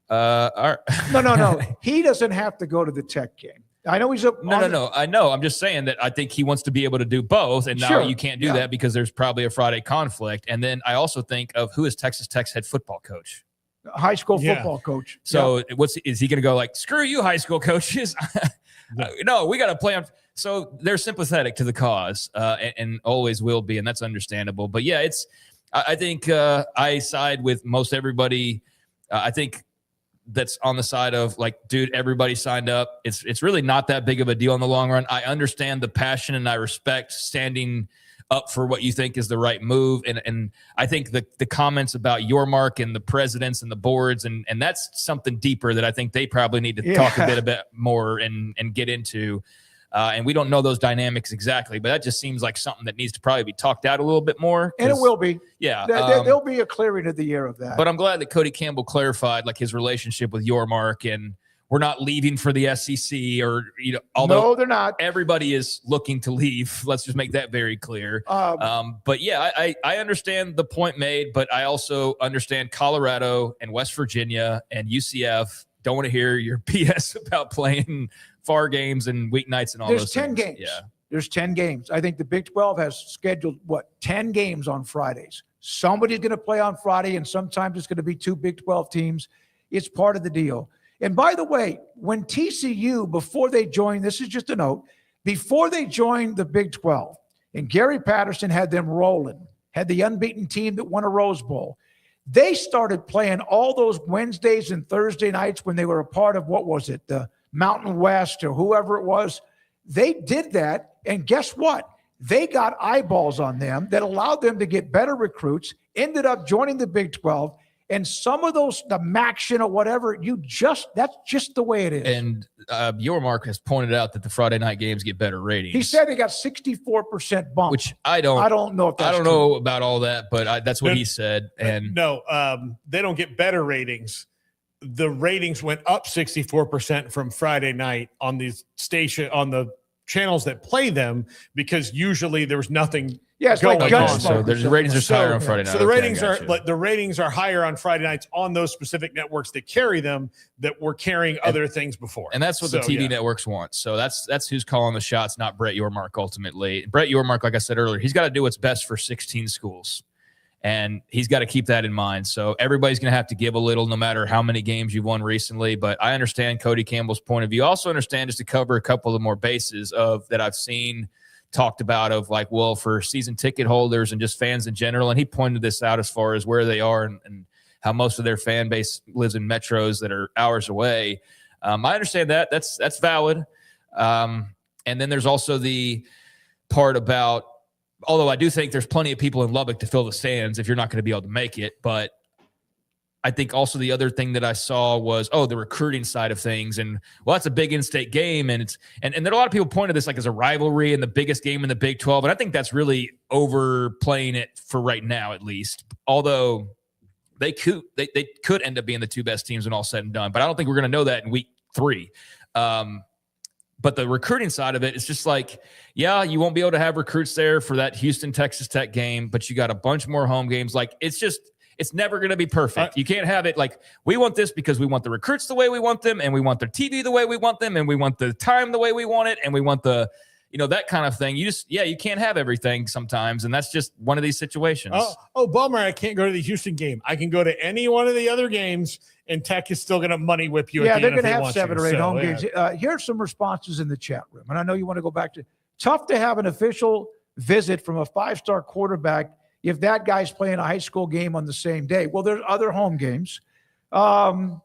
All right. No. He doesn't have to go to the Tech game. I know he's No. I know. I'm just saying that I think he wants to be able to do both, and now you can't do that because there's probably a Friday conflict. And then I also think of who is Texas Tech's head football coach, high school football coach. So is he going to go like, screw you, high school coaches? No, we got to play on. So they're sympathetic to the cause, and always will be, and that's understandable. But yeah, I think I side with most everybody. I think that's on the side of like, dude, everybody signed up. It's really not that big of a deal in the long run. I understand the passion and I respect standing up for what you think is the right move. And I think the comments about your mark and the presidents and the boards, and that's something deeper that I think they probably need to talk a bit more and get into. And we don't know those dynamics exactly, but that just seems like something that needs to probably be talked out a little bit more. And it will be. Yeah. There'll be a clearing of the year of that. But I'm glad that Cody Campbell clarified like his relationship with Yormark, and we're not leaving for the SEC or, although no, they're not. Everybody is looking to leave. Let's just make that very clear. But yeah, I understand the point made, but I also understand Colorado and West Virginia and UCF don't want to hear your BS about playing far games and weeknights and all those things. There's 10 games. Yeah. There's 10 games. I think the Big 12 has scheduled, 10 games on Fridays. Somebody's going to play on Friday, and sometimes it's going to be 2 Big 12 teams. It's part of the deal. And by the way, when TCU, before they joined, this is just a note, before they joined the Big 12, and Gary Patterson had them rolling, had the unbeaten team that won a Rose Bowl, they started playing all those Wednesdays and Thursday nights when they were a part of, the Mountain West or whoever it was. They did that, and guess what? They got eyeballs on them that allowed them to get better recruits, ended up joining the Big 12, and some of those, the Maction or whatever, that's just the way it is. And Yormark has pointed out that the Friday night games get better ratings. He said they got 64% bump. Which I don't know if that's I don't know about all that, but that's what he said. And no, they don't get better ratings. The ratings went up 64% from Friday night on the channels that play them, because usually there was nothing going on. So the ratings are higher on Friday night. So the ratings are higher on Friday nights on those specific networks that carry them, that were carrying other things before. And that's what the TV networks want. So that's who's calling the shots, not Brett Yormark ultimately. Brett Yormark, like I said earlier, he's got to do what's best for 16 schools. And he's got to keep that in mind. So everybody's going to have to give a little, no matter how many games you've won recently. But I understand Cody Campbell's point of view. Also understand, just to cover a couple of more bases of that I've seen talked about, of like, well, for season ticket holders and just fans in general. And he pointed this out as far as where they are and how most of their fan base lives in metros that are hours away. I understand that. That's valid. And then there's also the part about, although I do think there's plenty of people in Lubbock to fill the stands if you're not going to be able to make it. But I think also the other thing that I saw was, the recruiting side of things. And, well, that's a big in-state game. And then a lot of people pointed this like as a rivalry and the biggest game in the Big 12. And I think that's really overplaying it for right now, at least. Although they could end up being the two best teams when all said and done. But I don't think we're going to know that in week 3. But the recruiting side of it, it's just like, yeah, you won't be able to have recruits there for that Houston, Texas Tech game, but you got a bunch more home games. Like, it's never going to be perfect. You can't have it like, we want this because we want the recruits the way we want them, and we want their TV the way we want them, and we want the time the way we want it, and we want the, that kind of thing. You can't have everything sometimes, and that's just one of these situations. Oh, bummer, I can't go to the Houston game. I can go to any one of the other games, and Tech is still going to money whip you. Yeah, at the they're end going to if have they 7 want or 8 to. home games. Here's some responses in the chat room, and I know you want to go back to. Tough to have an official visit from a 5-star quarterback if that guy's playing a high school game on the same day. Well, there's other home games. I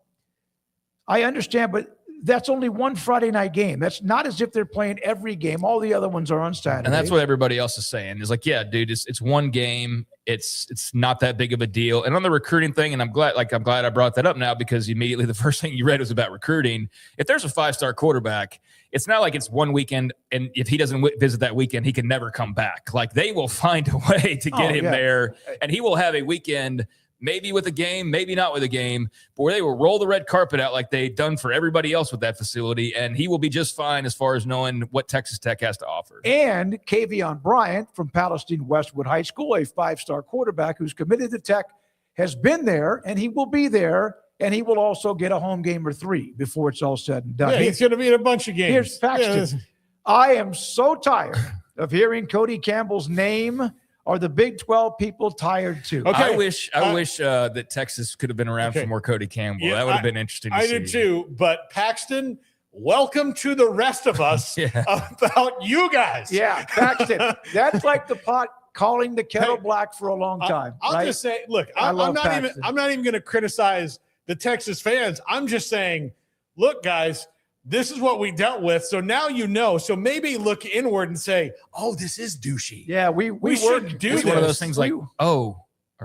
understand, but that's only one Friday night game. That's not as if they're playing every game. All the other ones are on Saturday. And that's what everybody else is saying. Is like, yeah, dude, it's one game. It's not that big of a deal. And on the recruiting thing, and I'm glad I brought that up now, because immediately the first thing you read was about recruiting. If there's a 5-star quarterback, it's not like it's one weekend, and if he doesn't visit that weekend, he can never come back. Like, they will find a way to get him there, and he will have a weekend, maybe with a game, maybe not with a game, but where they will roll the red carpet out like they've done for everybody else with that facility, and he will be just fine as far as knowing what Texas Tech has to offer. And Kavion Bryant from Palestine Westwood High School, a 5-star quarterback who's committed to Tech, has been there, and he will be there, and he will also get a home game or 3 before it's all said and done. Yeah, he's going to be in a bunch of games. Here's Paxton. I am so tired of hearing Cody Campbell's name. Are the Big 12 people tired too? Okay. I wish that Texas could have been around for more Cody Campbell. Yeah, that would have been interesting to see. I did too. But Paxton, welcome to the rest of us about you guys. Yeah, Paxton. That's like the pot calling the kettle black for a long time. I'll just say, look, I'm not even going to criticize the Texas fans. I'm just saying, look, guys, this is what we dealt with. So now you know. So maybe look inward and say, oh, this is douchey. Yeah, we should do this. It's one of those things like, are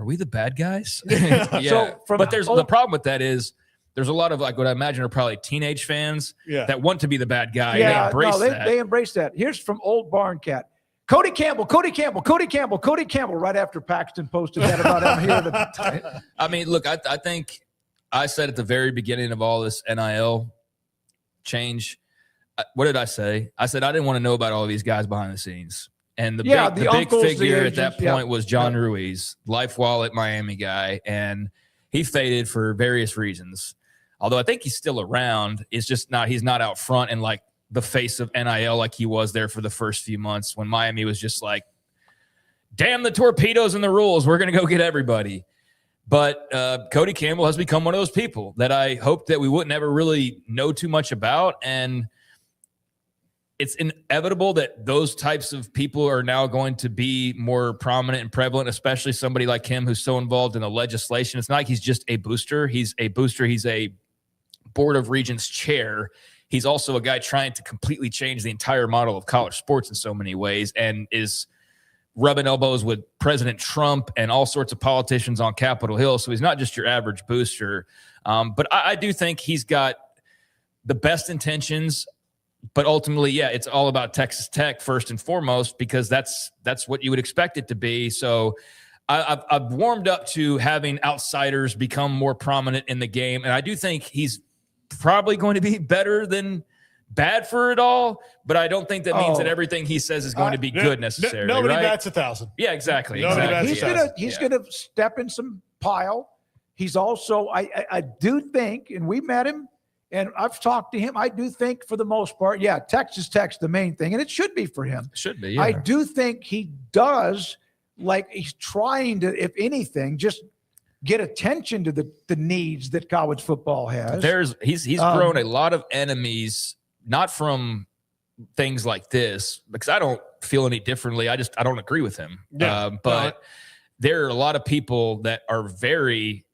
we the bad guys? Yeah. But the problem with that is there's a lot of, like, what I imagine are probably teenage fans that want to be the bad guy. Yeah, and they embrace that. They embrace that. Here's from Old Barn Cat. Cody Campbell, right after Paxton posted that about him here. I mean, look, I think I said at the very beginning of all this NIL change, what did I say? I said I didn't want to know about all these guys behind the scenes. And the big figure at that point was John Ruiz, Life Wallet Miami guy, and he faded for various reasons. Although I think he's still around, he's not out front and like the face of NIL like he was there for the first few months when Miami was just like, damn the torpedoes and the rules, we're going to go get everybody. But Cody Campbell has become one of those people that I hoped that we wouldn't ever really know too much about. And it's inevitable that those types of people are now going to be more prominent and prevalent, especially somebody like him who's so involved in the legislation. It's not like he's just a booster. He's a booster. He's a Board of Regents chair. He's also a guy trying to completely change the entire model of college sports in so many ways, and is rubbing elbows with President Trump and all sorts of politicians on Capitol Hill. So he's not just your average booster. But I do think he's got the best intentions, but ultimately, it's all about Texas Tech first and foremost, because that's what you would expect it to be. So I've warmed up to having outsiders become more prominent in the game. And I do think he's probably going to be better than bad for it all, but I don't think that means that everything he says is going to be good necessarily. Nobody right? bats 1,000. Yeah, exactly. He's gonna step in some pile. He's also, I do think, and we met him, and I've talked to him. I do think for the most part, Texas Tech's the main thing, and it should be for him. Should be. Yeah. I do think he does like he's trying to, if anything, just get attention to the needs that college football has. He's grown a lot of enemies, not from things like this, because I don't feel any differently. I don't agree with him. But there are a lot of people that are very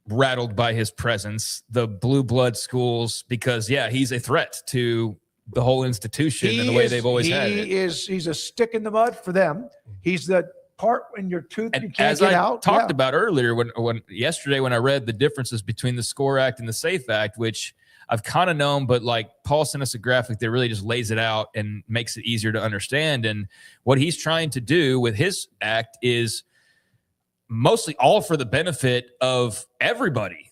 rattled by his presence, the blue blood schools, because he's a threat to the whole institution and the way they've always had it. He's a stick in the mud for them. He's the part in your tooth you can't as get I out. Talked about earlier when yesterday when I read the differences between the SCORE Act and the SAFE Act, which I've kind of known, but like Paul sent us a graphic that really just lays it out and makes it easier to understand. And what he's trying to do with his act is mostly all for the benefit of everybody.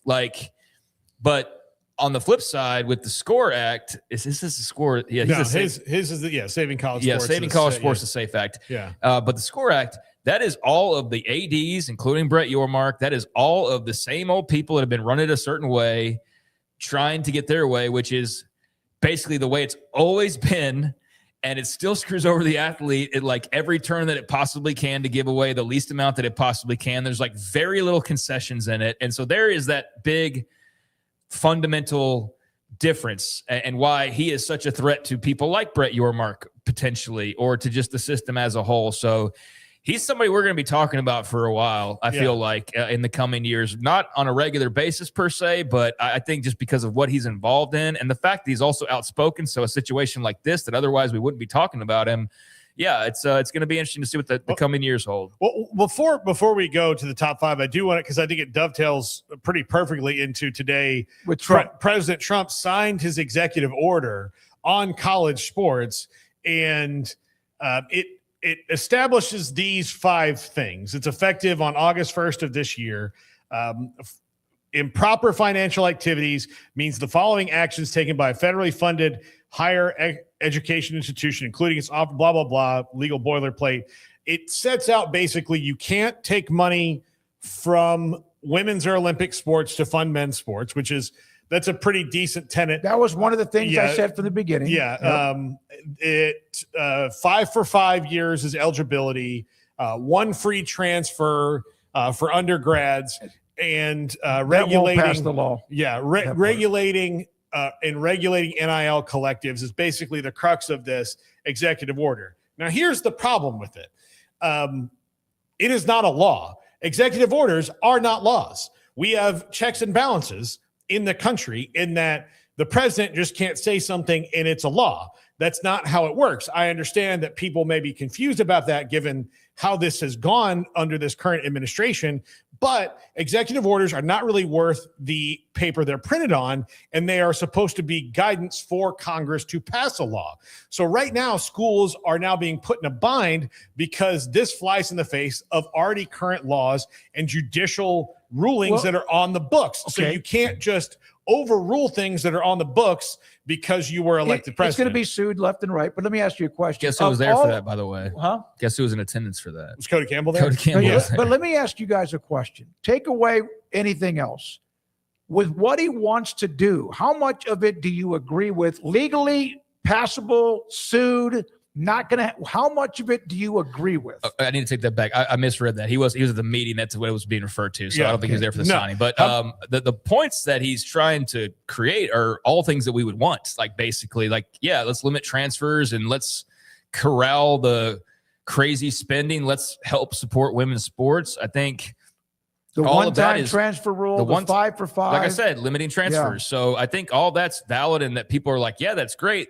But on the flip side, with the SCORE Act, is this a SCORE? Yeah, his is Saving College Sports. Saving College Sports, the SAFE Act. Yeah. But the SCORE Act, that is all of the ADs, including Brett Yormark. That is all of the same old people that have been running it a certain way, trying to get their way, which is basically the way it's always been. And it still screws over the athlete at like every turn that it possibly can to give away the least amount that it possibly can. There's like very little concessions in it. And so there is that big fundamental difference and why he is such a threat to people like Brett Yormark potentially, or to just the system as a whole. So he's somebody we're going to be talking about for a while, I feel like, in the coming years, not on a regular basis per se, but I think just because of what he's involved in and the fact that he's also outspoken. So a situation like this that otherwise we wouldn't be talking about him. Yeah, it's going to be interesting to see what the coming years hold. Well, before we go to the top five, I do want it because I think it dovetails pretty perfectly into today. With Trump. President Trump signed his executive order on college sports, and it establishes these 5 things. It's effective on August 1st of this year. Improper financial activities means the following actions taken by a federally funded higher education institution, including its blah, blah, blah, legal boilerplate. It sets out basically you can't take money from women's or Olympic sports to fund men's sports, that's a pretty decent tenet. That was one of the things I said from the beginning. Yeah. Yep. 5 for 5 years is eligibility, 1 free transfer for undergrads, and regulating pass the law. Yeah. Regulating and regulating NIL collectives is basically the crux of this executive order. Now, here's the problem with it. It is not a law. Executive orders are not laws. We have checks and balances in the country in that the president just can't say something and it's a law. That's not how it works. I understand that people may be confused about that given how this has gone under this current administration, but executive orders are not really worth the paper they're printed on, and they are supposed to be guidance for Congress to pass a law. So right now, schools are now being put in a bind because this flies in the face of already current laws and judicial rulings that are on the books. Okay. So you can't just overrule things that are on the books because you were elected president. It's going to be sued left and right. But let me ask you a question. Guess who was there for that, by the way? Huh? Guess who was in attendance for that? Was Cody Campbell there? Cody Campbell was there. But let me ask you guys a question. Take away anything else. With what he wants to do, how much of it do you agree with? Legally passable, sued, not going to. How much of it do you agree with? I need to take that back. I misread that. He was at the meeting. That's what it was being referred to. So I don't think he was there for the signing. But the points that he's trying to create are all things that we would want. Like basically, let's limit transfers and let's corral the crazy spending. Let's help support women's sports. I think the all one-time of that is transfer rule, the 5 for 5. Like I said, limiting transfers. Yeah. So I think all that's valid and that people are like, yeah, that's great.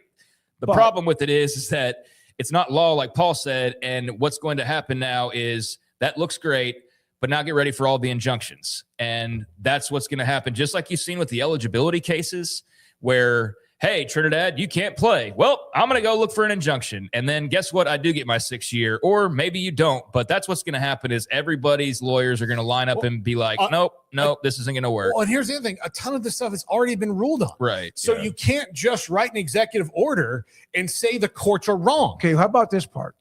The problem with it is that it's not law, like Paul said, and what's going to happen now is that looks great, but now get ready for all the injunctions. And that's what's going to happen, just like you've seen with the eligibility cases where, hey, Trinidad, you can't play. Well, I'm going to go look for an injunction. And then guess what? I do get my 6th year, or maybe you don't. But that's what's going to happen is everybody's lawyers are going to line up and be like, nope, this isn't going to work. Well, and here's the other thing. A ton of this stuff has already been ruled on. Right. So you can't just write an executive order and say the courts are wrong. Okay, how about this part?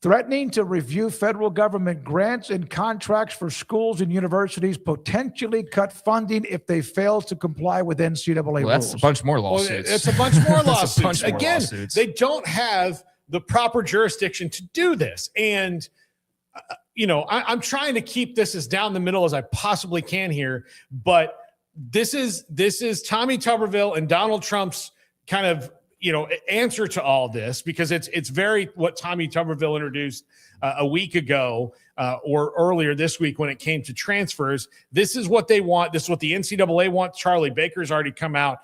Threatening to review federal government grants and contracts for schools and universities, potentially cut funding if they fail to comply with NCAA rules. That's a bunch more lawsuits. It's a bunch more lawsuits. Again, they don't have the proper jurisdiction to do this. And, I'm trying to keep this as down the middle as I possibly can here, but this is Tommy Tuberville and Donald Trump's kind of, answer to all this, because it's very what Tommy Tuberville introduced a week ago or earlier this week when it came to transfers. This is what they want. This is what the NCAA wants. Charlie Baker's already come out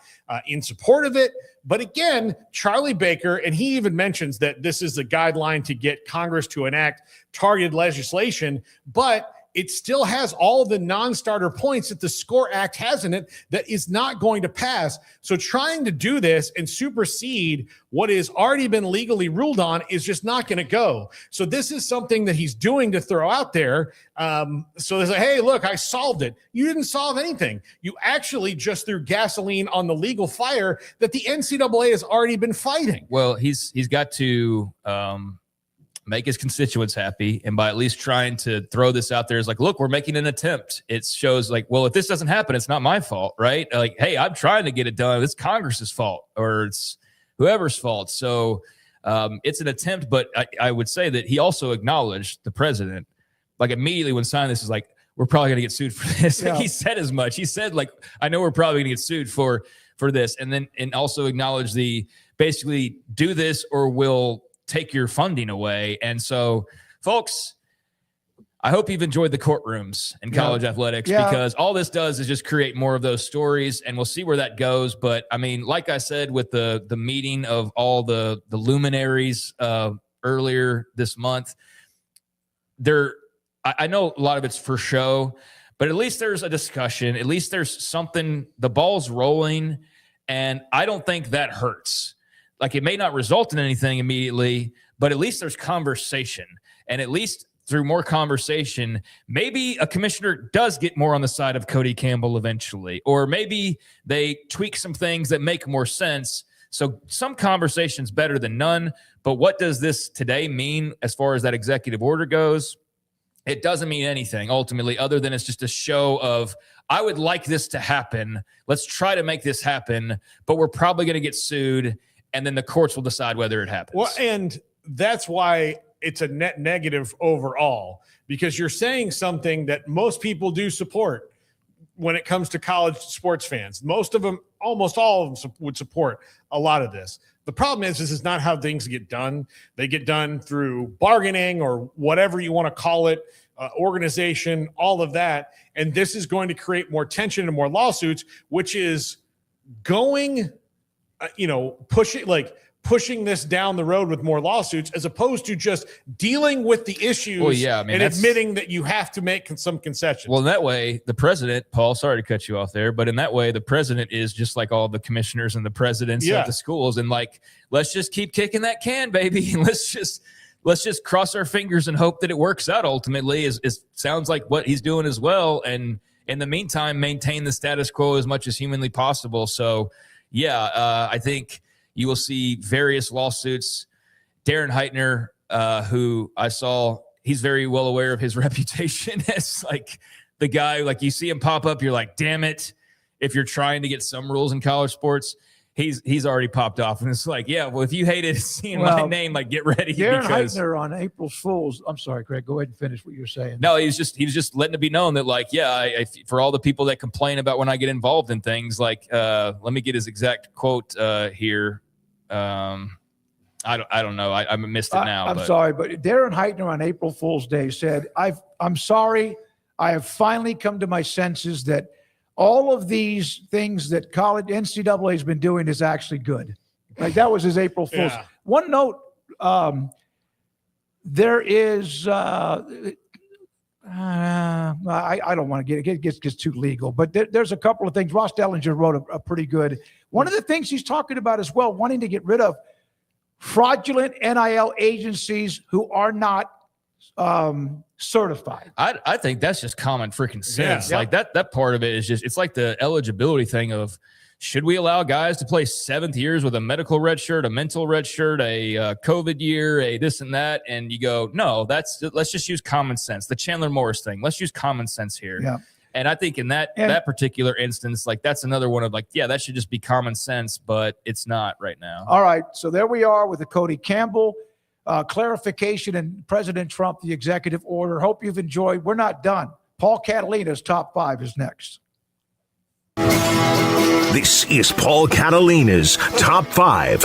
in support of it. But again, Charlie Baker, and he even mentions that this is the guideline to get Congress to enact targeted legislation, but it still has all the non-starter points that the SCORE Act has in it that is not going to pass. So trying to do this and supersede what has already been legally ruled on is just not going to go. So this is something that he's doing to throw out there. So they say, hey, look, I solved it. You didn't solve anything. You actually just threw gasoline on the legal fire that the NCAA has already been fighting. Well, he's got to make his constituents happy, and by at least trying to throw this out there is like, look, we're making an attempt. It shows like, well, if this doesn't happen, it's not my fault, right? Like, hey, I'm trying to get it done. It's Congress's fault, or it's whoever's fault. So it's an attempt, but I would say that he also acknowledged, the president, like immediately when signing this, is like, we're probably going to get sued for this. Yeah. Like, he said as much. He said, like, I know we're probably going to get sued for this, and also acknowledge basically do this or we'll take your funding away. And so, folks, I hope you've enjoyed the courtrooms in college athletics, because all this does is just create more of those stories, and we'll see where that goes. But I mean, like I said, with the meeting of all the luminaries earlier this month, I know a lot of it's for show, but at least there's a discussion. At least there's something, the ball's rolling, and I don't think that hurts. Like, it may not result in anything immediately, but at least there's conversation. And at least through more conversation, maybe a commissioner does get more on the side of Cody Campbell eventually, or maybe they tweak some things that make more sense. So some conversation's better than none. But what does this today mean as far as that executive order goes? It doesn't mean anything ultimately, other than it's just a show of, I would like this to happen. Let's try to make this happen, but we're probably going to get sued. And then the courts will decide whether it happens. Well, and that's why it's a net negative overall, because you're saying something that most people do support when it comes to college sports fans. Most of them, almost all of them, would support a lot of this. The problem is, this is not how things get done. They get done through bargaining or whatever you want to call it, organization, all of that. And this is going to create more tension and more lawsuits, which is going pushing this down the road with more lawsuits, as opposed to just dealing with the issues and admitting that you have to make some concessions. Well, in that way, the president, Paul, sorry to cut you off there, but in that way, the president is just like all the commissioners and the presidents of the schools. And like, let's just keep kicking that can, baby. And let's just cross our fingers and hope that it works out ultimately, is sounds like what he's doing as well. And in the meantime, maintain the status quo as much as humanly possible. So, I think you will see various lawsuits. Darren Heitner, who I saw, he's very well aware of his reputation as like the guy, like you see him pop up, you're like, damn it. If you're trying to get some rules in college sports, he's already popped off. And it's like, well, if you hated seeing my name, like, get ready. Darren Heitner on April Fool's. I'm sorry, Craig, go ahead and finish what you're saying. No, he was just letting it be known that, like, for all the people that complain about when I get involved in things, like, let me get his exact quote here. I don't know. I missed it now. I'm sorry, but Darren Heitner on April Fool's Day said, I'm sorry. I have finally come to my senses that all of these things that college NCAA has been doing is actually good. Like, that was his April Fool's. Yeah. One note, there is, I don't want to it gets too legal, but there's a couple of things. Ross Dellinger wrote a pretty good. One of the things he's talking about as well, wanting to get rid of fraudulent NIL agencies who are not certified. I think that's just common freaking sense. Like that part of it is just, it's like the eligibility thing of, should we allow guys to play 7th years with a medical red shirt, a mental red shirt, a COVID year, a this and that? And you go, no, let's just use common sense. The Chandler Morris thing. Let's use common sense here. Yeah. And I think in that particular instance, like, that's another one of like, that should just be common sense, but it's not right now. All right. So there we are with the Cody Campbell. clarification and President Trump, the executive order. Hope you've enjoyed. We're not done. Paul Catalina's top 5 is next. This is Paul Catalina's Top 5.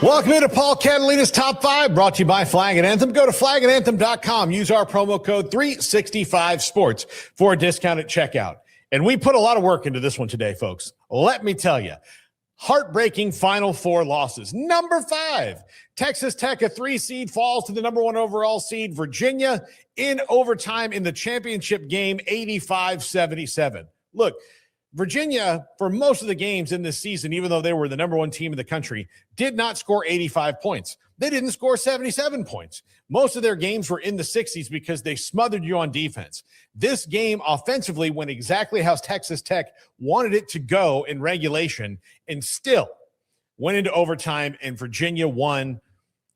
Welcome to Paul Catalina's Top 5, brought to you by Flag and Anthem. Go to flagandanthem.com. Use our promo code 365sports for a discount at checkout. And we put a lot of work into this one today, folks. Let me tell you. Heartbreaking Final Four losses. Number 5, Texas Tech, a 3 seed, falls to the number 1 overall seed, Virginia, in overtime in the championship game, 85-77. Look, Virginia, for most of the games in this season, even though they were the number 1 team in the country, did not score 85 points. They didn't score 77 points. Most of their games were in the 60s because they smothered you on defense. This game offensively went exactly how Texas Tech wanted it to go in regulation and still went into overtime, and Virginia won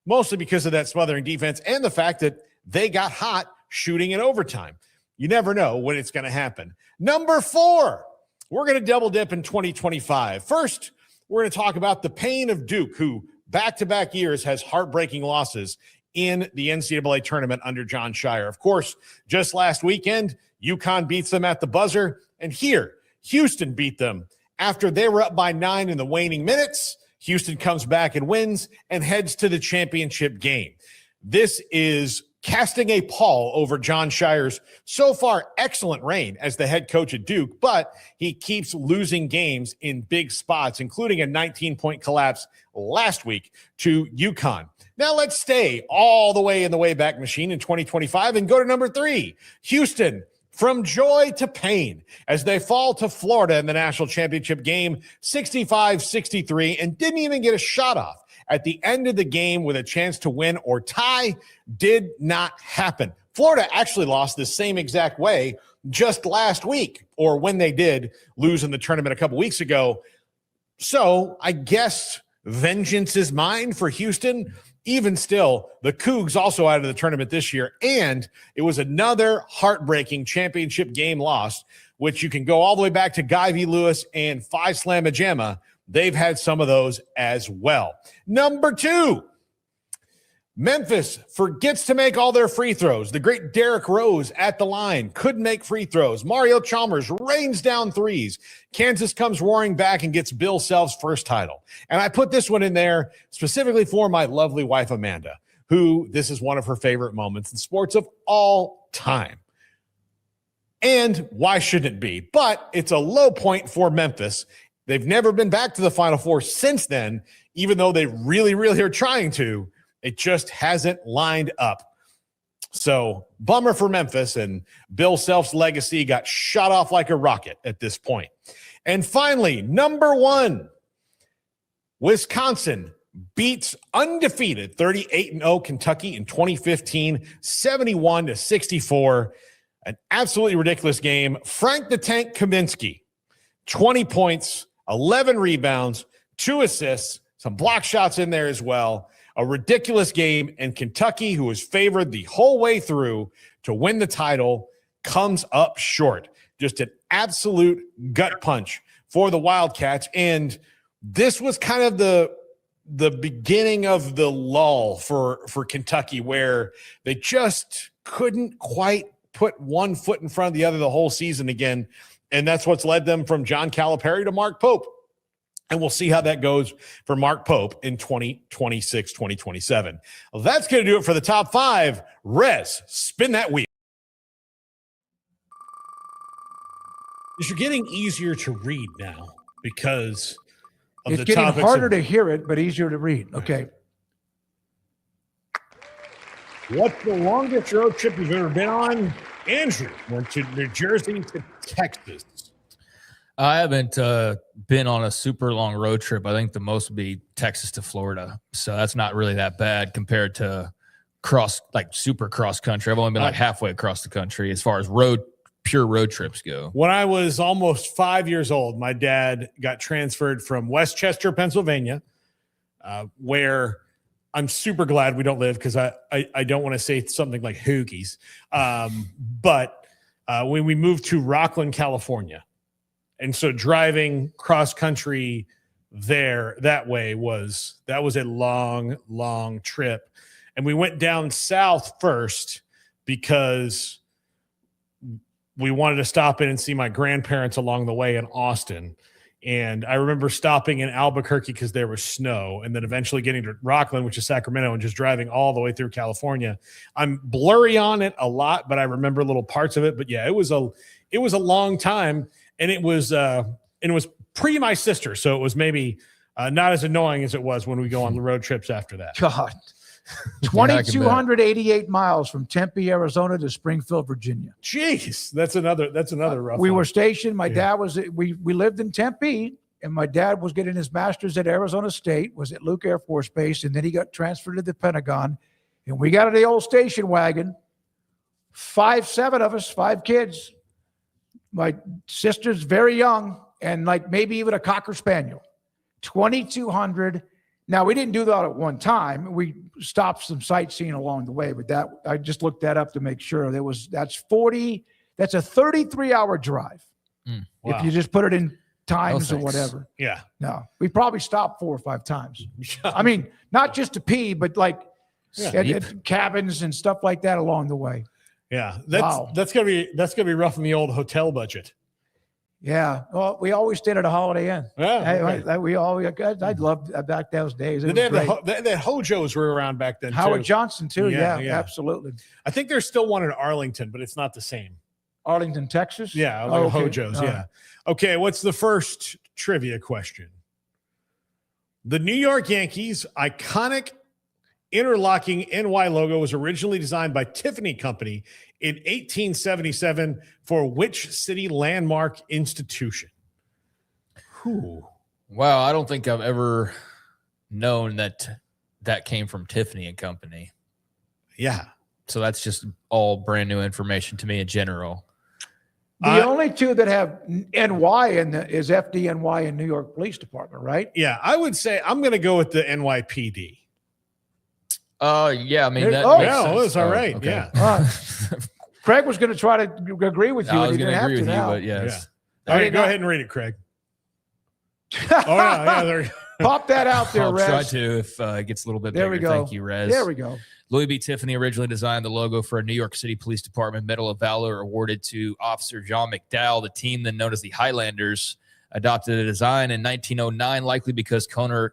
mostly because of that smothering defense and the fact that they got hot shooting in overtime. You never know when it's going to happen. Number 4, we're going to double dip in 2025. First, we're going to talk about the pain of Duke, who back-to-back years has heartbreaking losses in the NCAA tournament under John Shire. Of course, just last weekend, UConn beats them at the buzzer, and here, Houston beat them after they were up by 9 in the waning minutes. Houston comes back and wins and heads to the championship game. This is casting a pall over John Shire's so far excellent reign as the head coach at Duke, but he keeps losing games in big spots, including a 19-point collapse last week to UConn. Now let's stay all the way in the Wayback Machine in 2025 and go to number 3, Houston. From joy to pain as they fall to Florida in the national championship game, 65-63, and didn't even get a shot off at the end of the game with a chance to win or tie. Did not happen. Florida actually lost the same exact way just last week, or when they did lose in the tournament a couple weeks ago. So I guess vengeance is mine for Houston. Even still, the Cougs also out of the tournament this year, and it was another heartbreaking championship game loss, which you can go all the way back to Guy V. Lewis and Phi Slamma Jamma. They've had some of those as well. Number 2, Memphis forgets to make all their free throws. The great Derrick Rose at the line couldn't make free throws. Mario Chalmers rains down threes. Kansas comes roaring back and gets Bill Self's first title. And I put this one in there specifically for my lovely wife, Amanda, who this is one of her favorite moments in sports of all time. And why shouldn't it be? But it's a low point for Memphis. They've never been back to the Final Four since then, even though they really, really are trying to. It just hasn't lined up. So bummer for Memphis, and Bill Self's legacy got shot off like a rocket at this point. And finally, number 1, Wisconsin beats undefeated 38-0 Kentucky in 2015, 71-64. An absolutely ridiculous game. Frank the Tank Kaminsky, 20 points, 11 rebounds, 2 assists, some block shots in there as well. A ridiculous game, and Kentucky, who was favored the whole way through to win the title, comes up short. Just an absolute gut punch for the Wildcats, and this was kind of the beginning of the lull for Kentucky, where they just couldn't quite put one foot in front of the other the whole season again, and that's what's led them from John Calipari to Mark Pope. And we'll see how that goes for Mark Pope in 2026, 2027. Well, that's going to do it for the top 5. Rez, spin that wheel. You're getting easier to read now because of it's the getting topics harder to hear it, but easier to read. Okay. What's the longest road trip you've ever been on? Andrew went to New Jersey to Texas. I haven't been on a super long road trip. I think the most would be Texas to Florida. So that's not really that bad compared to super cross country. I've only been like halfway across the country as far as pure road trips go. When I was almost 5 years old, my dad got transferred from Westchester, Pennsylvania, where I'm super glad we don't live because I don't want to say something like Hoagies. But when we moved to Rockland, California, and so driving cross country that way was a long trip. And we went down south first because we wanted to stop in and see my grandparents along the way in Austin. And I remember stopping in Albuquerque because there was snow, and then eventually getting to Rockland, which is Sacramento, and just driving all the way through California. I'm blurry on it a lot, but I remember little parts of it. But yeah, it was a long time, and it was pre my sister, so it was maybe not as annoying as it was when we go on the road trips after that. God, 2,288 miles from Tempe, Arizona to Springfield, Virginia. Jeez, that's another rough. We one. were stationed. My dad was. We lived in Tempe, and my dad was getting his master's at Arizona State. Was at Luke Air Force Base, and then he got transferred to the Pentagon. And we got in the old station wagon. 7 of us, 5 kids. My sister's very young, and like maybe even a Cocker Spaniel. 2,200. Now, we didn't do that at one time. We stopped some sightseeing along the way, but that I just looked that up to make sure. That's a 33-hour drive. Wow. If you just put it in times or whatever. Yeah. No, we probably stopped 4 or 5 times. I mean, not just to pee, but like at cabins and stuff like that along the way. Yeah. That's gonna be rough in the old hotel budget. Yeah, well, we always stayed at a Holiday Inn. Yeah, I loved back those days. They had Hojos were around back then. Howard too. Johnson too. Yeah, absolutely. I think there's still one in Arlington, but it's not the same. Arlington, Texas. Yeah, like Hojos. Yeah. Okay, what's the first trivia question? The New York Yankees' iconic interlocking NY logo was originally designed by Tiffany Company in 1877 for which city landmark institution? Wow, I don't think I've ever known that came from Tiffany and Company. Yeah. So that's just all brand new information to me in general. The only two that have NY is FDNY and New York Police Department, right? Yeah, I would say I'm going to go with the NYPD. Yeah, I mean, that makes sense. That's all right. Okay. Yeah. Craig was going to try to agree with you. I was going to agree with you, but yes. Yeah. All right, go ahead and read it, Craig. There. Pop that out there, I'll Rez. try to if it gets a little bit There bigger. we go. Thank you, Rez. There we go. Louis B. Tiffany originally designed the logo for a New York City Police Department Medal of Valor awarded to Officer John McDowell. The team, then known as the Highlanders, adopted a design in 1909, likely because co-owner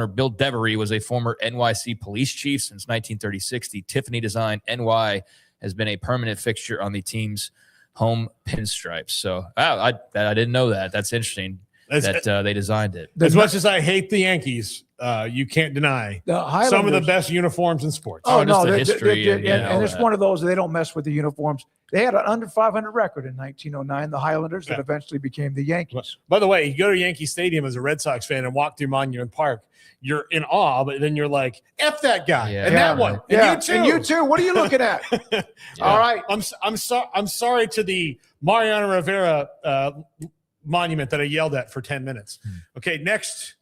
Bill Devery was a former NYC police chief. Since 1936, the Tiffany design NY has been a permanent fixture on the team's home pinstripes. So I didn't know that. That's interesting that they designed it. As much as I hate the Yankees, you can't deny some of the best uniforms in sports. Oh, no, the history. And it's one of those, they don't mess with the uniforms. They had an under 500 record in 1909, the Highlanders, that eventually became the Yankees. By the way, you go to Yankee Stadium as a Red Sox fan and walk through Monument Park, you're in awe, but then you're like, F that guy and that one. And you too. What are you looking at? All right. I'm sorry to the Mariano Rivera monument that I yelled at for 10 minutes. Okay, next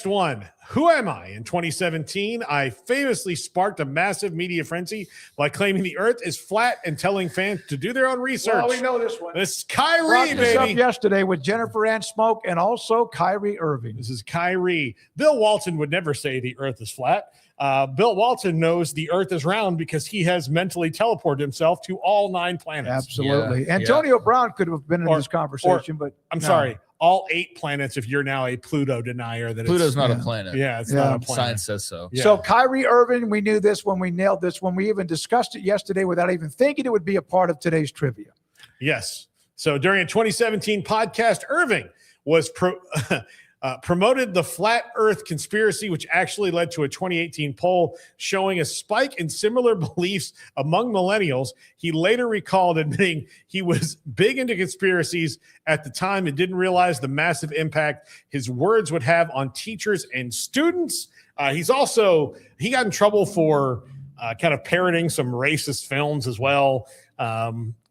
one. Who am I? In 2017, I famously sparked a massive media frenzy by claiming the earth is flat and telling fans to do their own research. Well, we know this one. This is Kyrie, Brought this up baby. yesterday with Jennifer Ann Smoak and also Kyrie Irving. This is Kyrie. Bill Walton would never say the earth is flat. Bill Walton knows the earth is round because he has mentally teleported himself to all 9 planets. Absolutely. Antonio Brown could have been in this conversation, but I'm sorry, all 8 planets if you're now a Pluto denier. That Pluto's not a planet. Yeah, it's not a planet. Science says so. Yeah. So Kyrie Irving, we knew this when we nailed this, when we even discussed it yesterday without even thinking it would be a part of today's trivia. Yes. So during a 2017 podcast, Irving was promoted the flat earth conspiracy, which actually led to a 2018 poll showing a spike in similar beliefs among millennials. He later recalled admitting he was big into conspiracies at the time and didn't realize the massive impact his words would have on teachers and students. He got in trouble for kind of parroting some racist films as well.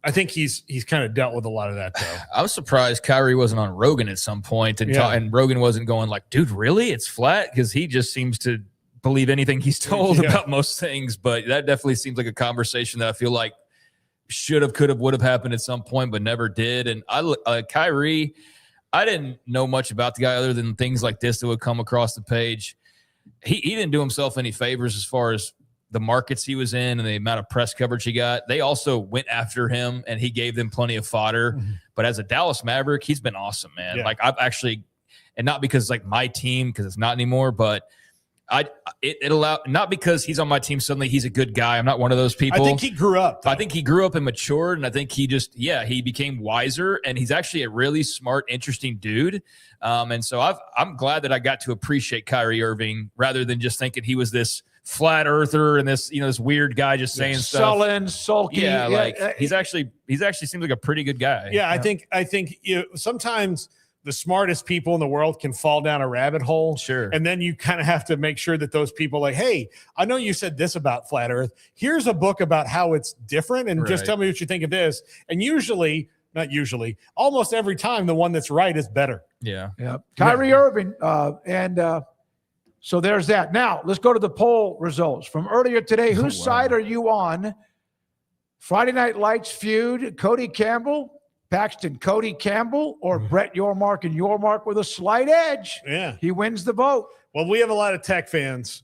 I think he's kind of dealt with a lot of that, though. I was surprised Kyrie wasn't on Rogan at some point, and Rogan wasn't going like, dude, really? It's flat? Because he just seems to believe anything he's told about most things. But that definitely seems like a conversation that I feel like should have, could have, would have happened at some point, but never did. And Kyrie, I didn't know much about the guy other than things like this that would come across the page. He didn't do himself any favors as far as the markets he was in and the amount of press coverage he got. They also went after him, and he gave them plenty of fodder. Mm-hmm. But as a Dallas Maverick, he's been awesome, man. Yeah. Like I've actually, and not because it's like my team, because it's not anymore, but it allowed, not because he's on my team suddenly he's a good guy. I'm not one of those people. I think he grew up. I think he grew up and matured, and I think he just, he became wiser, and he's actually a really smart, interesting dude. And so I'm glad that I got to appreciate Kyrie Irving rather than just thinking he was this flat earther and this, this weird guy just saying stuff. Sullen, sulky. Yeah, he's actually seems like a pretty good guy. Yeah, I think sometimes the smartest people in the world can fall down a rabbit hole. Sure. And then you kind of have to make sure that those people like, hey, I know you said this about flat earth. Here's a book about how it's different. And just tell me what you think of this. And almost every time the one that's right is better. Yeah. Yeah. Kyrie Irving. So there's that. Now let's go to the poll results from earlier today. Whose side are you on? Friday Night Lights feud, Cody Campbell, Paxton, Cody Campbell, or Brett Yormark, and Yormark with a slight edge. Yeah. He wins the vote. Well, we have a lot of Tech fans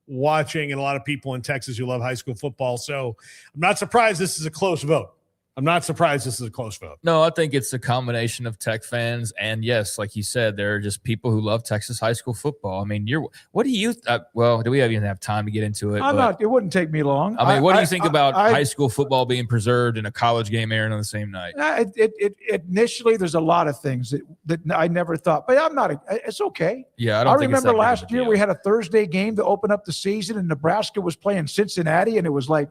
watching and a lot of people in Texas who love high school football. So I'm not surprised this is a close vote. No, I think it's a combination of Tech fans. And yes, like you said, there are just people who love Texas high school football. I mean, do we even have time to get into it? It wouldn't take me long. I mean, what do you think about high school football being preserved and a college game airing on the same night? Initially, there's a lot of things that I never thought, but it's okay. Yeah, I remember last year we had a Thursday game to open up the season, and Nebraska was playing Cincinnati, and it was like,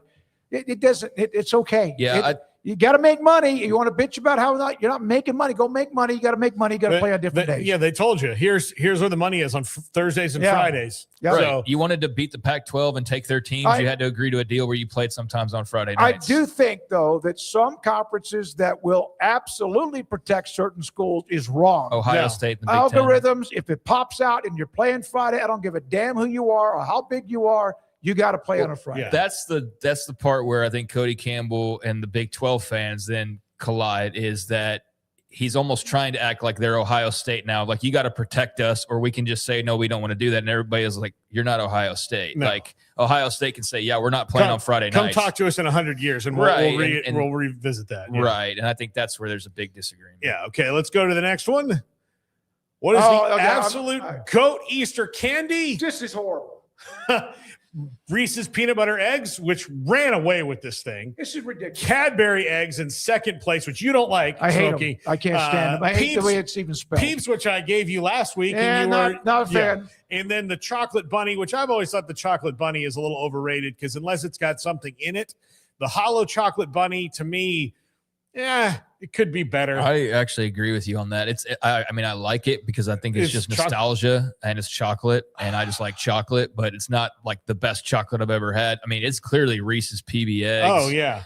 it's okay. Yeah. You got to make money. You want to bitch about how you're not making money. Go make money. You got to make money. You got to play on different days. Yeah, they told you. Here's where the money is on Thursdays and Fridays. Yeah. Right. So, you wanted to beat the Pac-12 and take their teams. You had to agree to a deal where you played sometimes on Friday nights. I do think, though, that some conferences that will absolutely protect certain schools is wrong. Ohio State, the Big algorithms. If it pops out and you're playing Friday, I don't give a damn who you are or how big you are. You got to play on a Friday. Yeah. That's the part where I think Cody Campbell and the Big 12 fans then collide, is that he's almost trying to act like they're Ohio State now. Like, you got to protect us, or we can just say, no, we don't want to do that. And everybody is like, you're not Ohio State. No. Like, Ohio State can say, yeah, we're not playing on Friday nights. Come talk to us in 100 years, and we'll revisit that. Yeah. Right. And I think that's where there's a big disagreement. Yeah. Okay, let's go to the next one. What is the absolute goat Easter candy? This is horrible. Reese's peanut butter eggs, which ran away with this thing. This is ridiculous. Cadbury eggs in second place, which you don't like. I hate Smokey. them. I can't stand them. I hate the way it's even spelled. Peeps, which I gave you last week. Yeah, and you not a fan. And then the chocolate bunny, which I've always thought the chocolate bunny is a little overrated, because unless it's got something in it, the hollow chocolate bunny, to me, it could be better. I actually agree with you on that. I like it because I think it's just nostalgia and it's chocolate, and I just like chocolate, but it's not like the best chocolate I've ever had. I mean, it's clearly Reese's PB eggs. Oh yeah.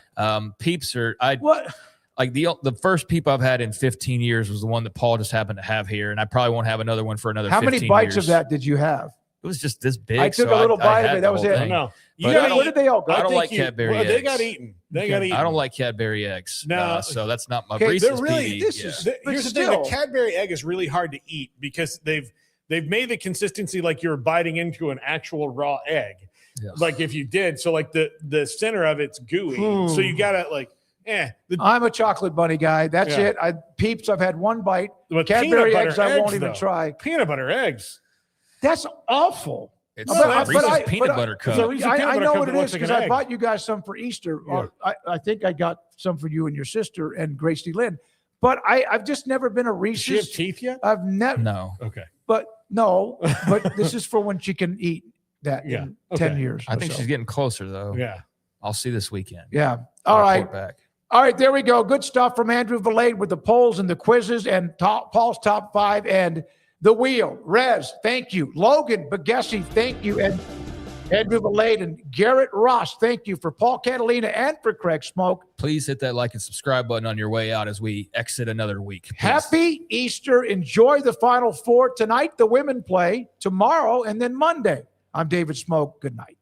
Peeps are what? Like the first Peep I've had in 15 years was the one that Paul just happened to have here, and I probably won't have another one for another 15 years. How many bites of that did you have? It was just this big. I took a little bite of it. That was it. No. Where did they all go? I don't like Cadbury eggs. They got eaten. I don't like Cadbury eggs. No. So that's not my Reese's PB. Here's the thing. The Cadbury egg is really hard to eat because they've made the consistency like you're biting into an actual raw egg. Yes. Like if you did. So like the center of it's gooey. So you got to I'm a chocolate bunny guy. That's it. Peeps, I've had one bite. But Cadbury eggs, I won't even try. Peanut butter eggs. That's awful. It's Reese's peanut butter cup. I know what it is because I bought you guys some for Easter. Yeah. I think I got some for you and your sister and Grace D. Lynn. But I've just never been a Reese's. Does she have teeth yet? I've never. No. Okay. But this is for when she can eat that in 10 years. I think she's getting closer, though. Yeah. I'll see this weekend. Yeah. All right. All right, there we go. Good stuff from Andrew Valade with the polls and the quizzes and Paul's top 5 and the wheel. Rez, thank you. Logan Bagessi, thank you. And Andrew Valade and Garrett Ross, thank you. For Paul Catalina and for Craig Smoak. Please hit that like and subscribe button on your way out as we exit another week. Please. Happy Easter. Enjoy the Final Four. Tonight, the women play. Tomorrow, and then Monday. I'm David Smoak. Good night.